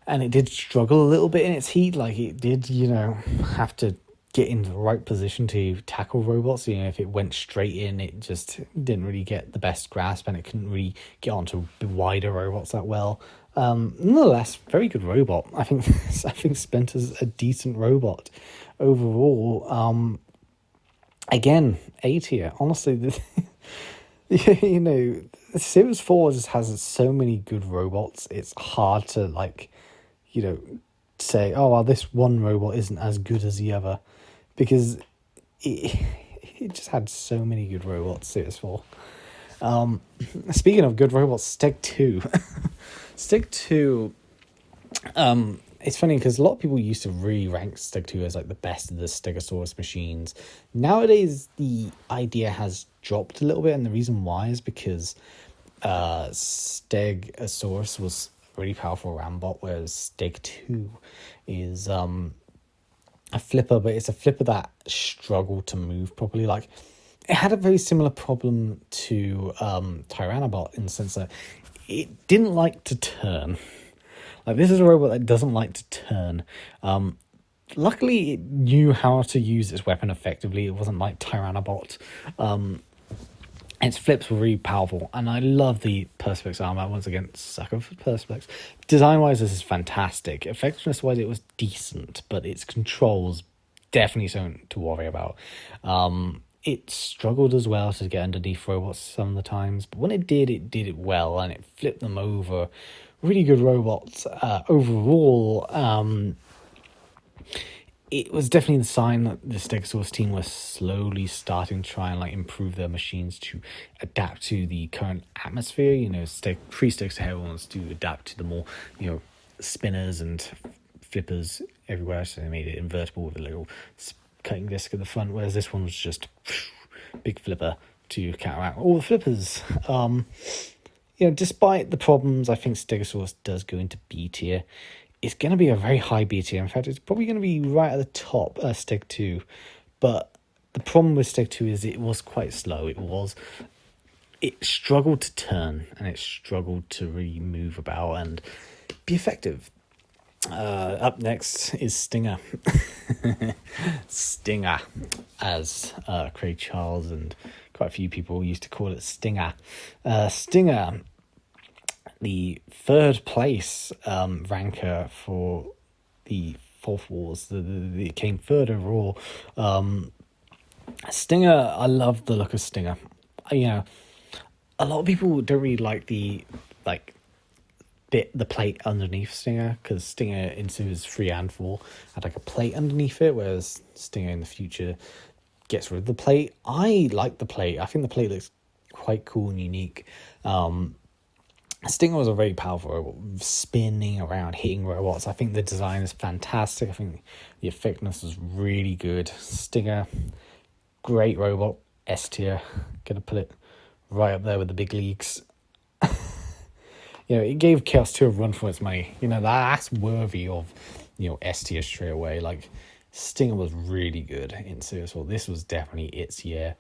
and it did struggle a little bit in its heat. Like, it did, you know, have to get into the right position to tackle robots. You know, if it went straight in, it just didn't really get the best grasp, and it couldn't really get onto wider robots that well. Nonetheless, very good robot. I think Splinter's a decent robot overall. Again, A tier. Honestly, you know, Series 4 just has so many good robots. It's hard to, like, you know, say, oh, well, this one robot isn't as good as the other, because it just had so many good robots, Series 4. Speaking of good robots, Steg 2. Steg 2, it's funny because a lot of people used to really rank Steg 2 as like the best of the Stegosaurus machines. Nowadays, the idea has dropped a little bit, and the reason why is because Stegosaurus was a really powerful Rambot, whereas Steg 2 is a flipper, but it's a flipper that struggled to move properly. Like, it had a very similar problem to Tyrannobot in the sense that it didn't like to turn. Like, this is a robot that doesn't like to turn. Luckily, it knew how to use its weapon effectively. It wasn't like Tyrannobot. Its flips were really powerful, and I love the Perspex armor. Once again, sucker for Perspex. Design-wise, this is fantastic. Effectiveness-wise, it was decent, but its controls definitely something to worry about. It struggled as well to get underneath robots some of the times, but when it did it well, and it flipped them over. Really good robots overall. It was definitely the sign that the Stegosaurus team was slowly starting to try and like improve their machines to adapt to the current atmosphere. You know, pre-Stegosaurus wants to adapt to the more, you know, spinners and flippers everywhere. So they made it invertible with a little cutting disc at the front, whereas this one was just big flipper to counteract all the flippers. You know, despite the problems, I think Stegosaurus does go into B tier. It's going to be a very high B tier. In fact, it's probably going to be right at the top, Steg 2. But the problem with Steg 2 is it was quite slow. It struggled to turn, and it struggled to really move about and be effective. Up next is Stinger. Stinger, as Craig Charles and quite a few people used to call it Stinger. Stinger, the third place ranker for the Fourth Wars. It came third overall. Stinger, I love the look of Stinger. You know, a lot of people don't really like the plate underneath Stinger, because Stinger in Series 3 and 4 had like a plate underneath it, whereas Stinger in the future gets rid of the plate. I like the plate. I think the plate looks quite cool and unique. Stinger was a very powerful robot, spinning around, hitting robots. I think the design is fantastic. I think the effectiveness was really good. Stinger, great robot, S tier. Gonna put it right up there with the big leagues. You know, it gave Chaos 2 a run for its money. You know, that's worthy of, you know, S tier straight away. Like, Stinger was really good in Series 4. This was definitely its year.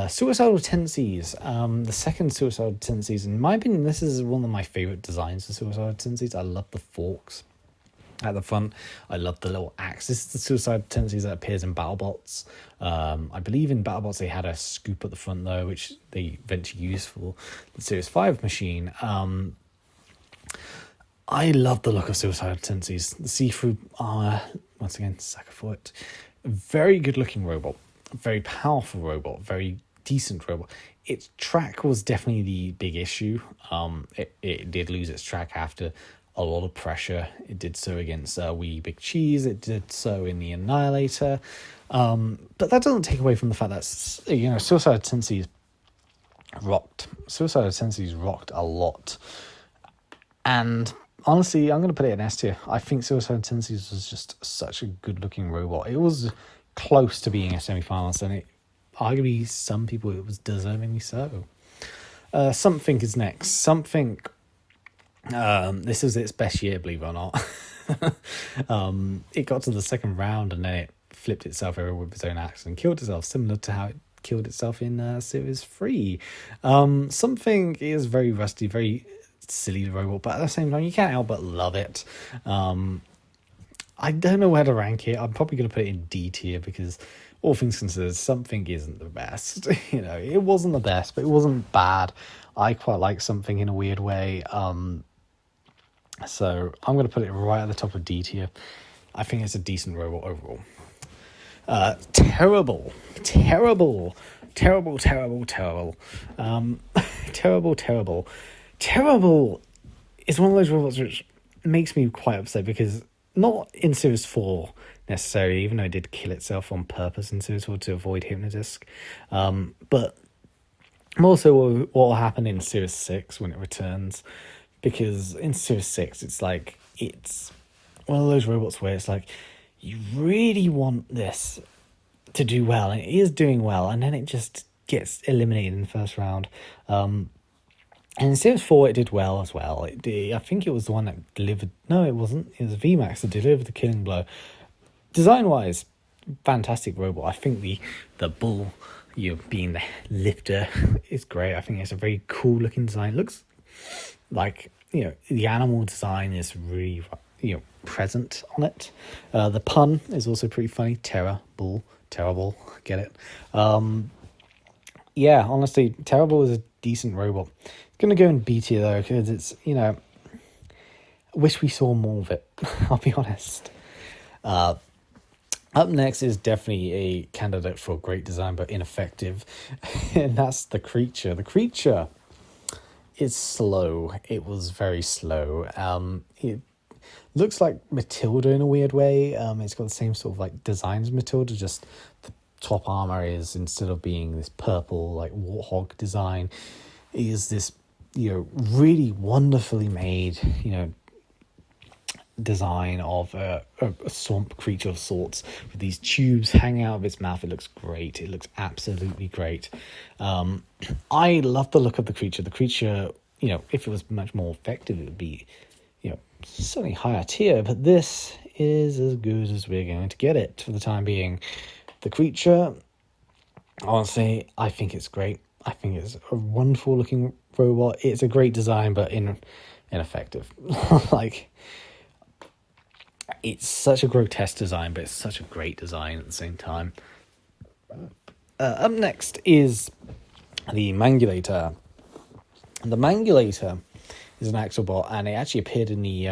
Suicidal Tendencies. The second Suicidal Tendencies, in my opinion, this is one of my favorite designs for Suicidal Tendencies. I love the forks at the front. I love the little axe. This is the Suicidal Tendencies that appears in BattleBots. I believe in BattleBots they had a scoop at the front though, which they eventually used for the Series 5 machine. I love the look of Suicidal Tendencies. The see-through armor, once again, sucker for it. Very good looking robot. Very powerful robot. Very decent robot. Its track was definitely the big issue. It did lose its track after a lot of pressure. It did so against Wee Big Cheese. It did so in the Annihilator. But that doesn't take away from the fact that, you know, Suicidal Tendencies rocked. Suicidal Tendencies rocked a lot. And honestly, I'm going to put it in S tier. I think Suicidal Tendencies was just such a good looking robot. It was close to being a semi-finalist, and it arguably some people it was deservingly so. Something is next. Something. This was its best year, believe it or not. It got to the second round and then it flipped itself over with its own axe and killed itself, similar to how it killed itself in Series 3. Something is very rusty, very silly robot, but at the same time you can't help but love it. I don't know where to rank it. I'm probably going to put it in D tier because all things considered, something isn't the best. You know, it wasn't the best, but it wasn't bad. I quite like something in a weird way. So I'm going to put it right at the top of D tier. I think it's a decent robot overall. Terrible. Terrible is one of those robots which makes me quite upset, because not in Series 4 necessarily, even though it did kill itself on purpose in Series 4 to avoid Hypno-Disc. But Also, what will happen in Series 6 when it returns, because in Series 6, it's like, it's one of those robots where it's like, you really want this to do well, and it is doing well, and then it just gets eliminated in the first round. And in Series 4, it did well as well. I think it was the one that delivered... No, it wasn't. It was VMAX that delivered the killing blow. Design-wise, fantastic robot. I think the bull, being the lifter, is great. I think it's a very cool-looking design. It looks like, the animal design is really, present on it. The pun is also pretty funny. Terrible, get it? Yeah, honestly, Terrible is a decent robot. It's going to go in B tier though, because it's, wish we saw more of it, I'll be honest. Up next is definitely a candidate for great design, but ineffective. And that's the creature. The creature is slow. It was very slow. It looks like Matilda in a weird way. It's got the same sort of like design as Matilda, just the top armor is, instead of being this purple like warthog design, is this really wonderfully made design of a swamp creature of sorts with these tubes hanging out of its mouth. It looks great. It looks absolutely great. I love the look of the creature. The creature, if it was much more effective, it would be certainly higher tier, but this is as good as we're going to get it for the time being. The creature, honestly, I think it's great. I think it's a wonderful looking robot. It's a great design, but ineffective. Like, it's such a grotesque design, but it's such a great design at the same time. Up next is the Mangulator. The Mangulator is an Axelbot, and it actually appeared in the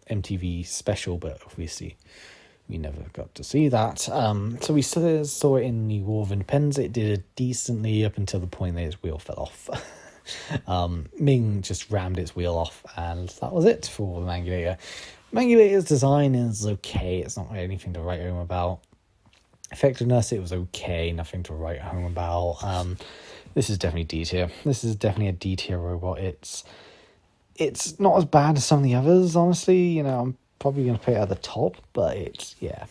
MTV special, but obviously we never got to see that. So we saw it in the War of Independence. It did decently up until the point that its wheel fell off. Ming just rammed its wheel off, and that was it for the Mangulator. Mangulator's design is okay. It's not anything to write home about. Effectiveness, it was okay. Nothing to write home about. This is definitely D tier. This is definitely a D tier robot. It's not as bad as some of the others, honestly. I'm probably going to put it at the top, but yeah.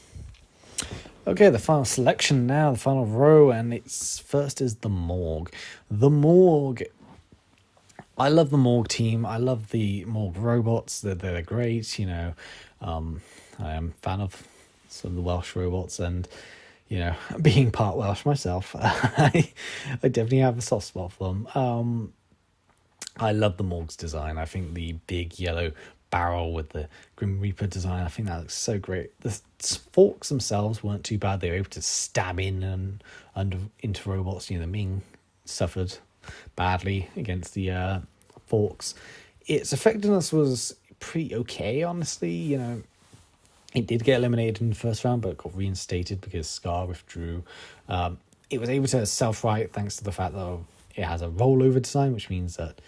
Okay, the final selection now, the final row, and it's first is the Morgue. The Morgue. I love the Morgue team. I love the Morgue robots. They're great. I am a fan of some of the Welsh robots, and being part Welsh myself, I definitely have a soft spot for them. I love the Morgue's design. I think the big yellow barrel with the Grim Reaper design, I think that looks so great. The forks themselves weren't too bad. They were able to stab in and into robots. The Ming suffered badly against the forks. Its effectiveness was pretty okay, honestly. It did get eliminated in the first round, but got reinstated because Scar withdrew. It was able to self-right thanks to the fact that it has a rollover design, which means that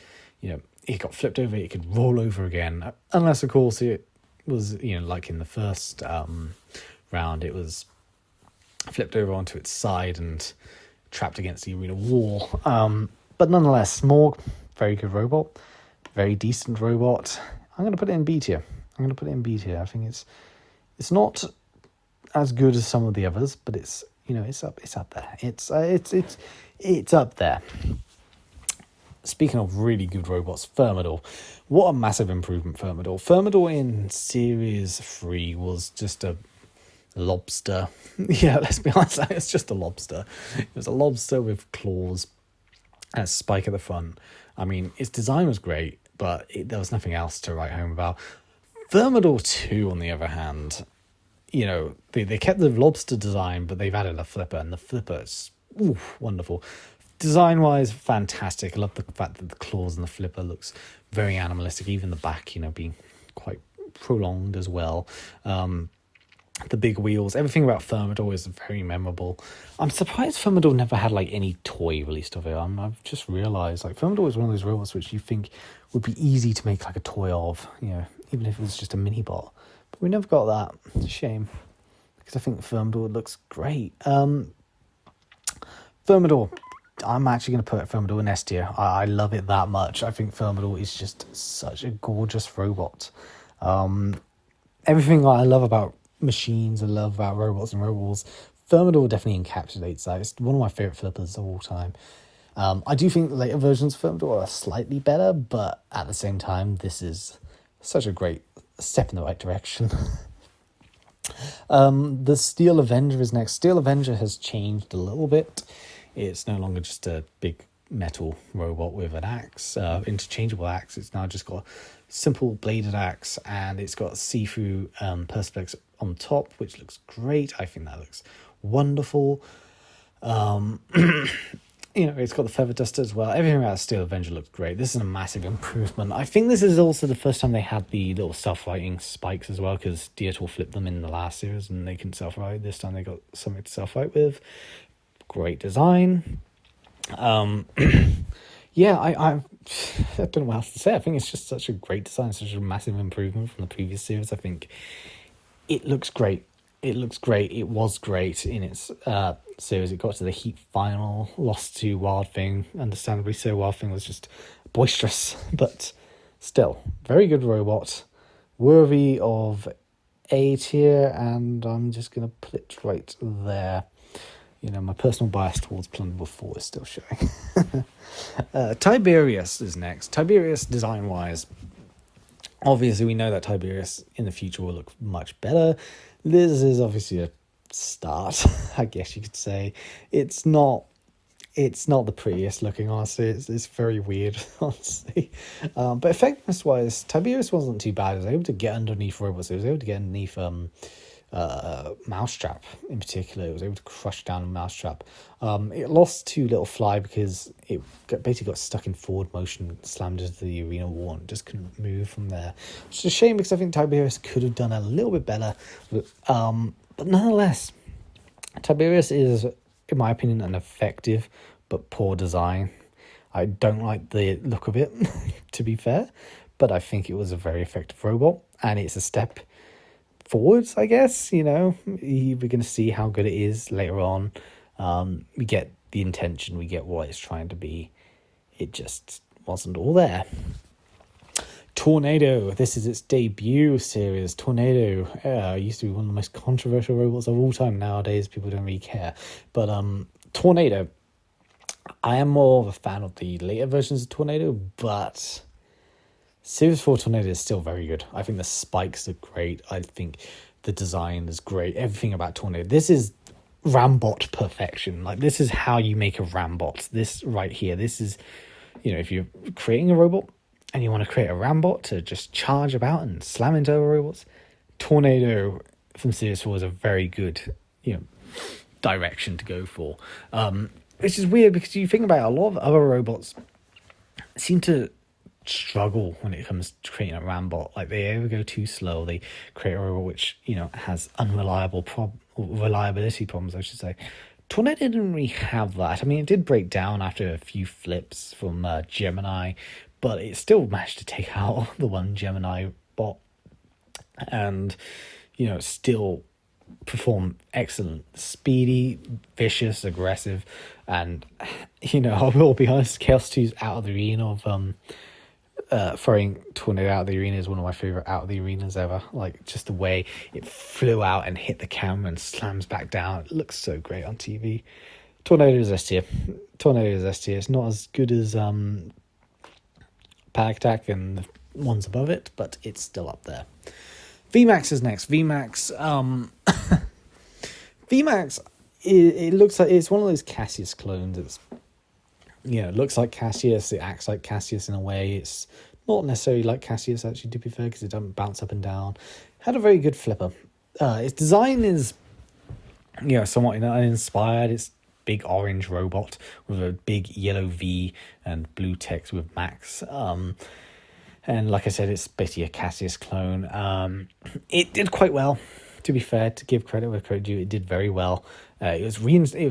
it got flipped over, it could roll over again, unless of course it was like in the first round, it was flipped over onto its side and trapped against the arena wall. But nonetheless, Morgue, very good robot, very decent robot. I'm going to put it in B tier. I think it's not as good as some of the others, but it's it's up there. It's up there. Speaking of really good robots, Thermidor. What a massive improvement, Thermidor. Thermidor in Series 3 was just a lobster. Yeah, let's be honest, it's just a lobster. It was a lobster with claws and a spike at the front. I mean, its design was great, but there was nothing else to write home about. Thermidor 2, on the other hand, they kept the lobster design, but they've added a flipper, and the flipper is wonderful. Design-wise, fantastic. I love the fact that the claws and the flipper looks very animalistic, even the back, being quite prolonged as well. The big wheels, everything about Thermidor is very memorable. I'm surprised Thermidor never had any toy released of it. I've just realised Thermidor is one of those robots which you think would be easy to make a toy of, even if it was just a mini bot. But we never got that. It's a shame, because I think Thermidor looks great. Thermidor, I'm actually going to put Thermidor in S tier. I love it that much. I think Thermidor is just such a gorgeous robot. Everything I love about machines, I love about robots and robots, Thermidor definitely encapsulates that. It's one of my favourite flippers of all time. I do think later versions of Thermidor are slightly better, but at the same time, this is such a great step in the right direction. The Steel Avenger is next. Steel Avenger has changed a little bit. It's no longer just a big metal robot with an axe, interchangeable axe. It's now just got a simple bladed axe, and it's got see-through perspex on top, which looks great. I think that looks wonderful. It's got the feather duster as well. Everything about Steel Avenger looks great. This is a massive improvement. I think this is also the first time they had the little self-righting spikes as well, because Detonator flipped them in the last series and they couldn't self-right. This time they got something to self-right with. Great design. I don't know what else to say. I think it's just such a great design, such a massive improvement from the previous series. I think it looks great. It looks great. It was great in its series. It got to the Heat final, lost to Wild Thing. Understandably so. Wild Thing was just boisterous, but still, very good robot. Worthy of A tier, and I'm just going to put it right there. My personal bias towards Plunderable 4 is still showing. Tiberius is next. Tiberius, design-wise, obviously we know that Tiberius in the future will look much better. This is obviously a start, I guess you could say. It's not the prettiest looking, honestly. It's very weird, honestly. But effectiveness-wise, Tiberius wasn't too bad. It was able to get underneath robots. It was able to get underneath Mousetrap in particular. It was able to crush down a Mousetrap. It lost to Little Fly because it basically got stuck in forward motion, slammed into the arena wall, and just couldn't move from there. Which is a shame because I think Tiberius could have done a little bit better. But nonetheless, Tiberius is, in my opinion, an effective but poor design. I don't like the look of it, to be fair, but I think it was a very effective robot, and it's a step forwards, I guess. We're going to see how good it is later on. We get the intention, we get what it's trying to be. It just wasn't all there. Tornado, this is its debut series. Tornado used to be one of the most controversial robots of all time. Nowadays people don't really care, but Tornado, I am more of a fan of the later versions of Tornado, but Series 4 Tornado is still very good. I think the spikes are great. I think the design is great. Everything about Tornado. This is Rambot perfection. Like, this is how you make a Rambot. This right here. This is, if you're creating a robot and you want to create a Rambot to just charge about and slam into other robots, Tornado from Series 4 is a very good, direction to go for. Which is weird because you think about it, a lot of other robots seem to struggle when it comes to creating a Rambot. Like, they ever go too slow, they create a robot which has reliability problems, I should say. Tornado didn't really have that. I mean, it did break down after a few flips from Gemini, but it still managed to take out the one Gemini bot and still perform excellent. Speedy, vicious, aggressive, and I will be honest, Chaos 2's out of the arena of throwing Tornado out of the arena is one of my favorite out of the arenas ever. Like, just the way it flew out and hit the camera and slams back down, it looks so great on TV. Tornado is S tier. It's not as good as Panic Attack and the ones above it, but it's still up there. VMAX is next. VMAX it looks like it's one of those Cassius clones. It's it looks like Cassius, it acts like Cassius in a way. It's not necessarily like Cassius, actually, to be fair, because it doesn't bounce up and down. Had a very good flipper. Its design is somewhat uninspired. It's big orange robot with a big yellow V and blue text with Max. And like I said, it's basically a Cassius clone. It did quite well, to be fair, to give credit where credit due. It did very well. It was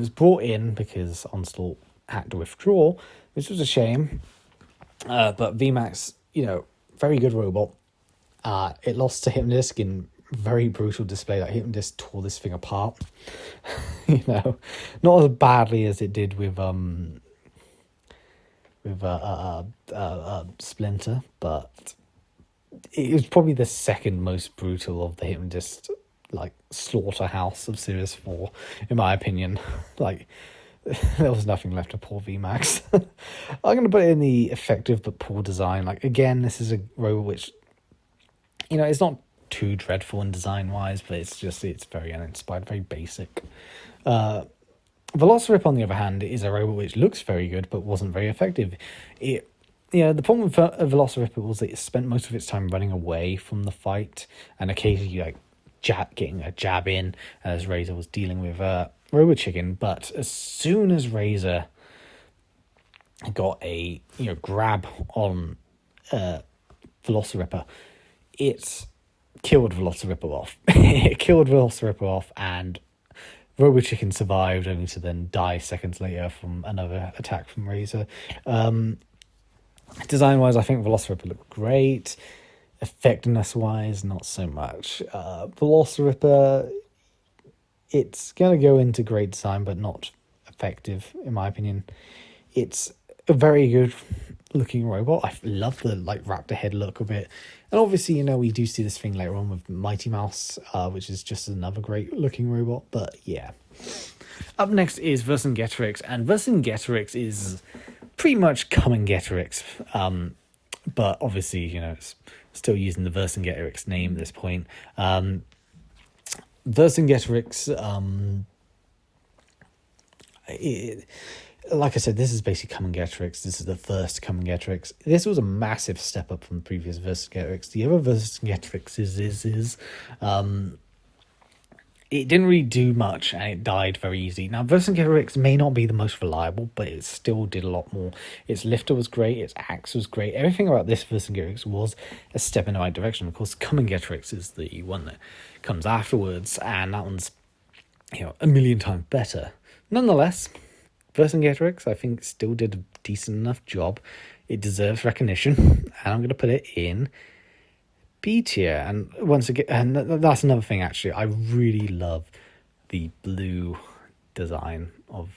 brought in because Onslaught had to withdraw, which was a shame. But VMAX, very good robot. It lost to Hypno-Disc in very brutal display. Like, Hypno-Disc tore this thing apart. Not as badly as it did with with Splinter, but it was probably the second most brutal of the Hypno-Disc like slaughterhouse of Series 4, in my opinion. Like, there was nothing left of poor VMAX. I'm going to put it in the effective but poor design. Like, again, this is a robot which, you know, it's not too dreadful in design-wise, but it's very uninspired, very basic. Velocirip, on the other hand, is a robot which looks very good, but wasn't very effective. The problem with Velocirip was that it spent most of its time running away from the fight, and occasionally, like, getting a jab in, as Razor was dealing with Robo Chicken. But as soon as Razor got a grab on Velociripper, it killed Velociripper off. It killed Velociripper off, and Robo Chicken survived, only to then die seconds later from another attack from Razor. Design-wise, I think Velociripper looked great. Effectiveness-wise, not so much. Velociripper, it's going to go into great design, but not effective, in my opinion. It's a very good looking robot. I love the raptor head look of it. And obviously, we do see this thing later on with Mighty Mouse, which is just another great looking robot. But yeah. Up next is Vercingetorix, and Vercingetorix is pretty much Commangetorix. But obviously, it's still using the Vercingetorix name at this point. Vercingetorix, like I said, this is basically Commangetorix. This is the first Commangetorix. This was a massive step up from the previous Vercingetorix. The other Vercingetorix is it didn't really do much, and it died very easy. Now, Vercingetorix may not be the most reliable, but it still did a lot more. Its lifter was great, its axe was great. Everything about this Vercingetorix was a step in the right direction. Of course, Commangetorix is the one that comes afterwards, and that one's a million times better. Nonetheless, Vercingetorix, I think, still did a decent enough job. It deserves recognition, and I'm going to put it in B tier. And once again, and that's another thing, actually, I really love the blue design of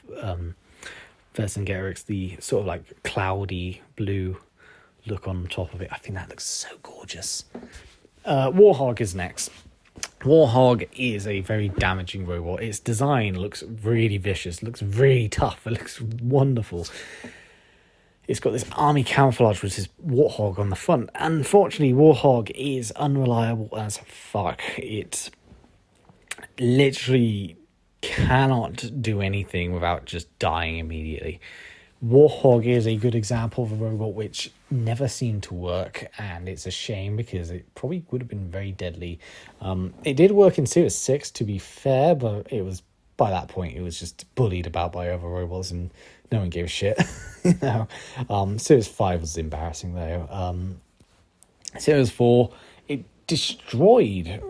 Vercingetorix, the sort of cloudy blue look on top of it. I think that looks so gorgeous. Warhog is next. Warhog is a very damaging robot. Its design looks really vicious, looks really tough, it looks wonderful. It's got this army camouflage, which is Warthog on the front. Unfortunately, Warhog is unreliable as fuck. It literally cannot do anything without just dying immediately. Warhog is a good example of a robot which never seemed to work, and it's a shame because it probably would have been very deadly. It did work in Series 6, to be fair, but it was, by that point, it was just bullied about by other robots, and no one gave a shit. Series 5 was embarrassing, though. Series 4, it destroyed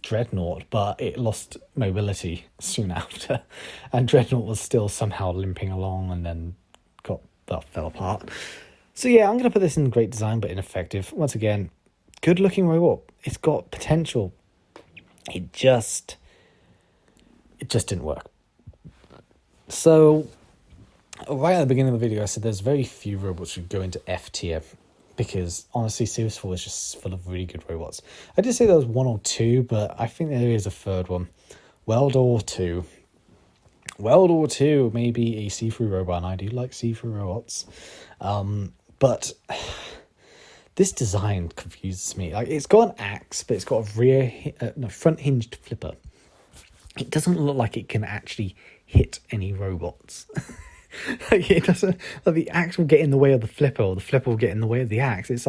Dreadnought, but it lost mobility soon after, and Dreadnought was still somehow limping along, and then fell apart. So yeah, I'm going to put this in great design, but ineffective. Once again, good looking robot. It's got potential. It just didn't work. So right at the beginning of the video, I said there's very few robots who go into F tier, because honestly, Series 4 is just full of really good robots. I did say there was one or two, but I think there is a third one. Weldor 2. Weldor 2 may be a see-through robot, and I do like see-through robots. But this design confuses me. It's got an axe, but it's got a front hinged flipper. It doesn't look like it can actually hit any robots. It doesn't. The axe will get in the way of the flipper, or the flipper will get in the way of the axe. It's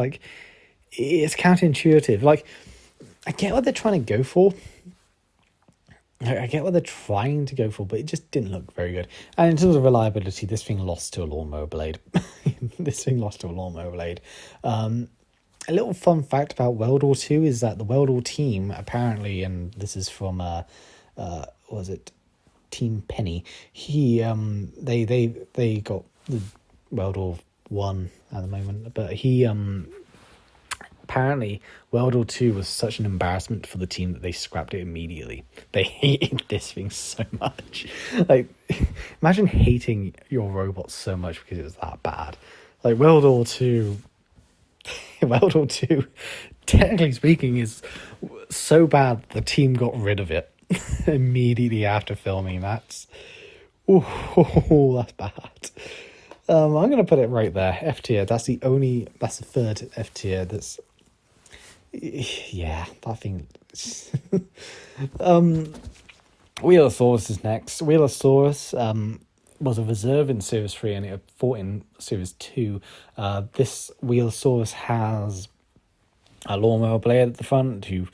it's counterintuitive. I get what they're trying to go for. I get what they're trying to go for, but it just didn't look very good. And in terms of reliability, this thing lost to a lawnmower blade. A little fun fact about Weldor 2 is that the Weldor team, apparently, and this is from was it Team Penny? They got the Weldor 1 at the moment, but he apparently World War II was such an embarrassment for the team that they scrapped it immediately. They hated this thing so much. Like, imagine hating your robot so much because it was that bad. Like, World War II, technically speaking, is so bad the team got rid of it immediately after filming. That's bad. I'm gonna put it right there, F tier. That's the third F tier. That thing. Wheelosaurus is next. Wheelosaurus was a reserve in Series 3 and it fought in Series 2. This Wheelosaurus has a lawnmower blade at the front to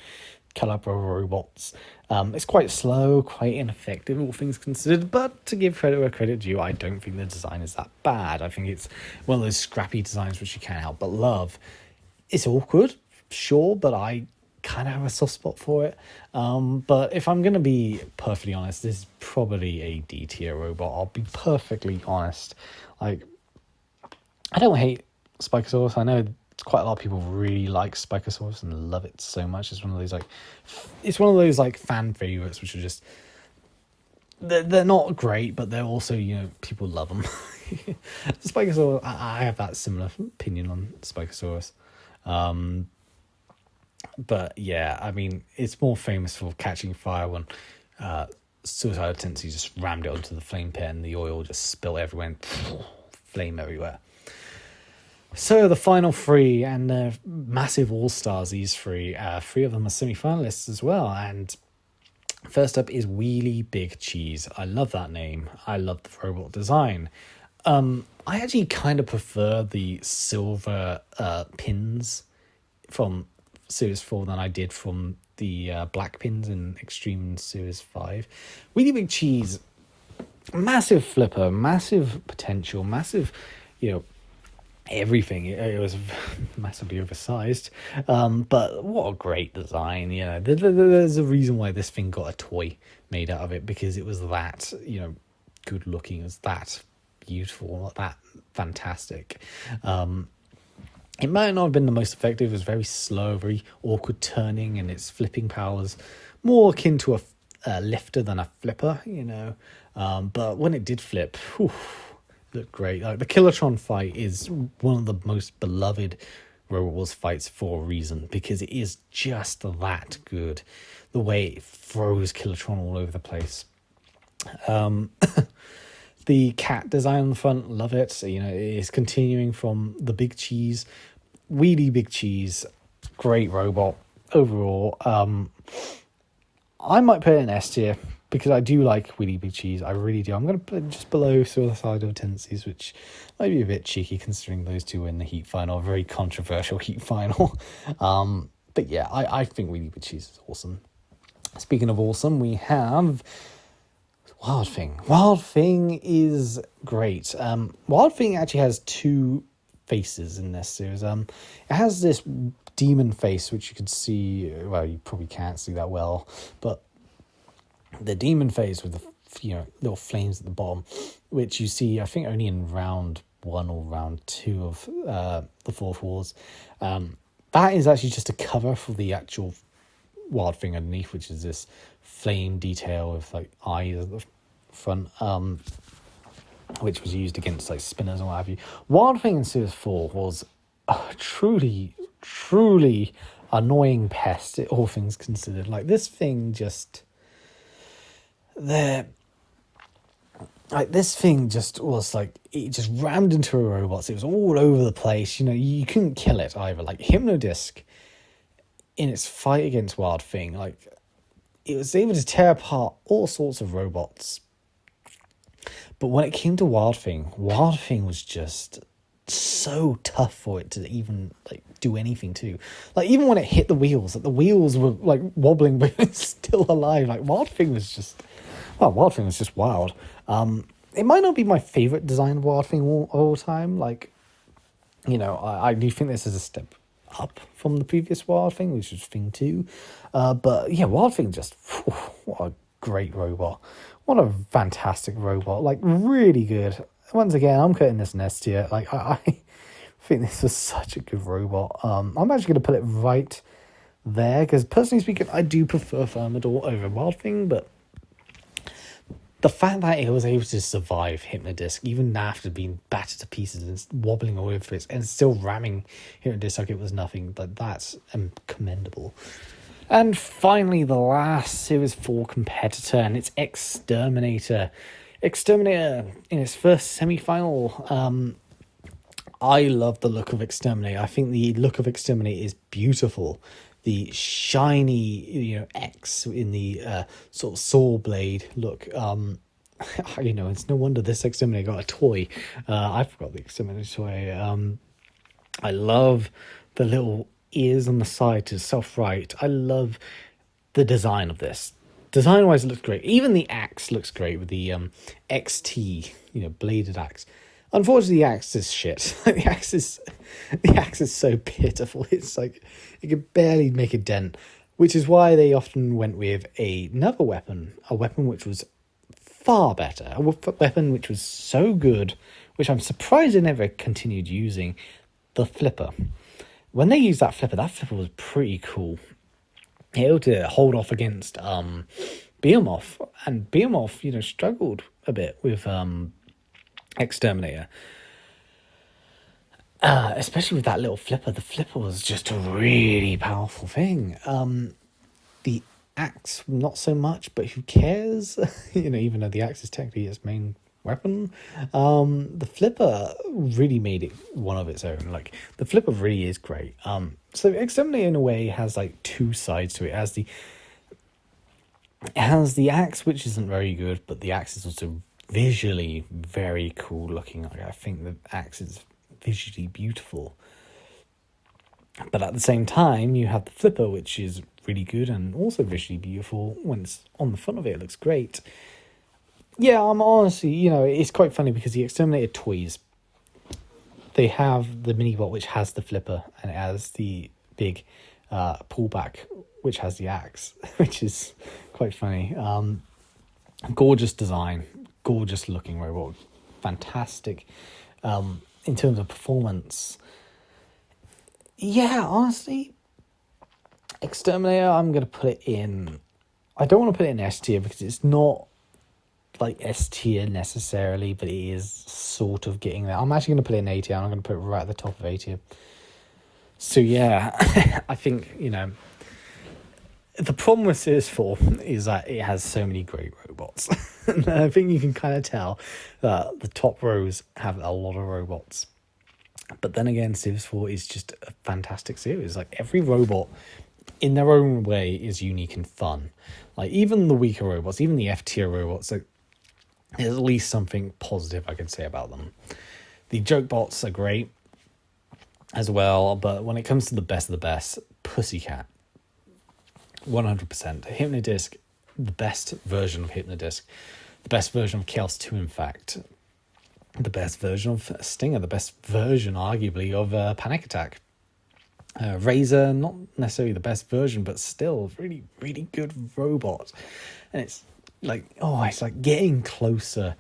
cut up robots. It's quite slow, quite ineffective, all things considered, but to give credit where credit due, I don't think the design is that bad. I think it's one of those scrappy designs which you can't help but love. It's awkward, sure, but I kind of have a soft spot for it. But if I'm going to be perfectly honest, this is probably a D tier robot. I'll be perfectly honest. Like, I don't hate Spikosaurus. I know quite a lot of people really like Spikosaurus and love it so much. It's one of those fan favorites, which are just they're not great, but they're also, people love them. Spikosaurus, I have that similar opinion on Spikosaurus. But yeah, I mean, it's more famous for catching fire when Suicidal Tendency just rammed it onto the flame pit and the oil just spilled everywhere and flame everywhere. So the final three, and they're massive all-stars, these three. Three of them are semi-finalists as well. And first up is Wheelie Big Cheese. I love that name. I love the robot design. I actually kind of prefer the silver pins from Series 4 than I did from the black pins in Extreme Series 5. Wheelie Big Cheese, massive flipper, massive potential, massive, everything. It was massively oversized, but what a great design. There's a reason why this thing got a toy made out of it, because it was that good looking, it was that beautiful, that fantastic. It might not have been the most effective. It was very slow, very awkward turning, and its flipping powers more akin to a lifter than a flipper, but when it did flip, looked great. Like, the Killertron fight is one of the most beloved Robot Wars fights for a reason, because it is just that good. The way it throws Killertron all over the place. The cat design on the front, love it. It is continuing from the Big Cheese. Wheelie Big Cheese, great robot overall. I might put it in S tier, because I do like Wheelie Big Cheese. I really do. I'm going to put it just below Suicidal Tendencies, which might be a bit cheeky considering those two were in the heat final, a very controversial heat final. But yeah, I think Wheelie Big Cheese is awesome. Speaking of awesome, we have Wild Thing. Wild Thing is great. Wild Thing actually has two faces in this series. It has this demon face, which you can see, well, you probably can't see that well, but the demon face with the little flames at the bottom, which you see I think only in round 1 or round 2 of the Fourth Wars. That is actually just a cover for the actual Wild Thing underneath, which is this flame detail with like eyes at the front, which was used against like spinners and what have you. Wild Thing in Series 4 was a truly annoying pest, all things considered. Like, this thing just was like, it just rammed into a robot. It was all over the place. You couldn't kill it either. Like, Hypno-Disc in its fight against Wild Thing, like, it was able to tear apart all sorts of robots. But when it came to Wild Thing was just so tough for it to even like do anything to. Like, even when it hit the wheels, like, the wheels were like wobbling, but it's still alive. Like, Wild Thing was just wild. It might not be my favorite design of Wild Thing all time. Like, I do think this is a step up from the previous Wild Thing, which was Thing 2. But yeah, Wild Thing just, what a great robot. What a fantastic robot. Like, really good. Once again, I'm putting this in S tier. Like, I I think this was such a good robot. I'm actually going to put it right there, because personally speaking, I do prefer Thermidor over Wild Thing, but the fact that it was able to survive Hypno-Disc, even after being battered to pieces and wobbling all over it, and still ramming Hypno-Disc like it was nothing, that's commendable. And finally, the last Series 4 competitor, and it's Exterminator. Exterminator in its first semi-final. I love the look of Exterminator. I think the look of Exterminator is beautiful. The shiny, X in the sort of saw blade look. It's no wonder this Exterminator got a toy. I forgot the Exterminator toy. I love the little ears on the side to self-right. I love the design of this. Design-wise, it looks great. Even the axe looks great with the XT, bladed axe. Unfortunately, the axe is shit. The axe is so pitiful. It's like it could barely make a dent, which is why they often went with another weapon, a weapon which was far better, a weapon which was so good, which I'm surprised they never continued using, the flipper. When they used that flipper was pretty cool. Able to hold off against Behemoth, and Behemoth, struggled a bit with Exterminator. Especially with that little flipper. The flipper was just a really powerful thing. The axe, not so much, but who cares? Even though the axe is technically its main weapon, the flipper really made it one of its own. Like, the flipper really is great. So Exterminator in a way has like two sides to it. It has the axe, which isn't very good, but the axe is also visually very cool looking. I think the axe is visually beautiful, but at the same time you have the flipper, which is really good and also visually beautiful. When it's on the front of it, it looks great. I'm honestly, it's quite funny because the Exterminator toys, they have the mini-bot which has the flipper, and it has the big pullback which has the axe, which is quite funny. Gorgeous design, gorgeous looking robot, fantastic in terms of performance. Honestly, Exterminator, I'm going to put it in, I don't want to put it in S tier because it's not like S tier necessarily, but it is sort of getting there. I'm actually going to put it in A tier. I'm going to put it right at the top of A tier. So I think, the problem with Series 4 is that it has so many great robots. And I think you can kind of tell that the top rows have a lot of robots. But then again, Series 4 is just a fantastic series. Like, every robot in their own way is unique and fun. Like, even the weaker robots, even the F tier robots, like, there's at least something positive I can say about them. The joke bots are great as well, but when it comes to the best of the best, Pussycat, 100%. Hypno-Disc, the best version of Hypno-Disc, the best version of Chaos 2, in fact, the best version of Stinger, the best version, arguably, of Panic Attack. Razor, not necessarily the best version, but still really, really good robot. And it's like getting closer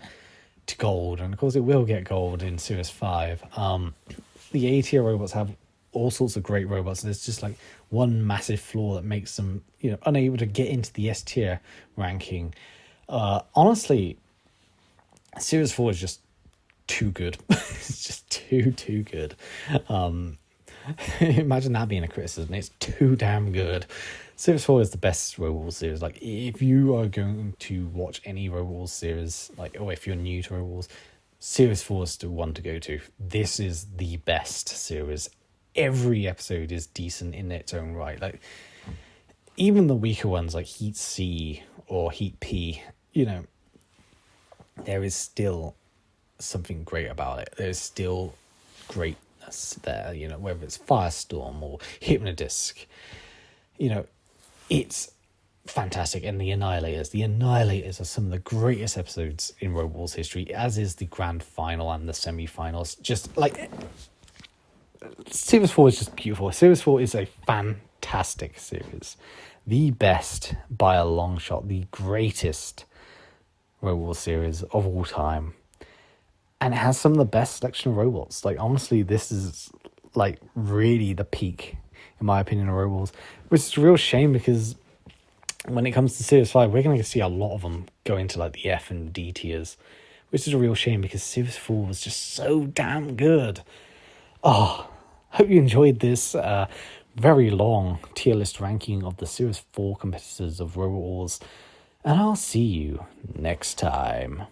to gold, and of course it will get gold in Series 5. The A tier robots have all sorts of great robots. There's just like one massive flaw that makes them, unable to get into the S tier ranking. Honestly, Series 4 is just too good. It's just too good. Imagine that being a criticism. It's too damn good. Series 4 is the best Robot series. Like, if you are going to watch any Robot series, or if you're new to Robot, Series 4 is the one to go to. This is the best series. Every episode is decent in its own right. Like, even the weaker ones like Heat C or Heat P, there is still something great about it. There's still greatness there, whether it's Firestorm or Hypno-Disc. It's fantastic. And the Annihilators are some of the greatest episodes in Robo Wars history, as is the grand final and the semi-finals. Just like, Series 4 is just beautiful. Series 4 is a fantastic series. The best by a long shot, the greatest Robo Wars series of all time. and it has some of the best selection of robots. Like, honestly, this is like really the peak, in my opinion, of robots, which is a real shame because when it comes to Series 5, we're going to see a lot of them go into like the F and D tiers, which is a real shame because Series 4 was just so damn good. Oh, hope you enjoyed this very long tier list ranking of the Series 4 competitors of Robot Wars, and I'll see you next time.